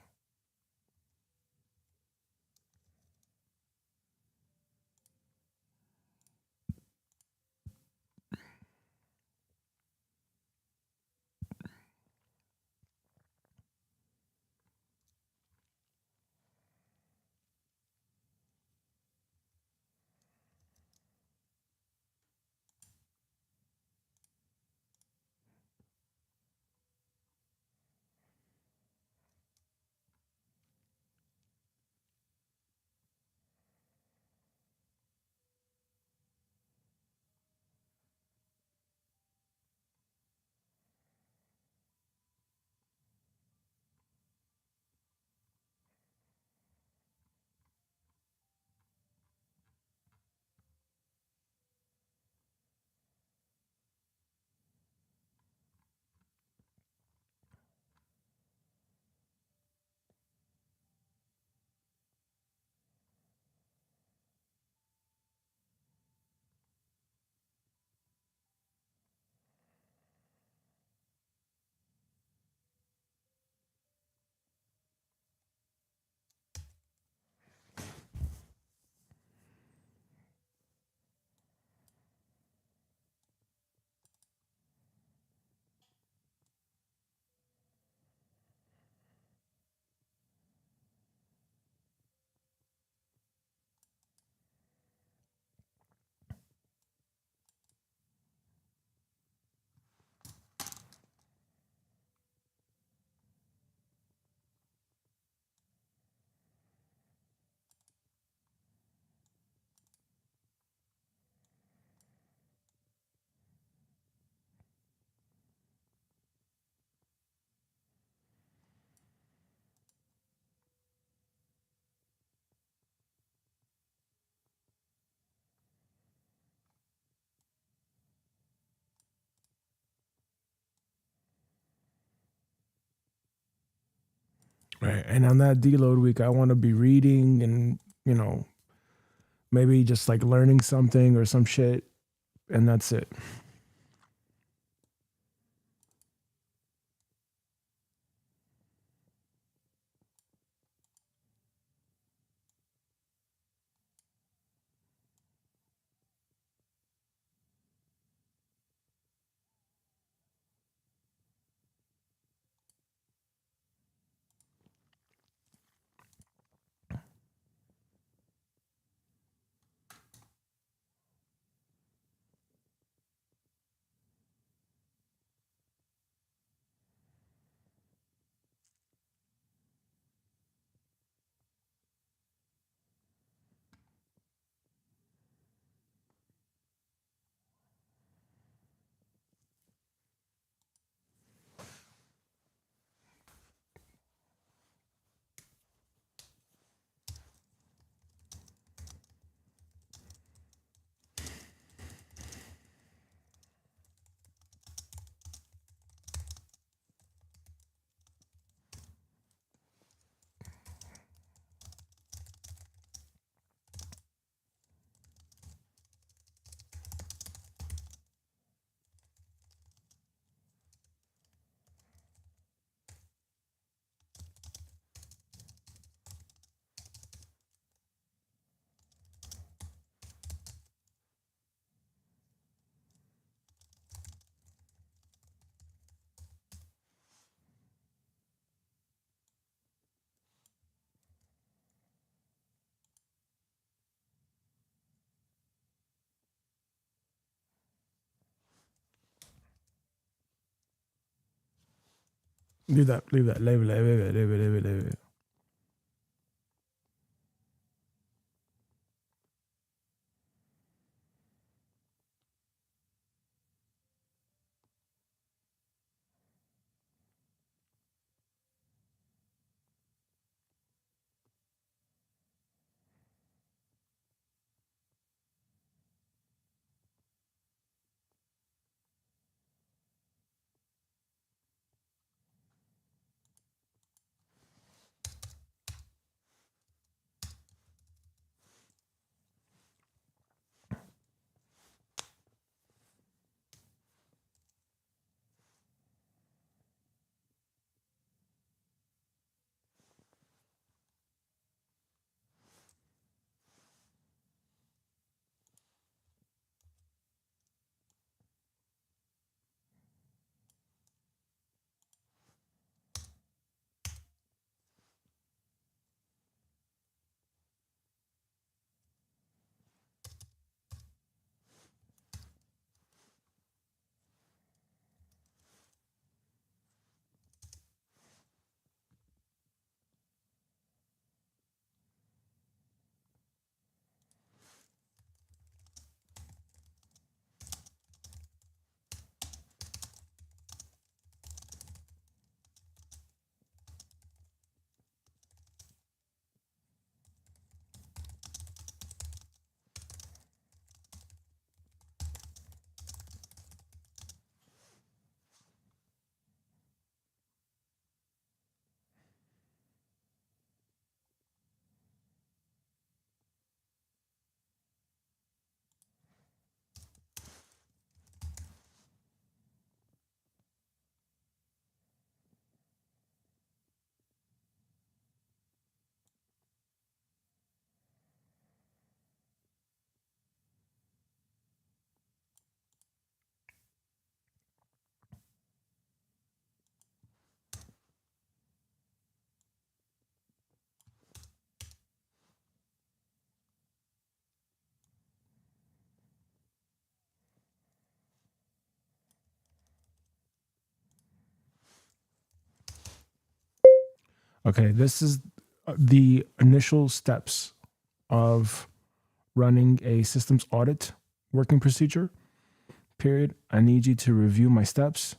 Right. And on that deload week, I want to be reading and, maybe just like learning something or some shit. And that's it. Leave that. Leave it. Leave it. Okay, this is the initial steps of running a systems audit working procedure. Period. I need you to review my steps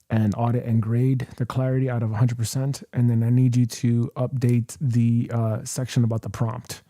and audit and grade the clarity out of 100%. And then I need you to update the section about the prompt.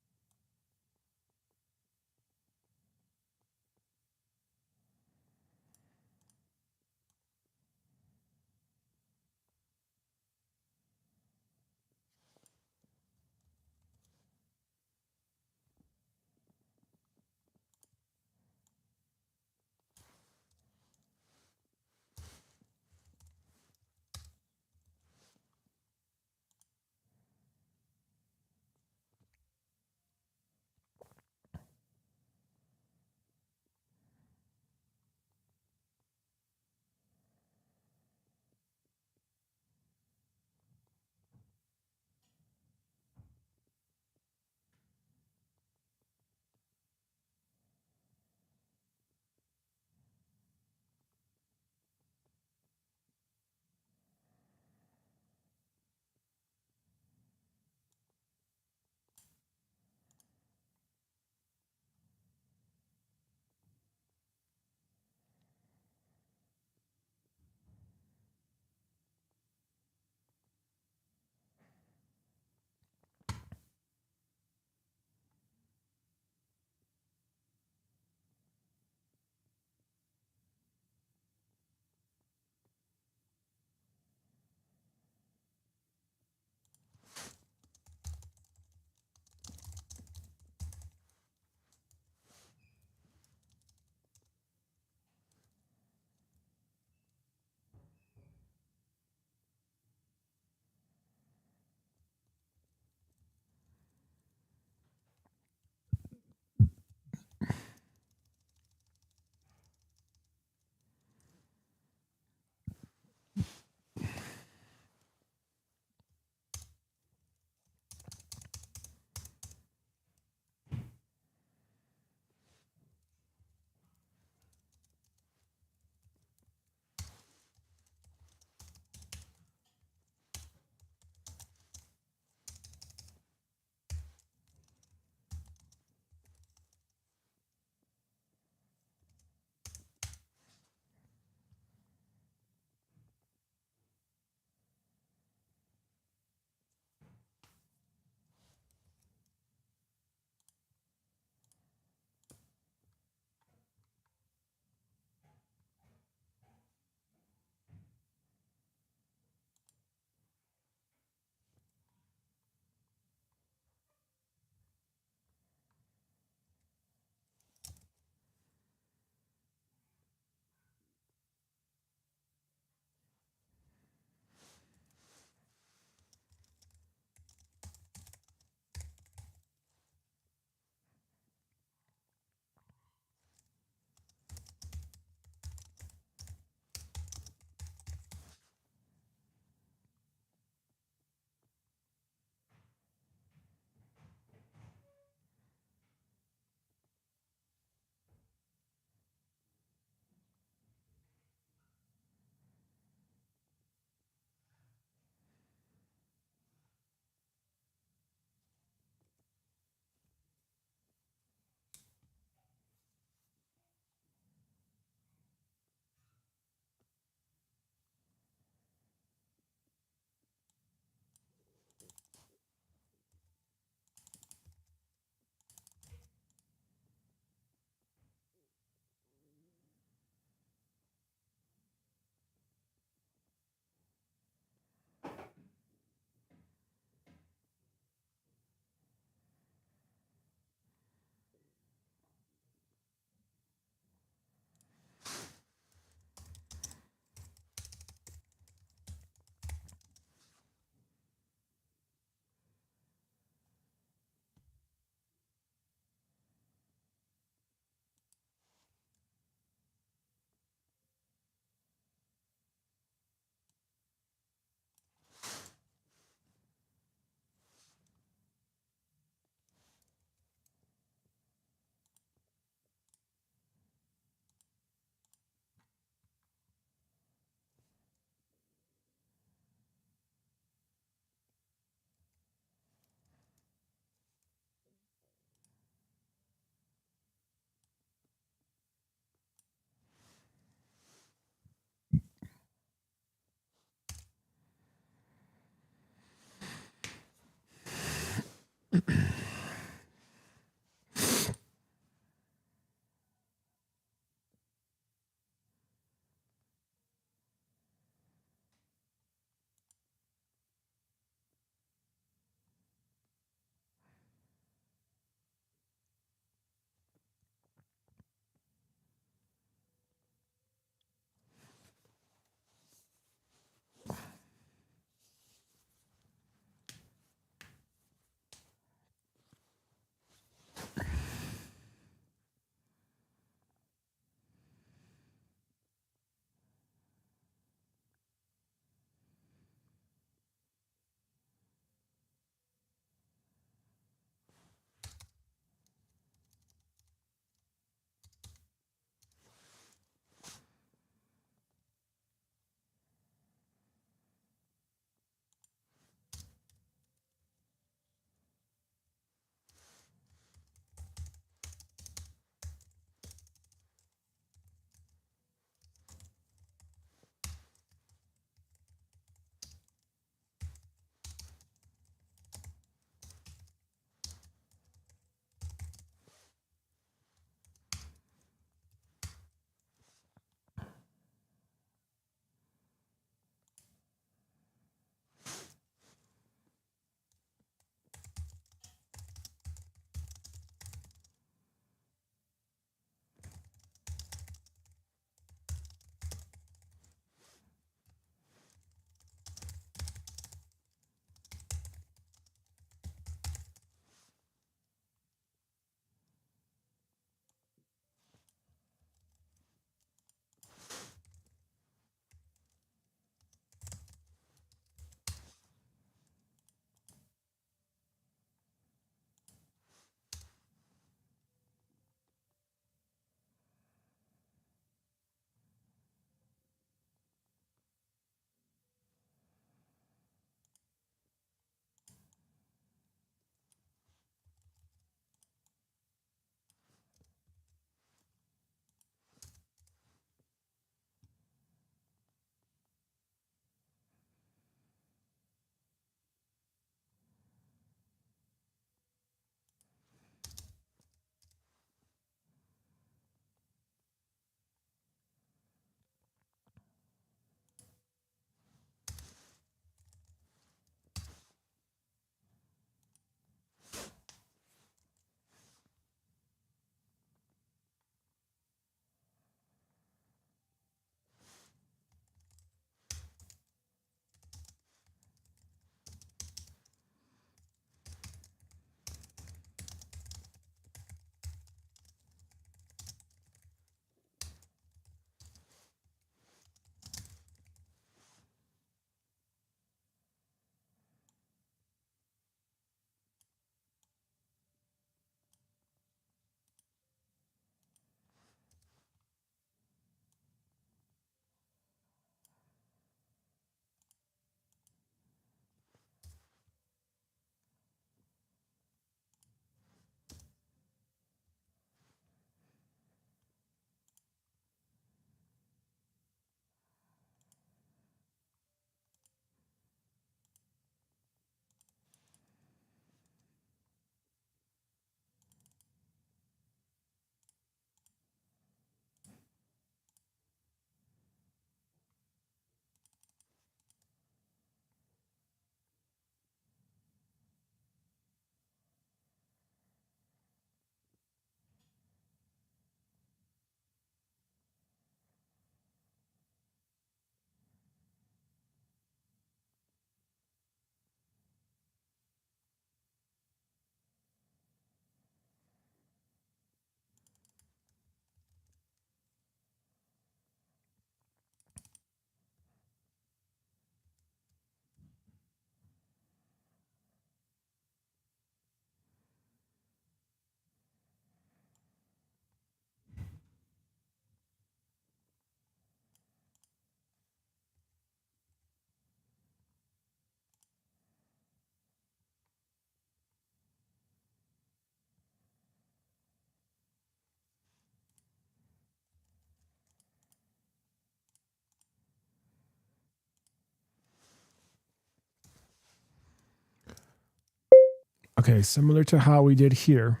Okay, similar to how we did here,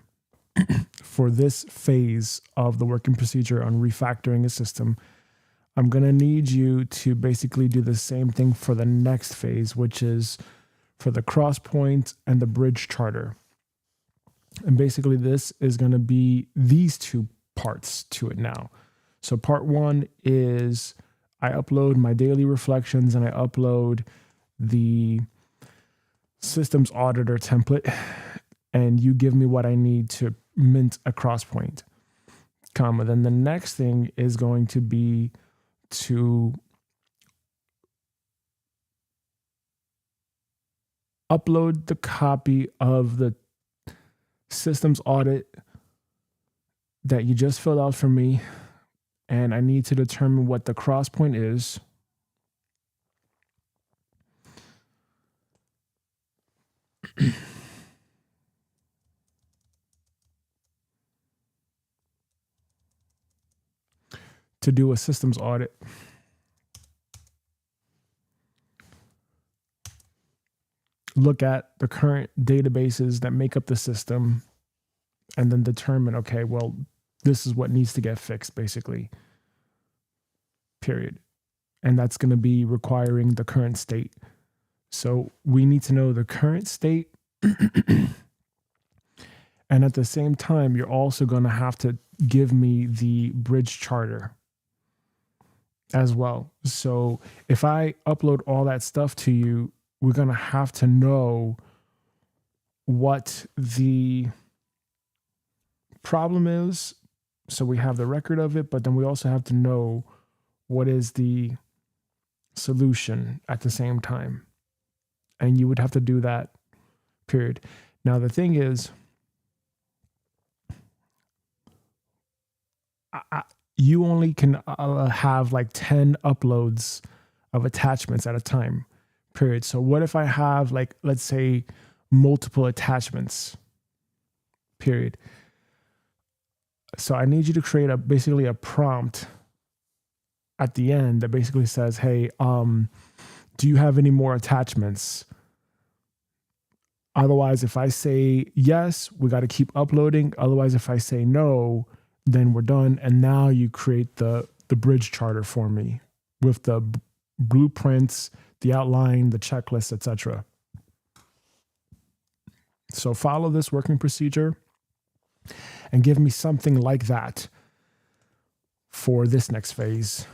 for this phase of the working procedure on refactoring a system, I'm going to need you to basically do the same thing for the next phase, which is for the cross point and the bridge charter. And basically this is going to be these two parts to it now. So part one is I upload my daily reflections and I upload the systems auditor template, and you give me what I need to mint a cross point, comma. Then the next thing is going to be to upload the copy of the systems audit that you just filled out for me, and I need to determine what the cross point is. To do a systems audit. Look at the current databases that make up the system and then determine, okay, well, this is what needs to get fixed, basically. Period. And that's going to be requiring the current state. So we need to know the current state. And at the same time, you're also going to have to give me the bridge charter as well. So if I upload all that stuff to you, we're going to have to know what the problem is. So we have the record of it, but then we also have to know what is the solution at the same time. And you would have to do that, period. Now, the thing is, you only can have like 10 uploads of attachments at a time, period. So what if I have, like, let's say multiple attachments, period. So I need you to create basically a prompt at the end that basically says, hey, do you have any more attachments? Otherwise, if I say yes, we got to keep uploading. Otherwise, if I say no, then we're done. And now you create the bridge charter for me with the blueprints, the outline, the checklist, etc. So follow this working procedure and give me something like that for this next phase.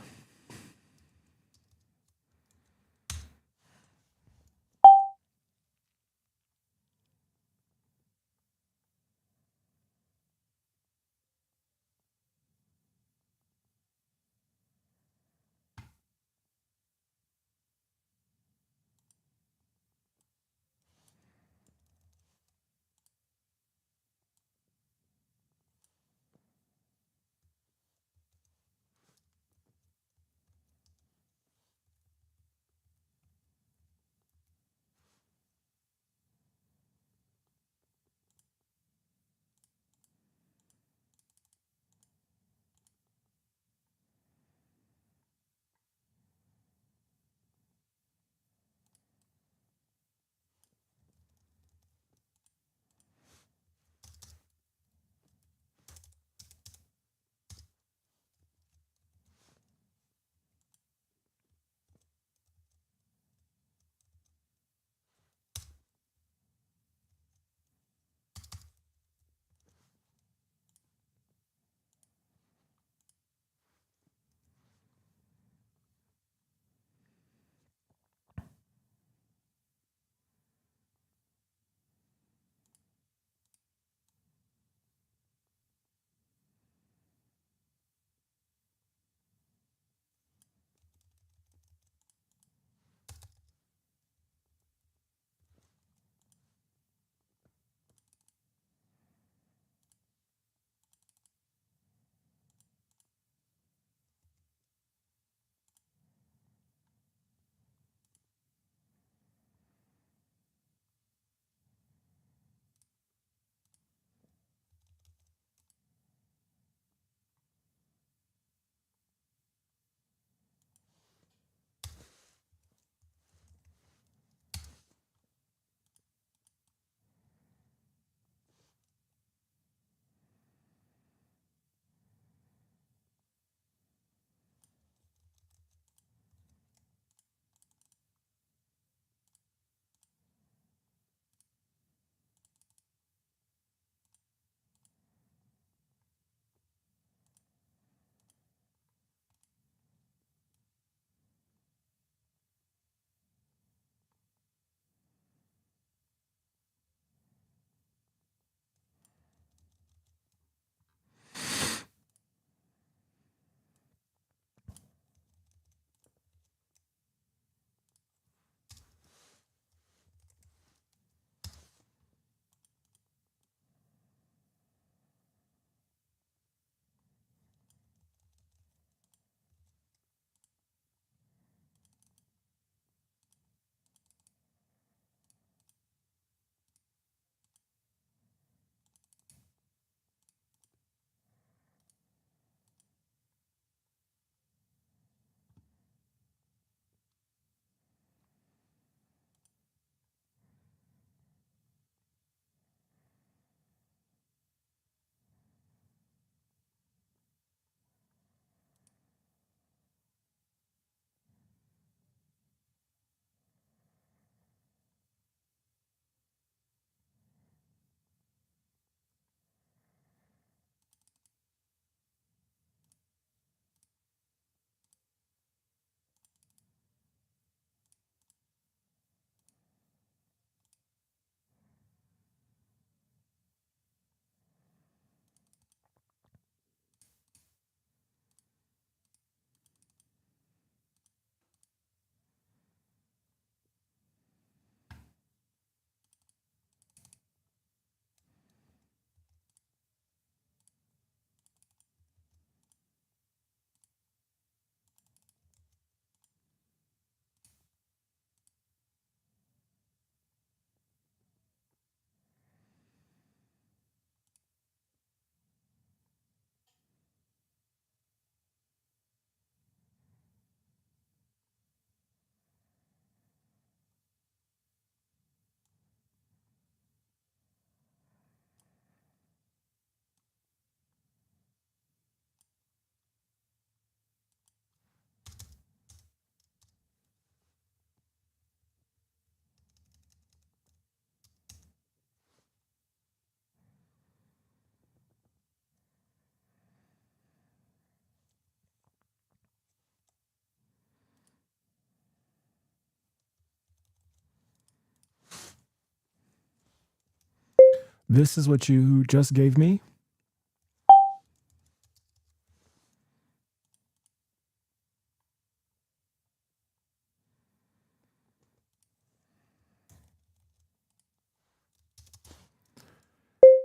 This is what you just gave me.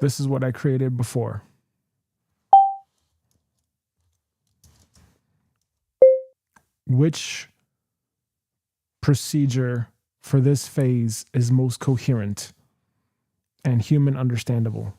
This is what I created before. Which procedure for this phase is most coherent and human understandable?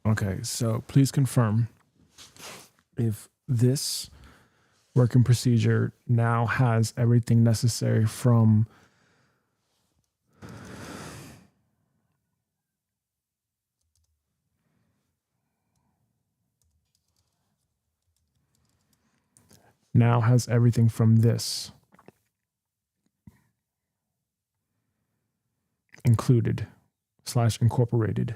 Okay, so please confirm if this working procedure now has everything necessary from this included / incorporated.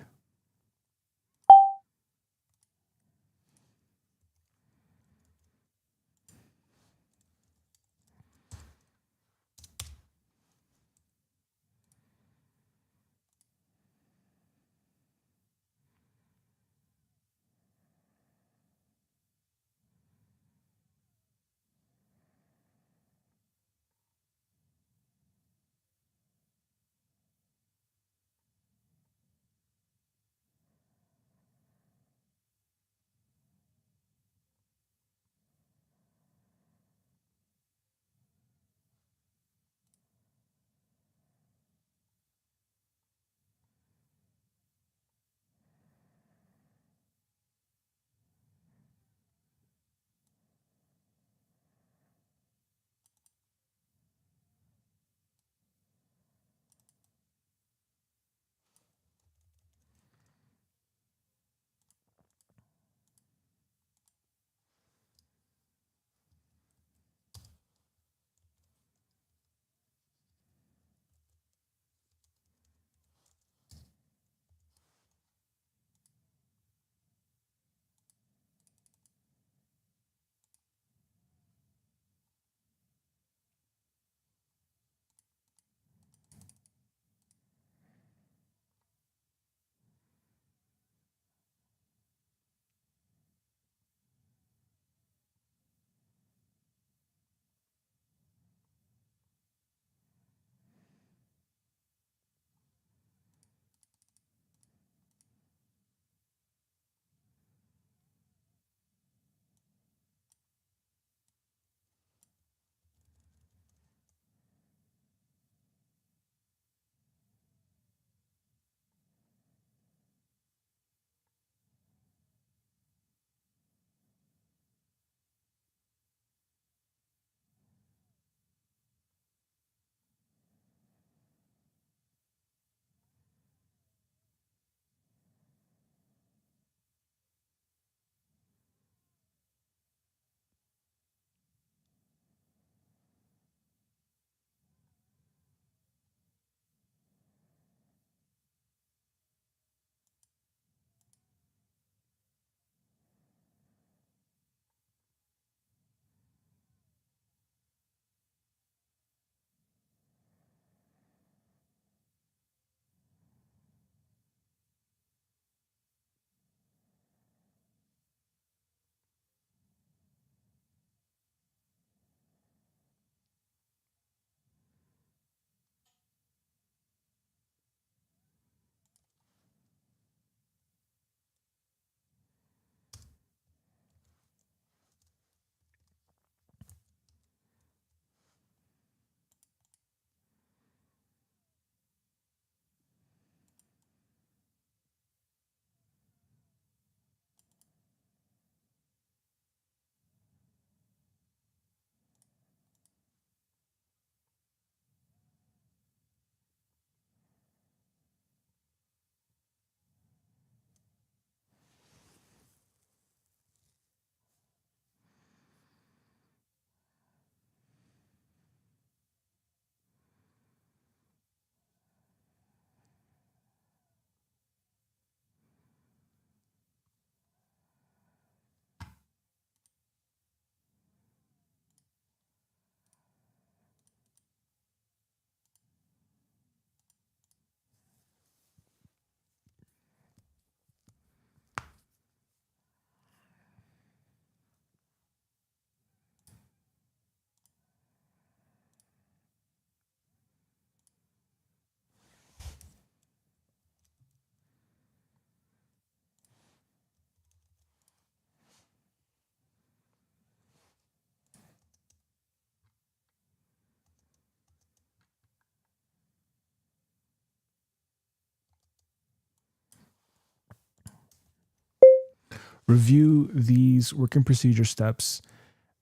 review these working procedure steps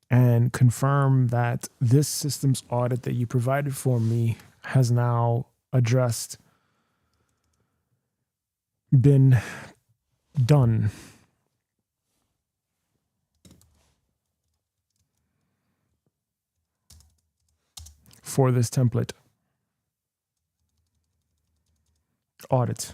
and confirm that this systems audit that you provided for me has now been done. For this template audit.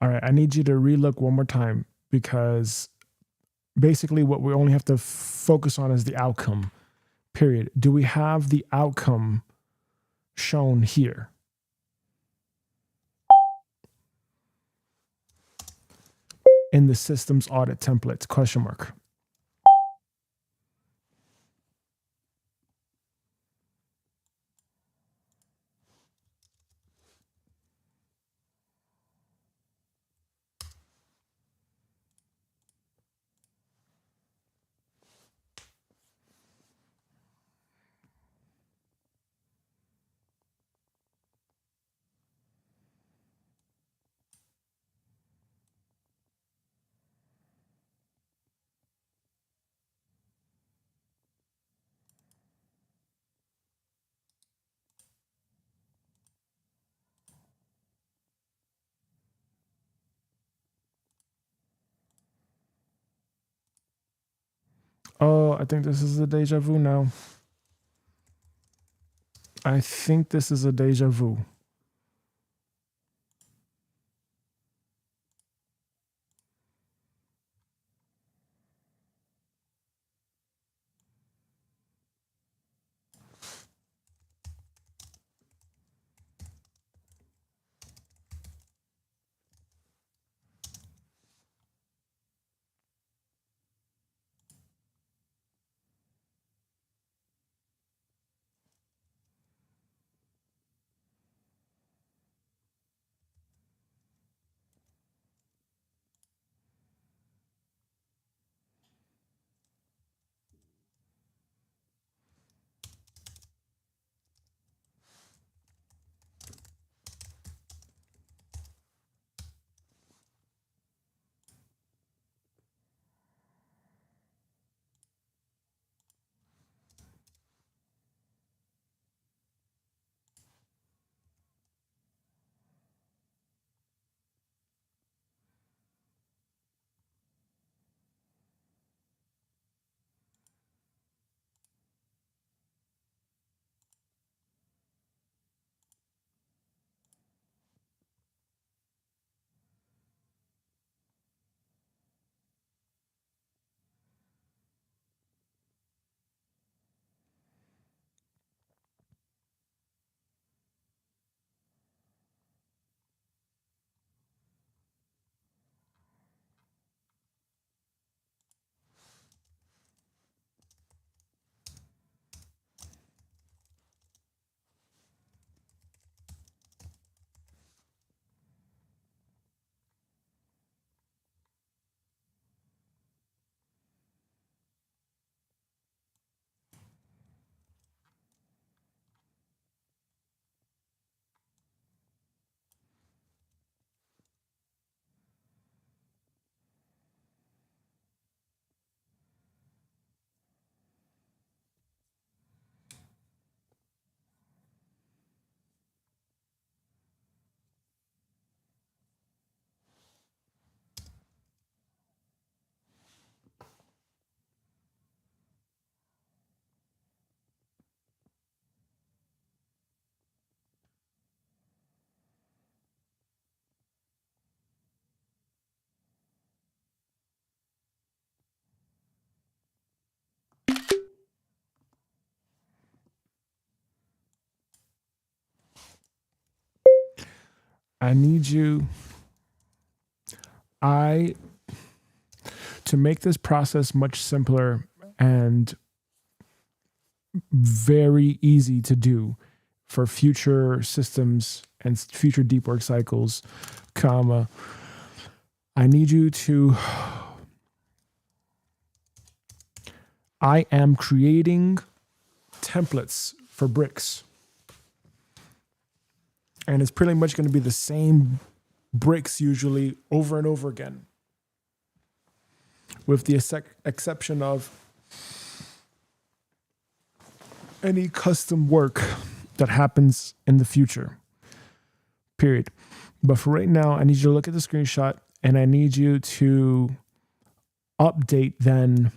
All right, I need you to relook one more time because basically what we only have to focus on is the outcome, period. Do we have the outcome shown here? In the systems audit template, question mark. Oh, I think this is a deja vu now. I think this is a deja vu. need you, to make this process much simpler and very easy to do for future systems and future deep work cycles, I need you to, I am creating templates for bricks. And it's pretty much going to be the same bricks usually over and over again, with the exception of any custom work that happens in the future, period. But for right now, I need you to look at the screenshot and I need you to update then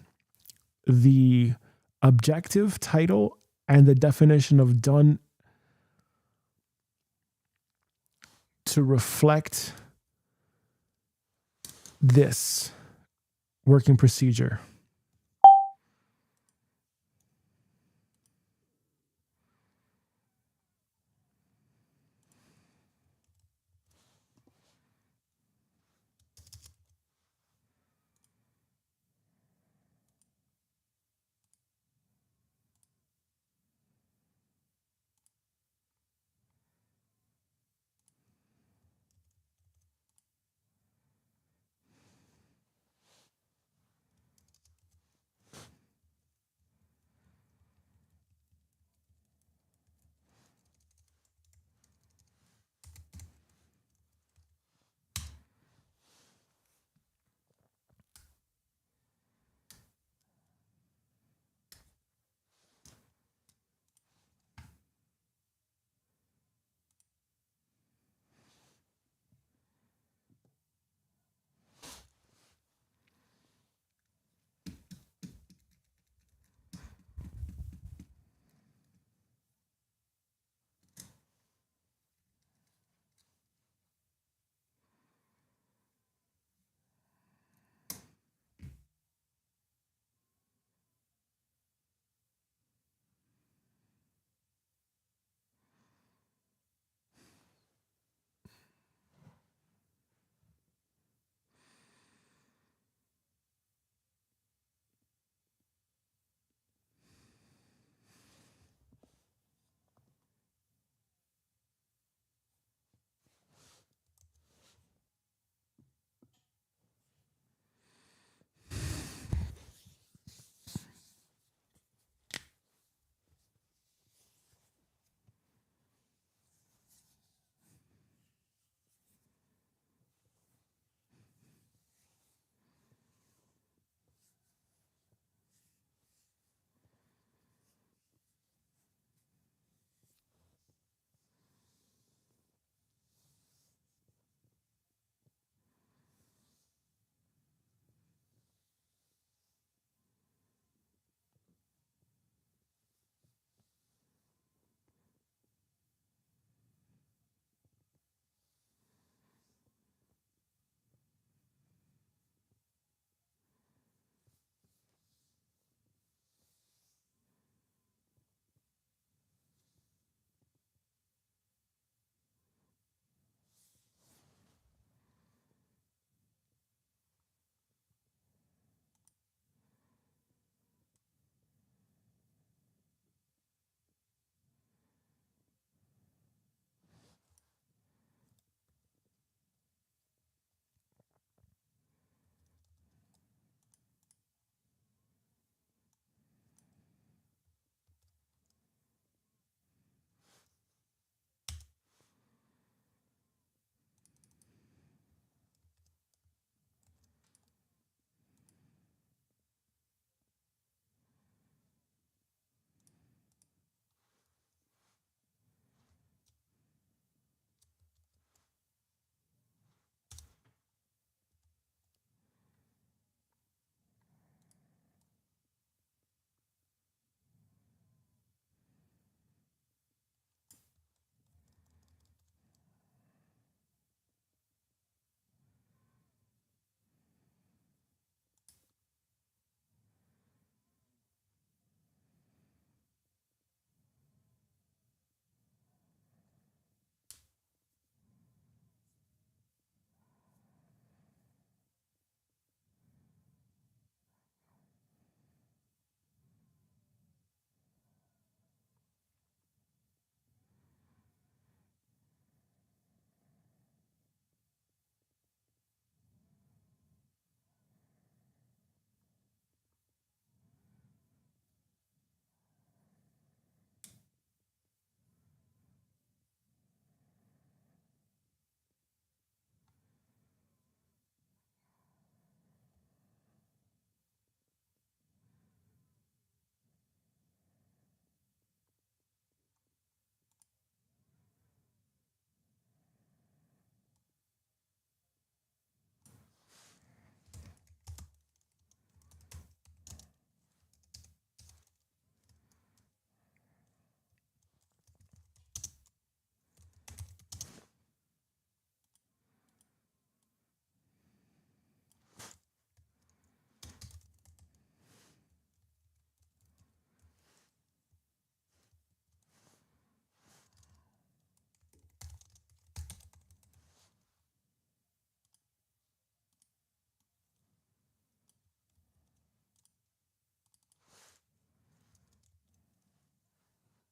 the objective title and the definition of done to reflect this working procedure.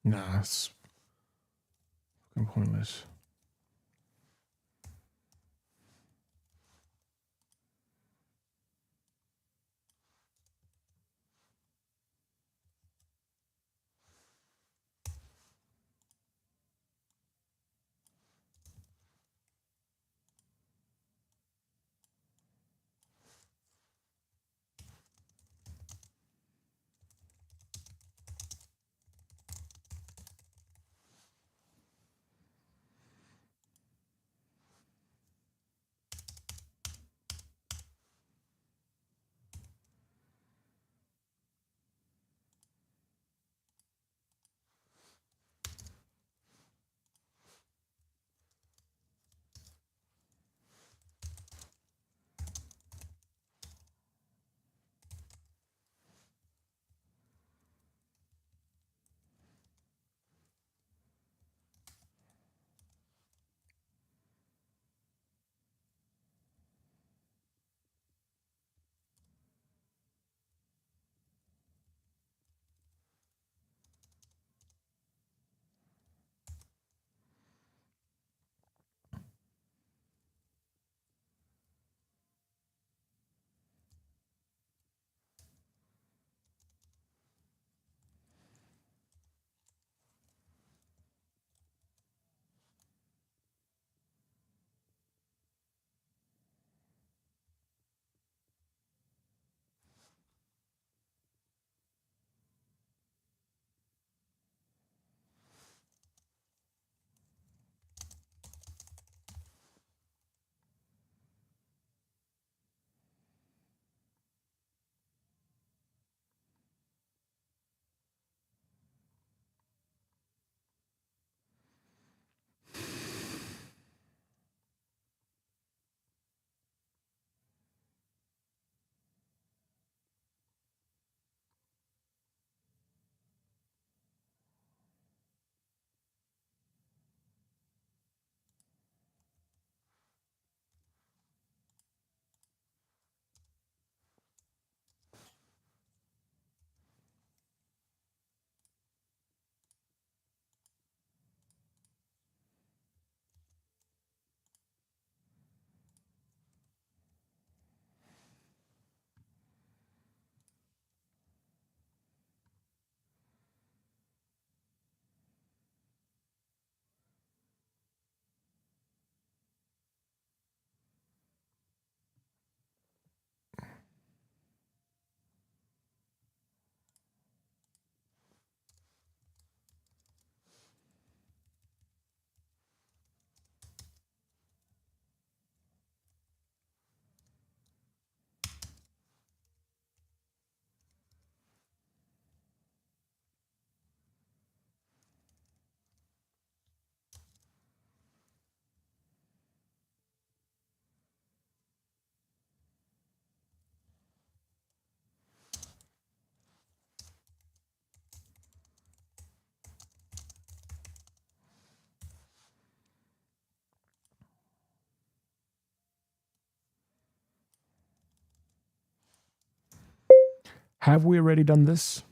Nah, it's fucking pointless. Have we already done this?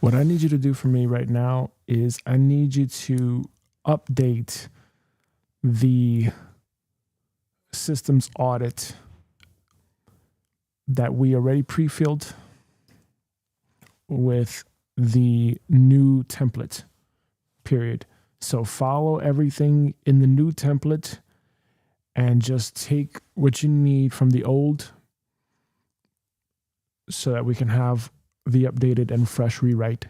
What I need you to do for me right now is I need you to update the systems audit that we already pre-filled with the new template, period. So follow everything in the new template and just take what you need from the old so that we can have the updated and fresh rewrite.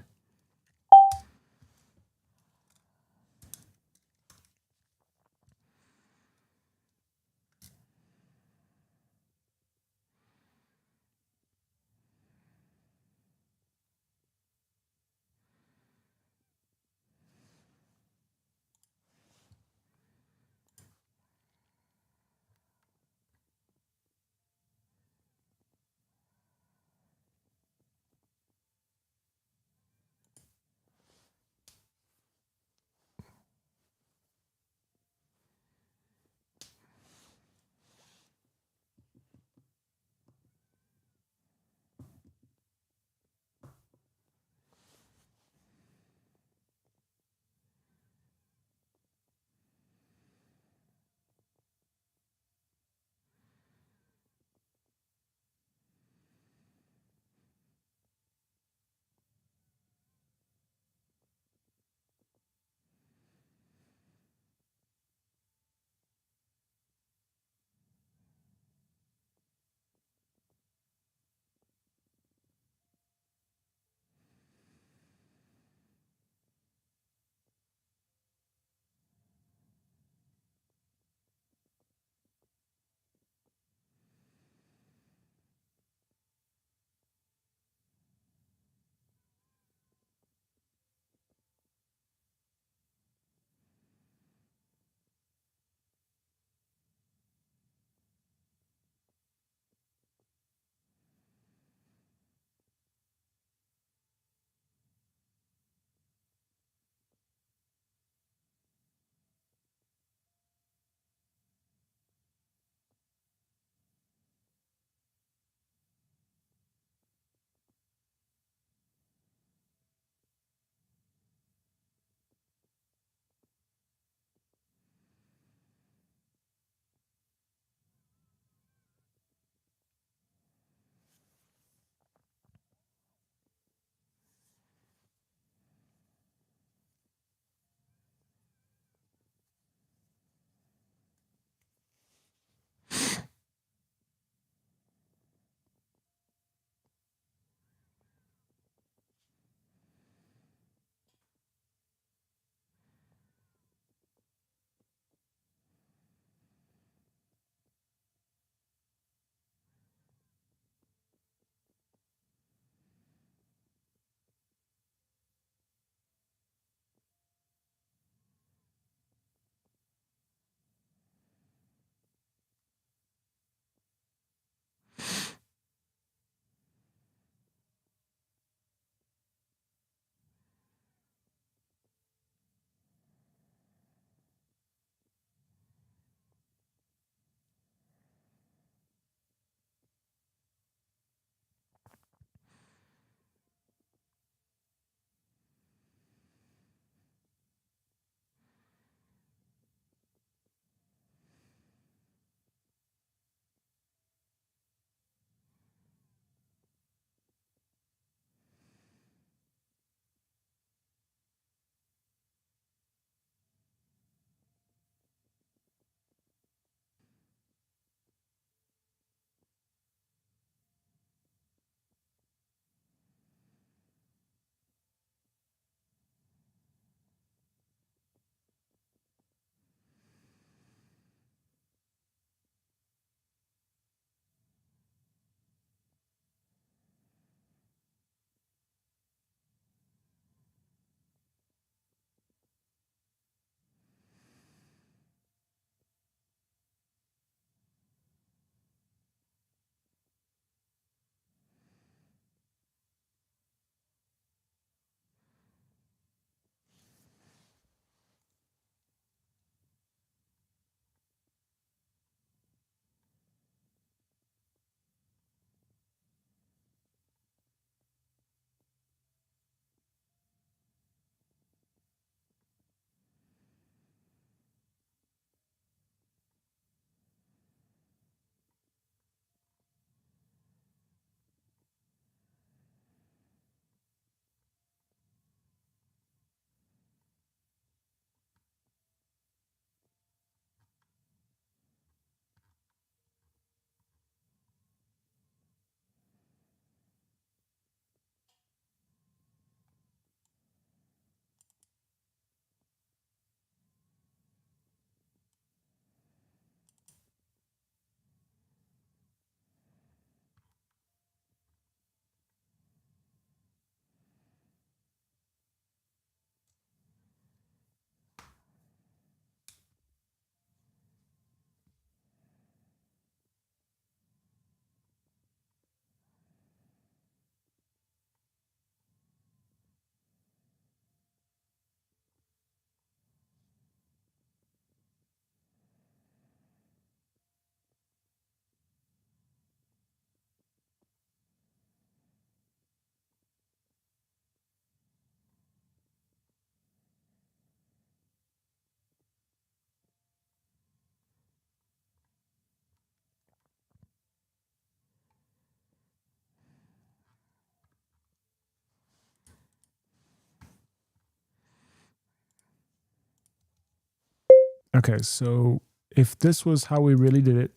Okay, so if this was how we really did it,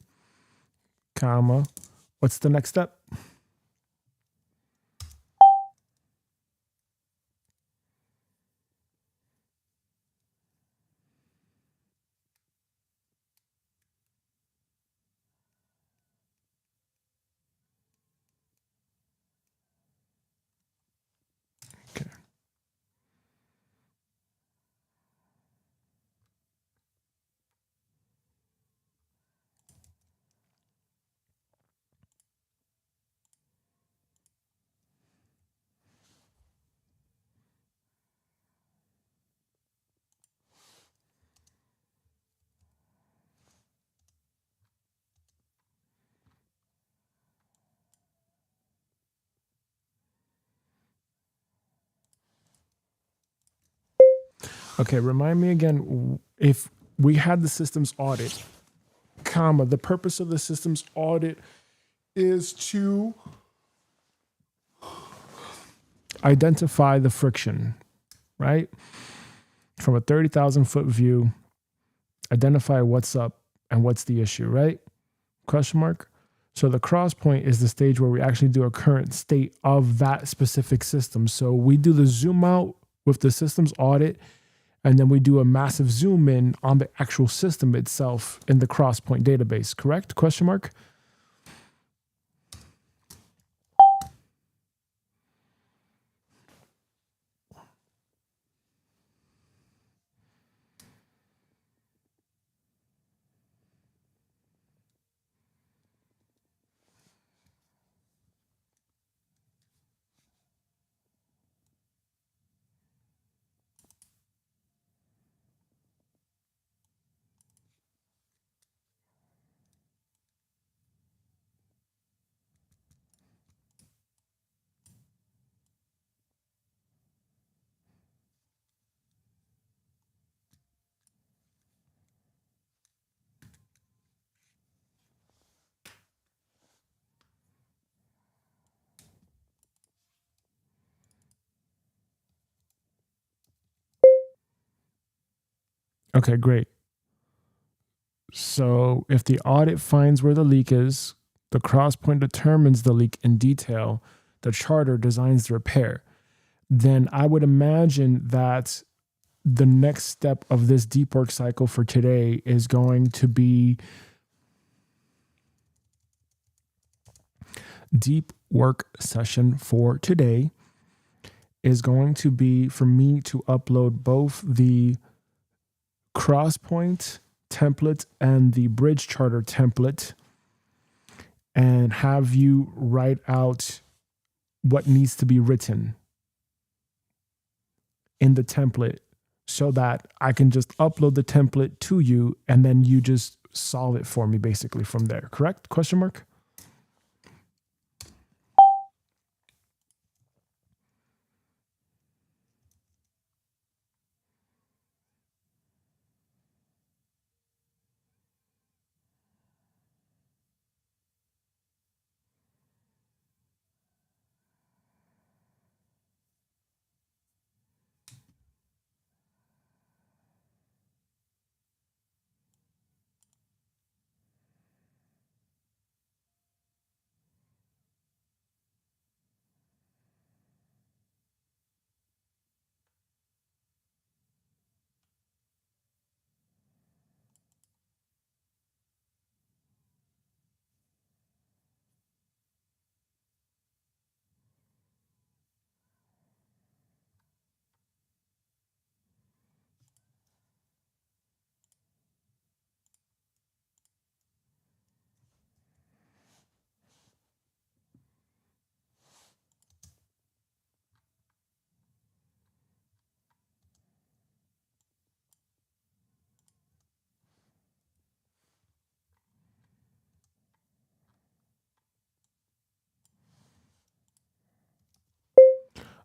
comma, what's the next step? Okay, remind me again, if we had the systems audit, comma, the purpose of the systems audit is to identify the friction, right? From a 30,000 foot view, identify what's up and what's the issue, right? Question mark. So the cross point is the stage where we actually do a current state of that specific system. So we do the zoom out with the systems audit, and then we do a massive zoom in on the actual system itself in the cross point database, correct? Question mark. Okay, great. So if the audit finds where the leak is, the cross point determines the leak in detail, the charter designs the repair, then I would imagine that the next step of this deep work cycle for today is going to be deep work session for today is going to be for me to upload both the crosspoint template and the bridge charter template and have you write out what needs to be written in the template so that I can just upload the template to you and then you just solve it for me basically from there. Correct? Question mark?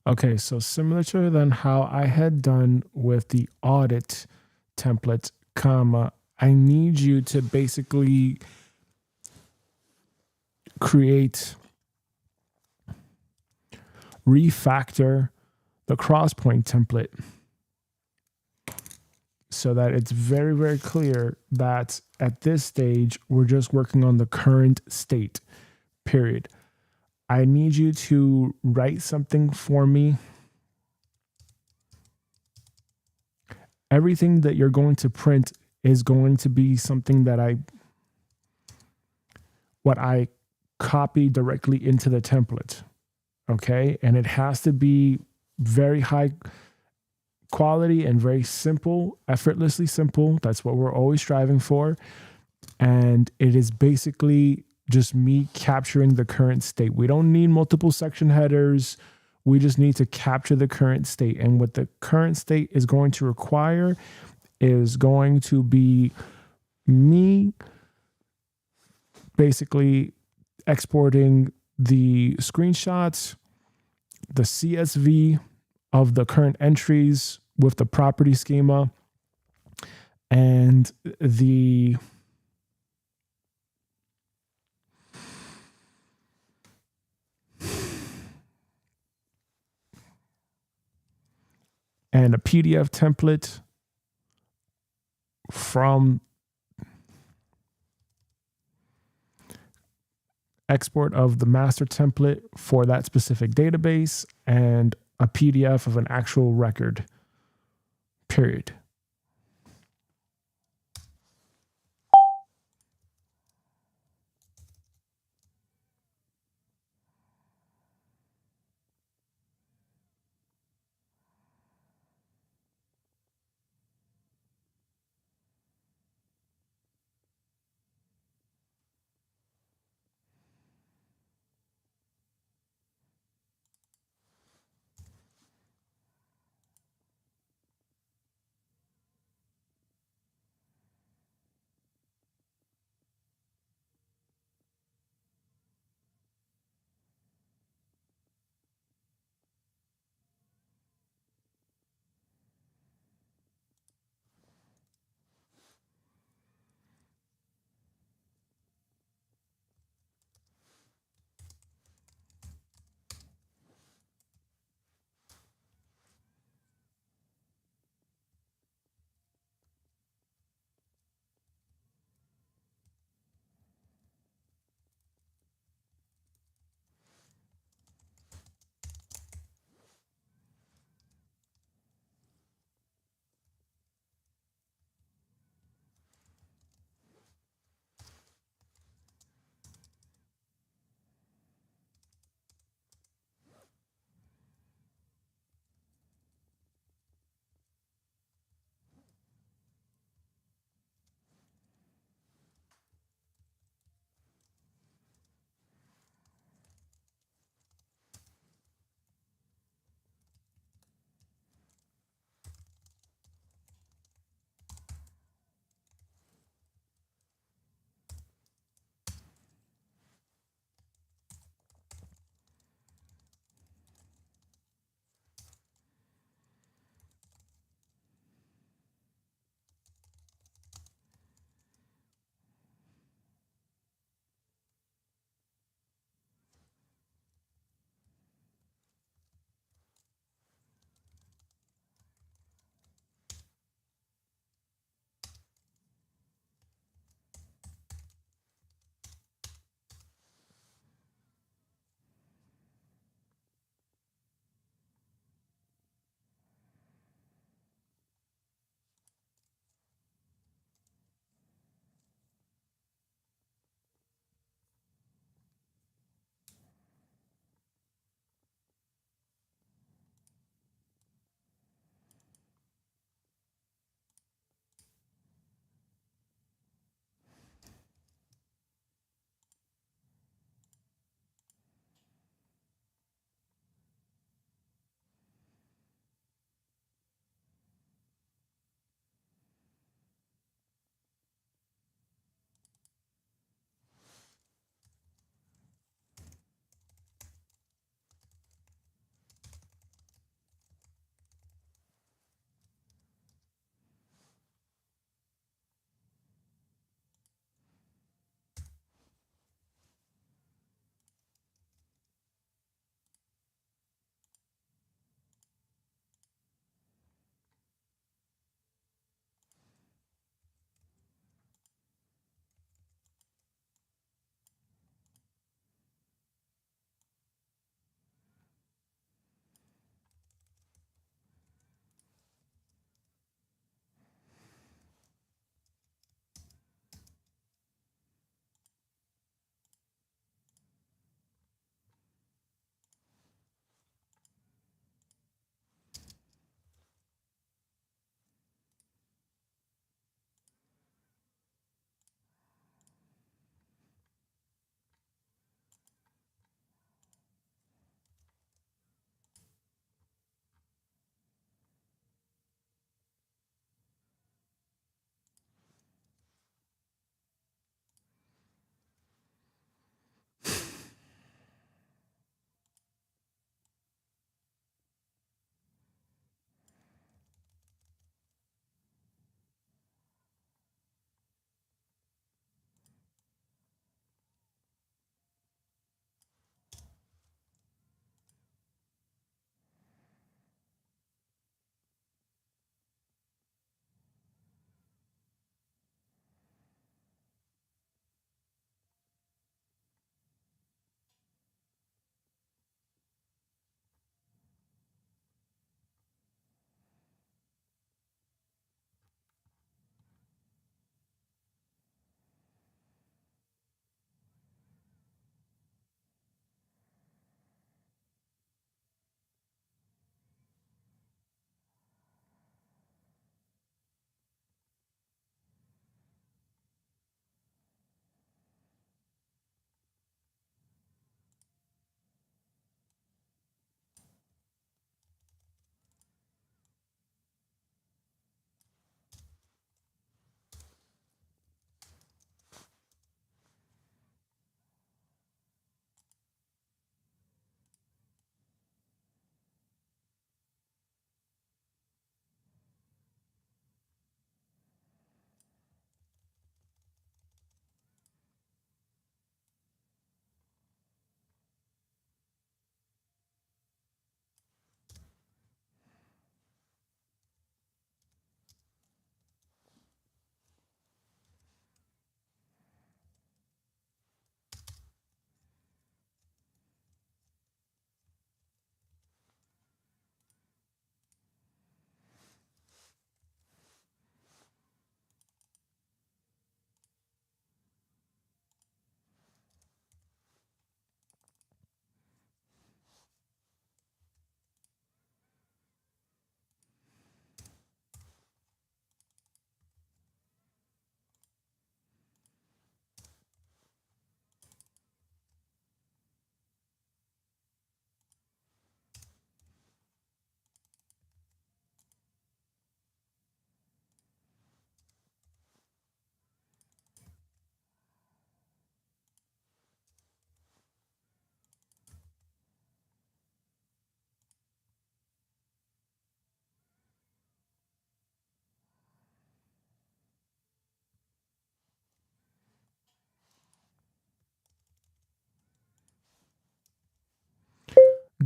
Okay, so similar to then how I had done with the audit template, comma, I need you to basically refactor the crosspoint template so that it's very, very clear that at this stage, we're just working on the current state, period. I need you to write something for me. Everything that you're going to print is going to be something that what I copy directly into the template. Okay. And it has to be very high quality and very simple, effortlessly simple. That's what we're always striving for. And it is basically just me capturing the current state. We don't need multiple section headers. We just need to capture the current state. And what the current state is going to require is going to be me basically exporting the screenshots, the CSV of the current entries with the property schema, and a PDF template from export of the master template for that specific database, and a PDF of an actual record, period.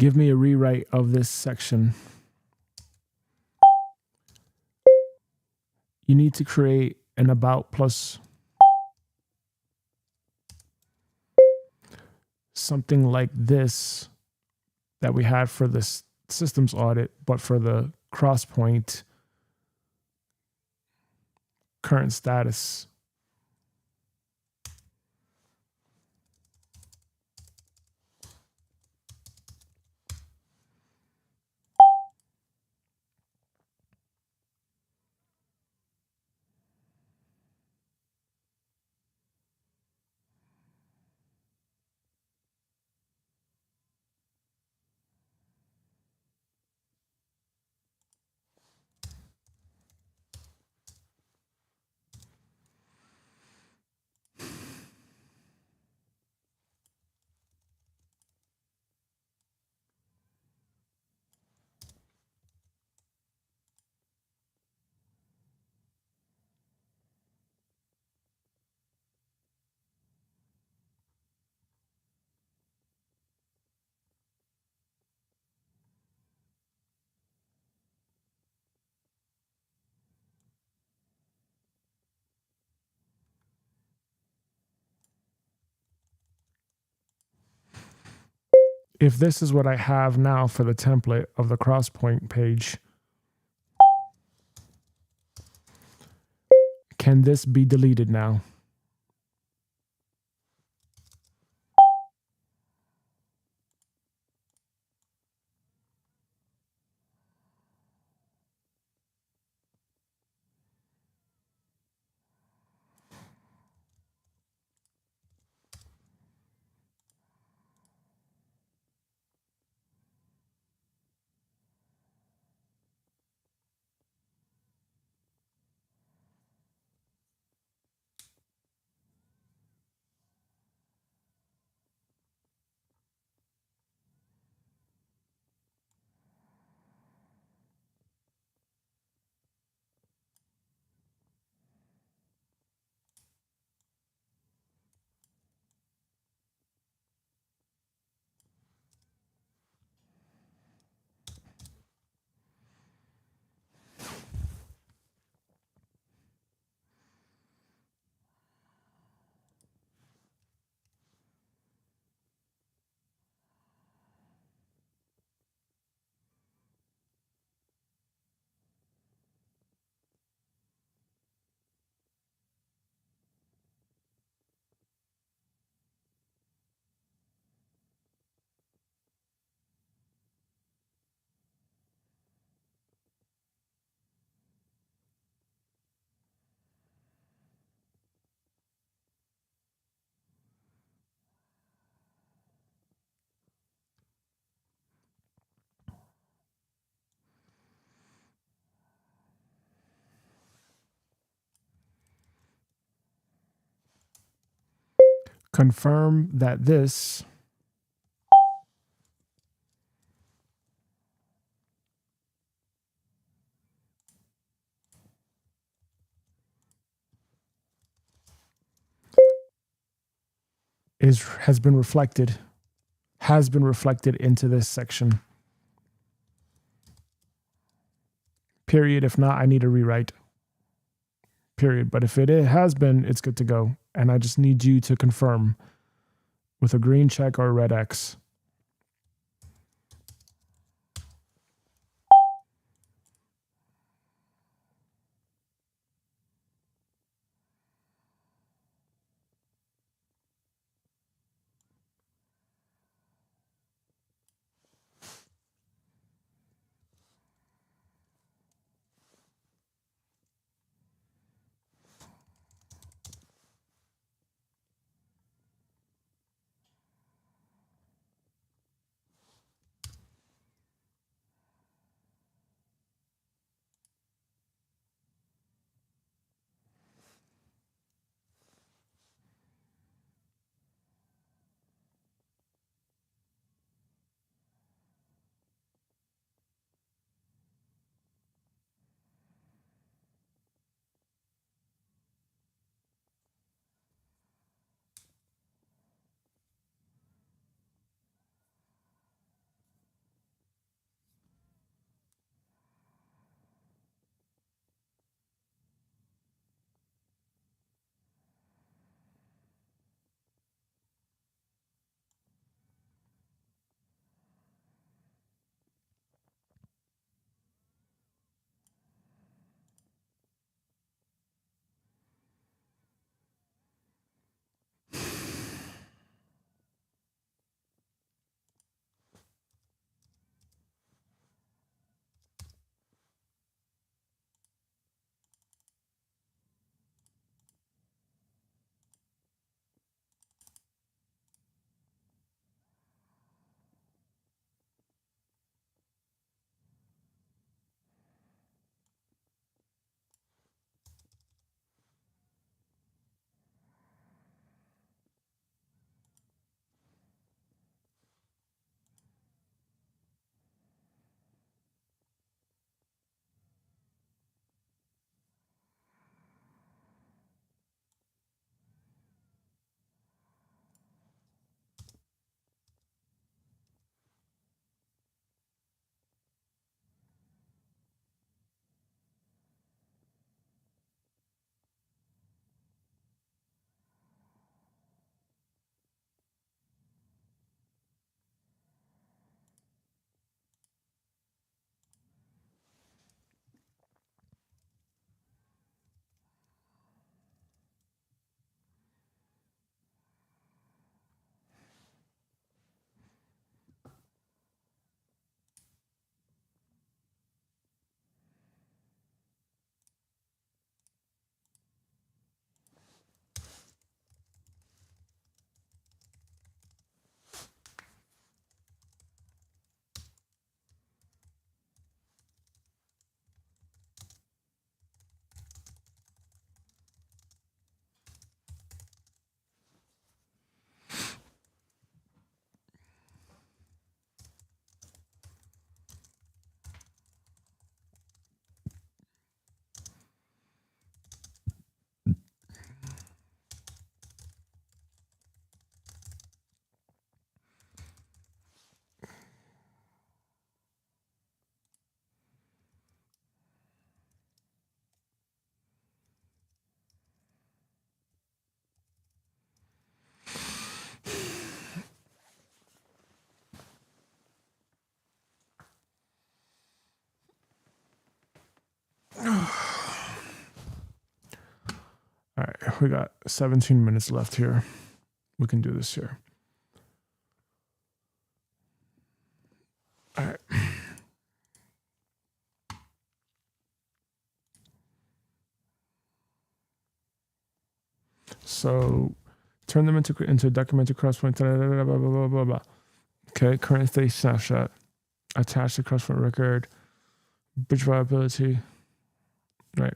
Give me a rewrite of this section. You need to create an about plus something like this that we had for this systems audit, but for the Crosspoint current status. If this is what I have now for the template of the Crosspoint page, can this be deleted now? Confirm that this has been reflected into this section. Period. If not, I need a rewrite. Period. But if it has been, it's good to go. And I just need you to confirm with a green check or a red X. we got 17 minutes left here. We can do this here. All right. So turn them into documented crosspoint. Blah, blah, blah, blah, blah, blah. Okay, current state snapshot. Attach the crosspoint record. Bridge viability. Right.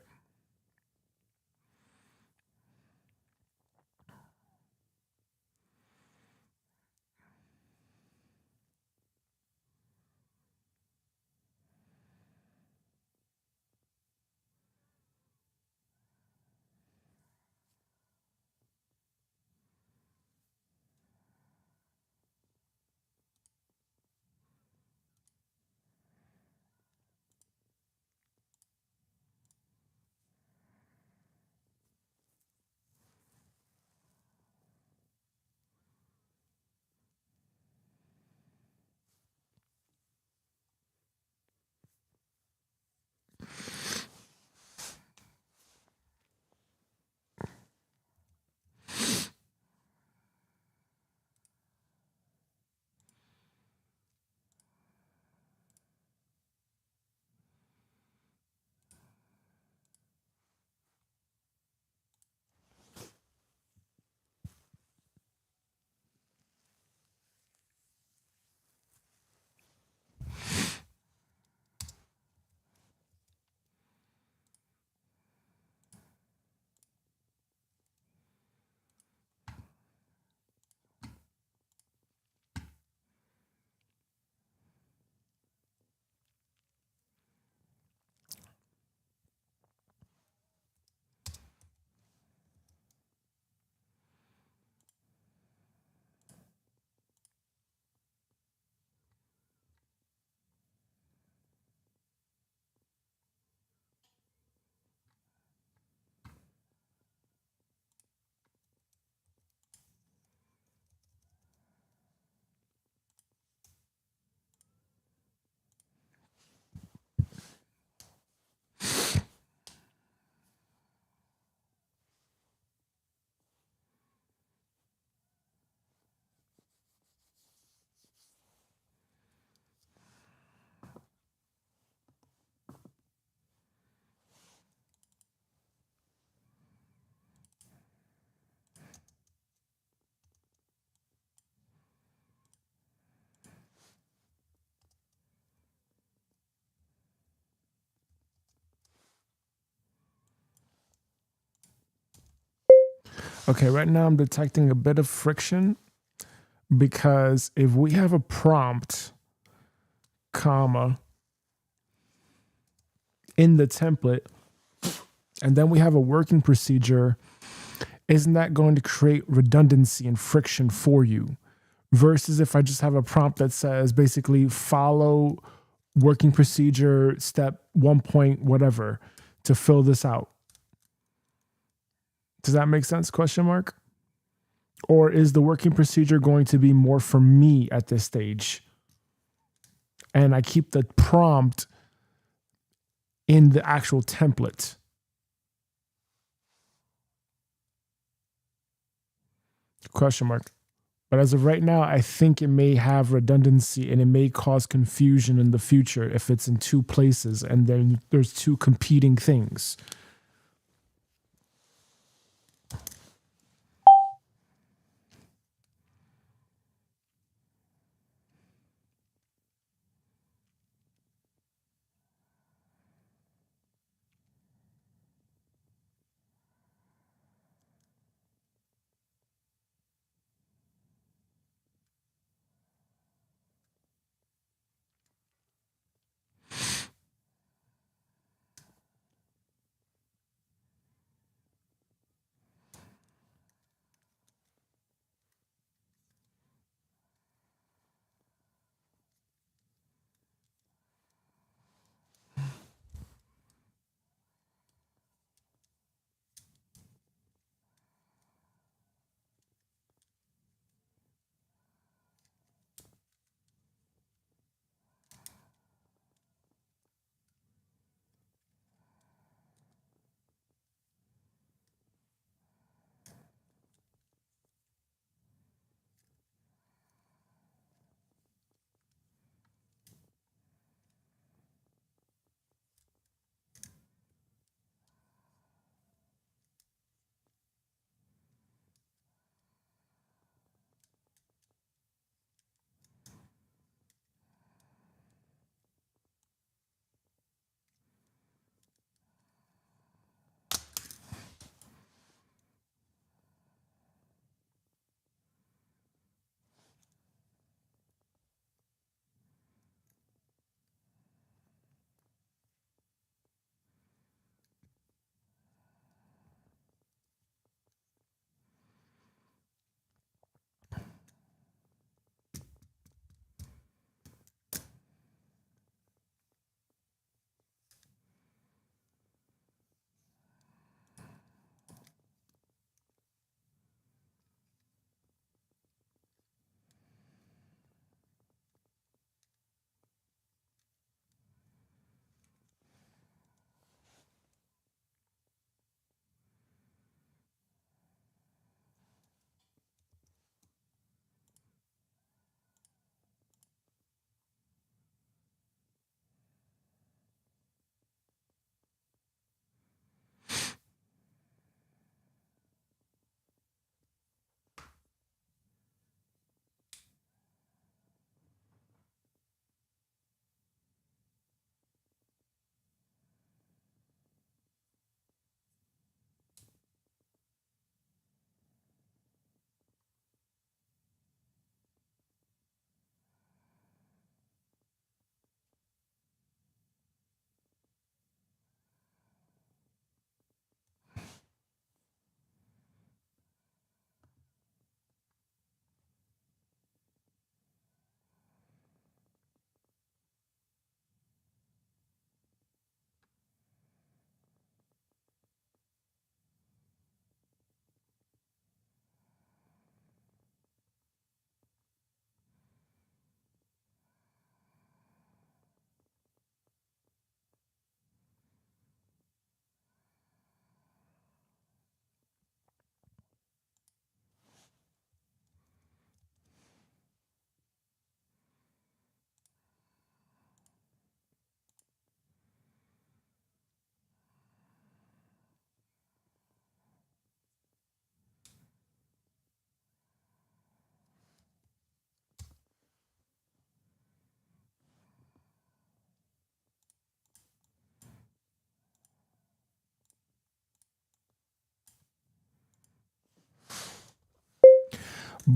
Okay, right now I'm detecting a bit of friction because if we have a prompt, comma, in the template, and then we have a working procedure, isn't that going to create redundancy and friction for you? Versus if I just have a prompt that says basically follow working procedure step 1 point whatever to fill this out. Does that make sense? Question mark? Or is the working procedure going to be more for me at this stage? And I keep the prompt in the actual template. Question mark. But as of right now, I think it may have redundancy and it may cause confusion in the future if it's in two places and then there's two competing things.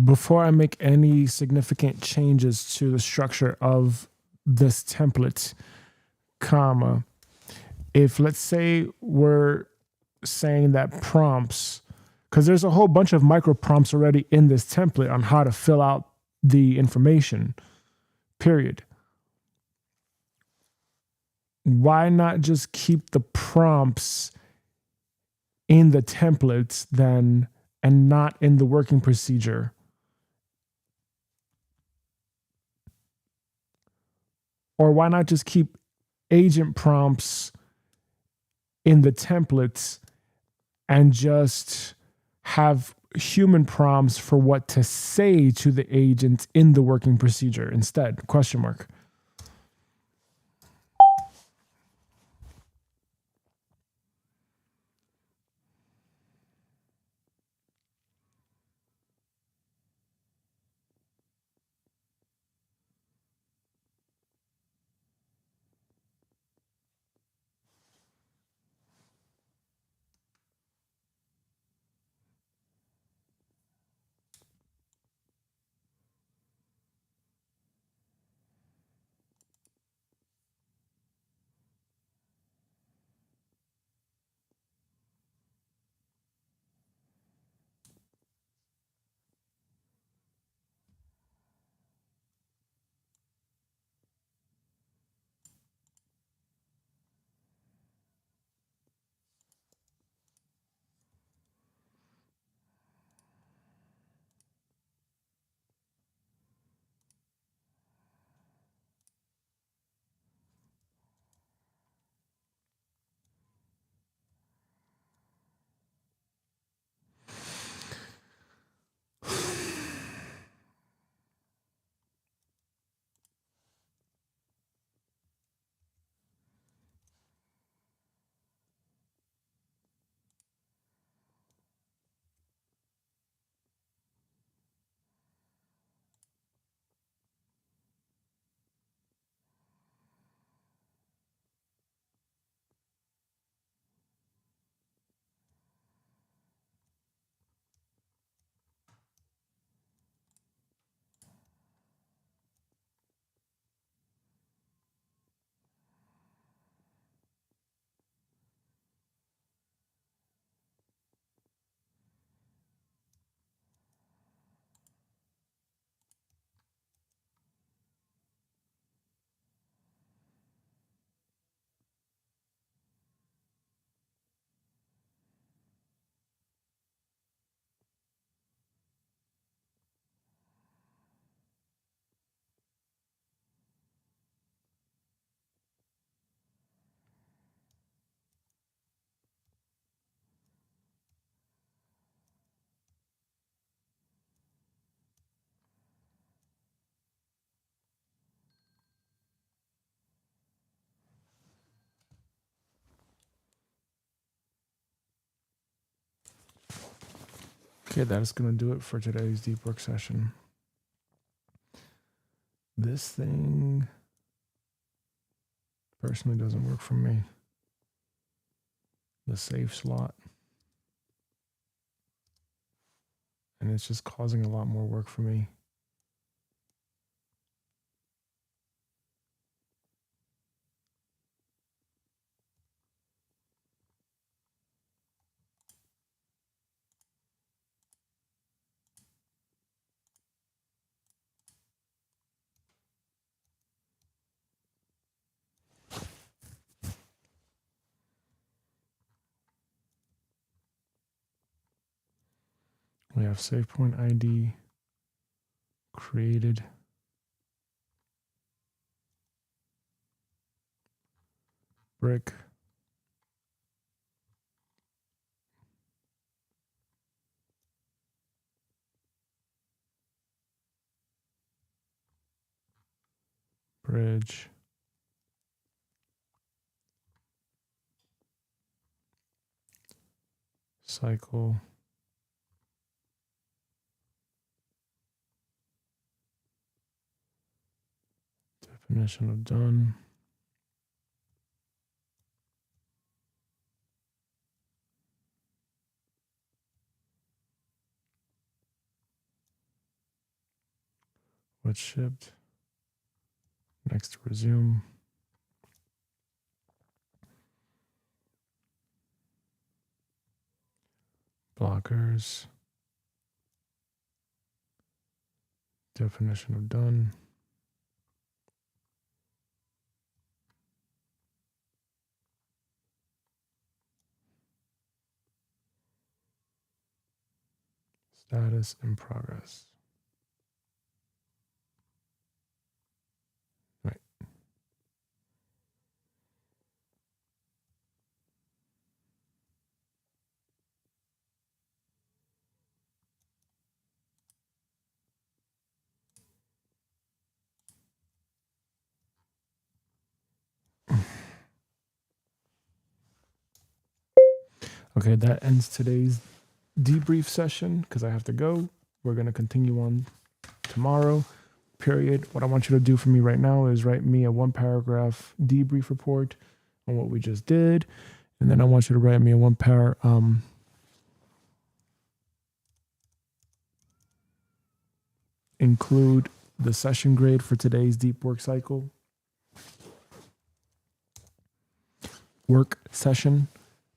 before I make any significant changes to the structure of this template, comma, if let's say we're saying that prompts, because there's a whole bunch of micro prompts already in this template on how to fill out the information, period. Why not just keep the prompts in the templates then and not in the working procedure? Or why not just keep agent prompts in the templates and just have human prompts for what to say to the agent in the working procedure instead? Question mark. Okay, that's going to do it for today's deep work session. This thing personally doesn't work for me. The save slot. And it's just causing a lot more work for me. We have save point ID created. Brick. Bridge. Cycle. Definition of done. What's shipped? Next to resume. Blockers. Definition of done. Status in progress. Right. Okay, that ends today's debrief session because I have to go. We're going to continue on tomorrow, period. What I want you to do for me right now is write me a 1-paragraph debrief report on what we just did. And then I want you to write me a 1-paragraph include the session grade for today's deep work cycle. Work session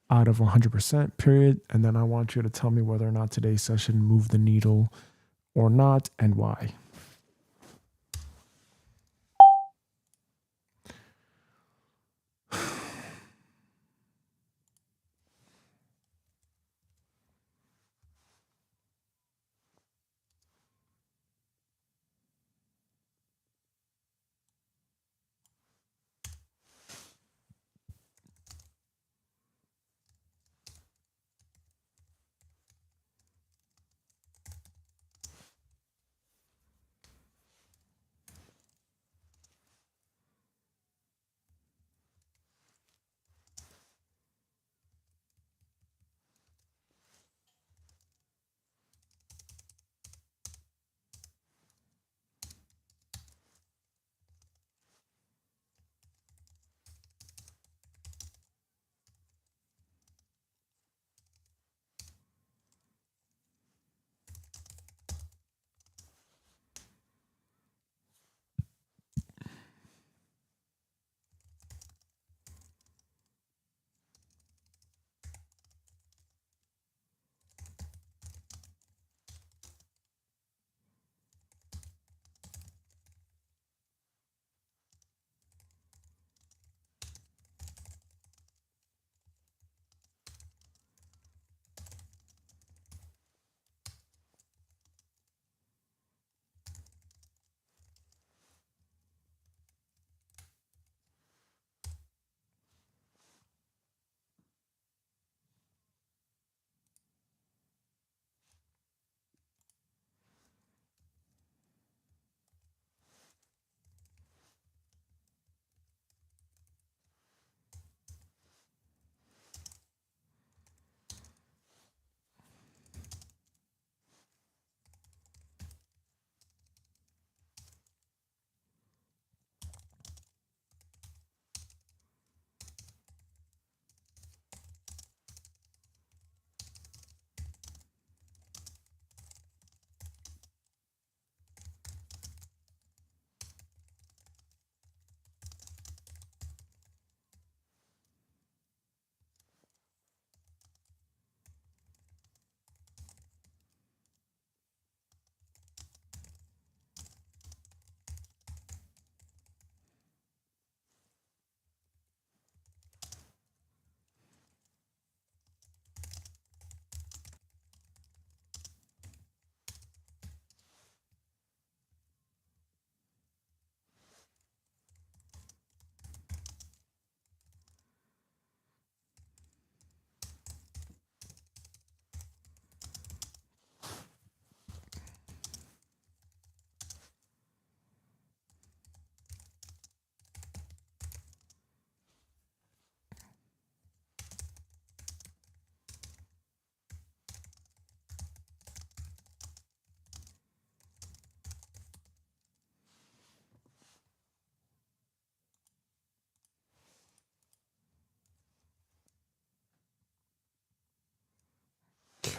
out of 100%, period. And then I want you to tell me whether or not today's session moved the needle or not and why.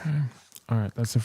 Okay. All right. That's it.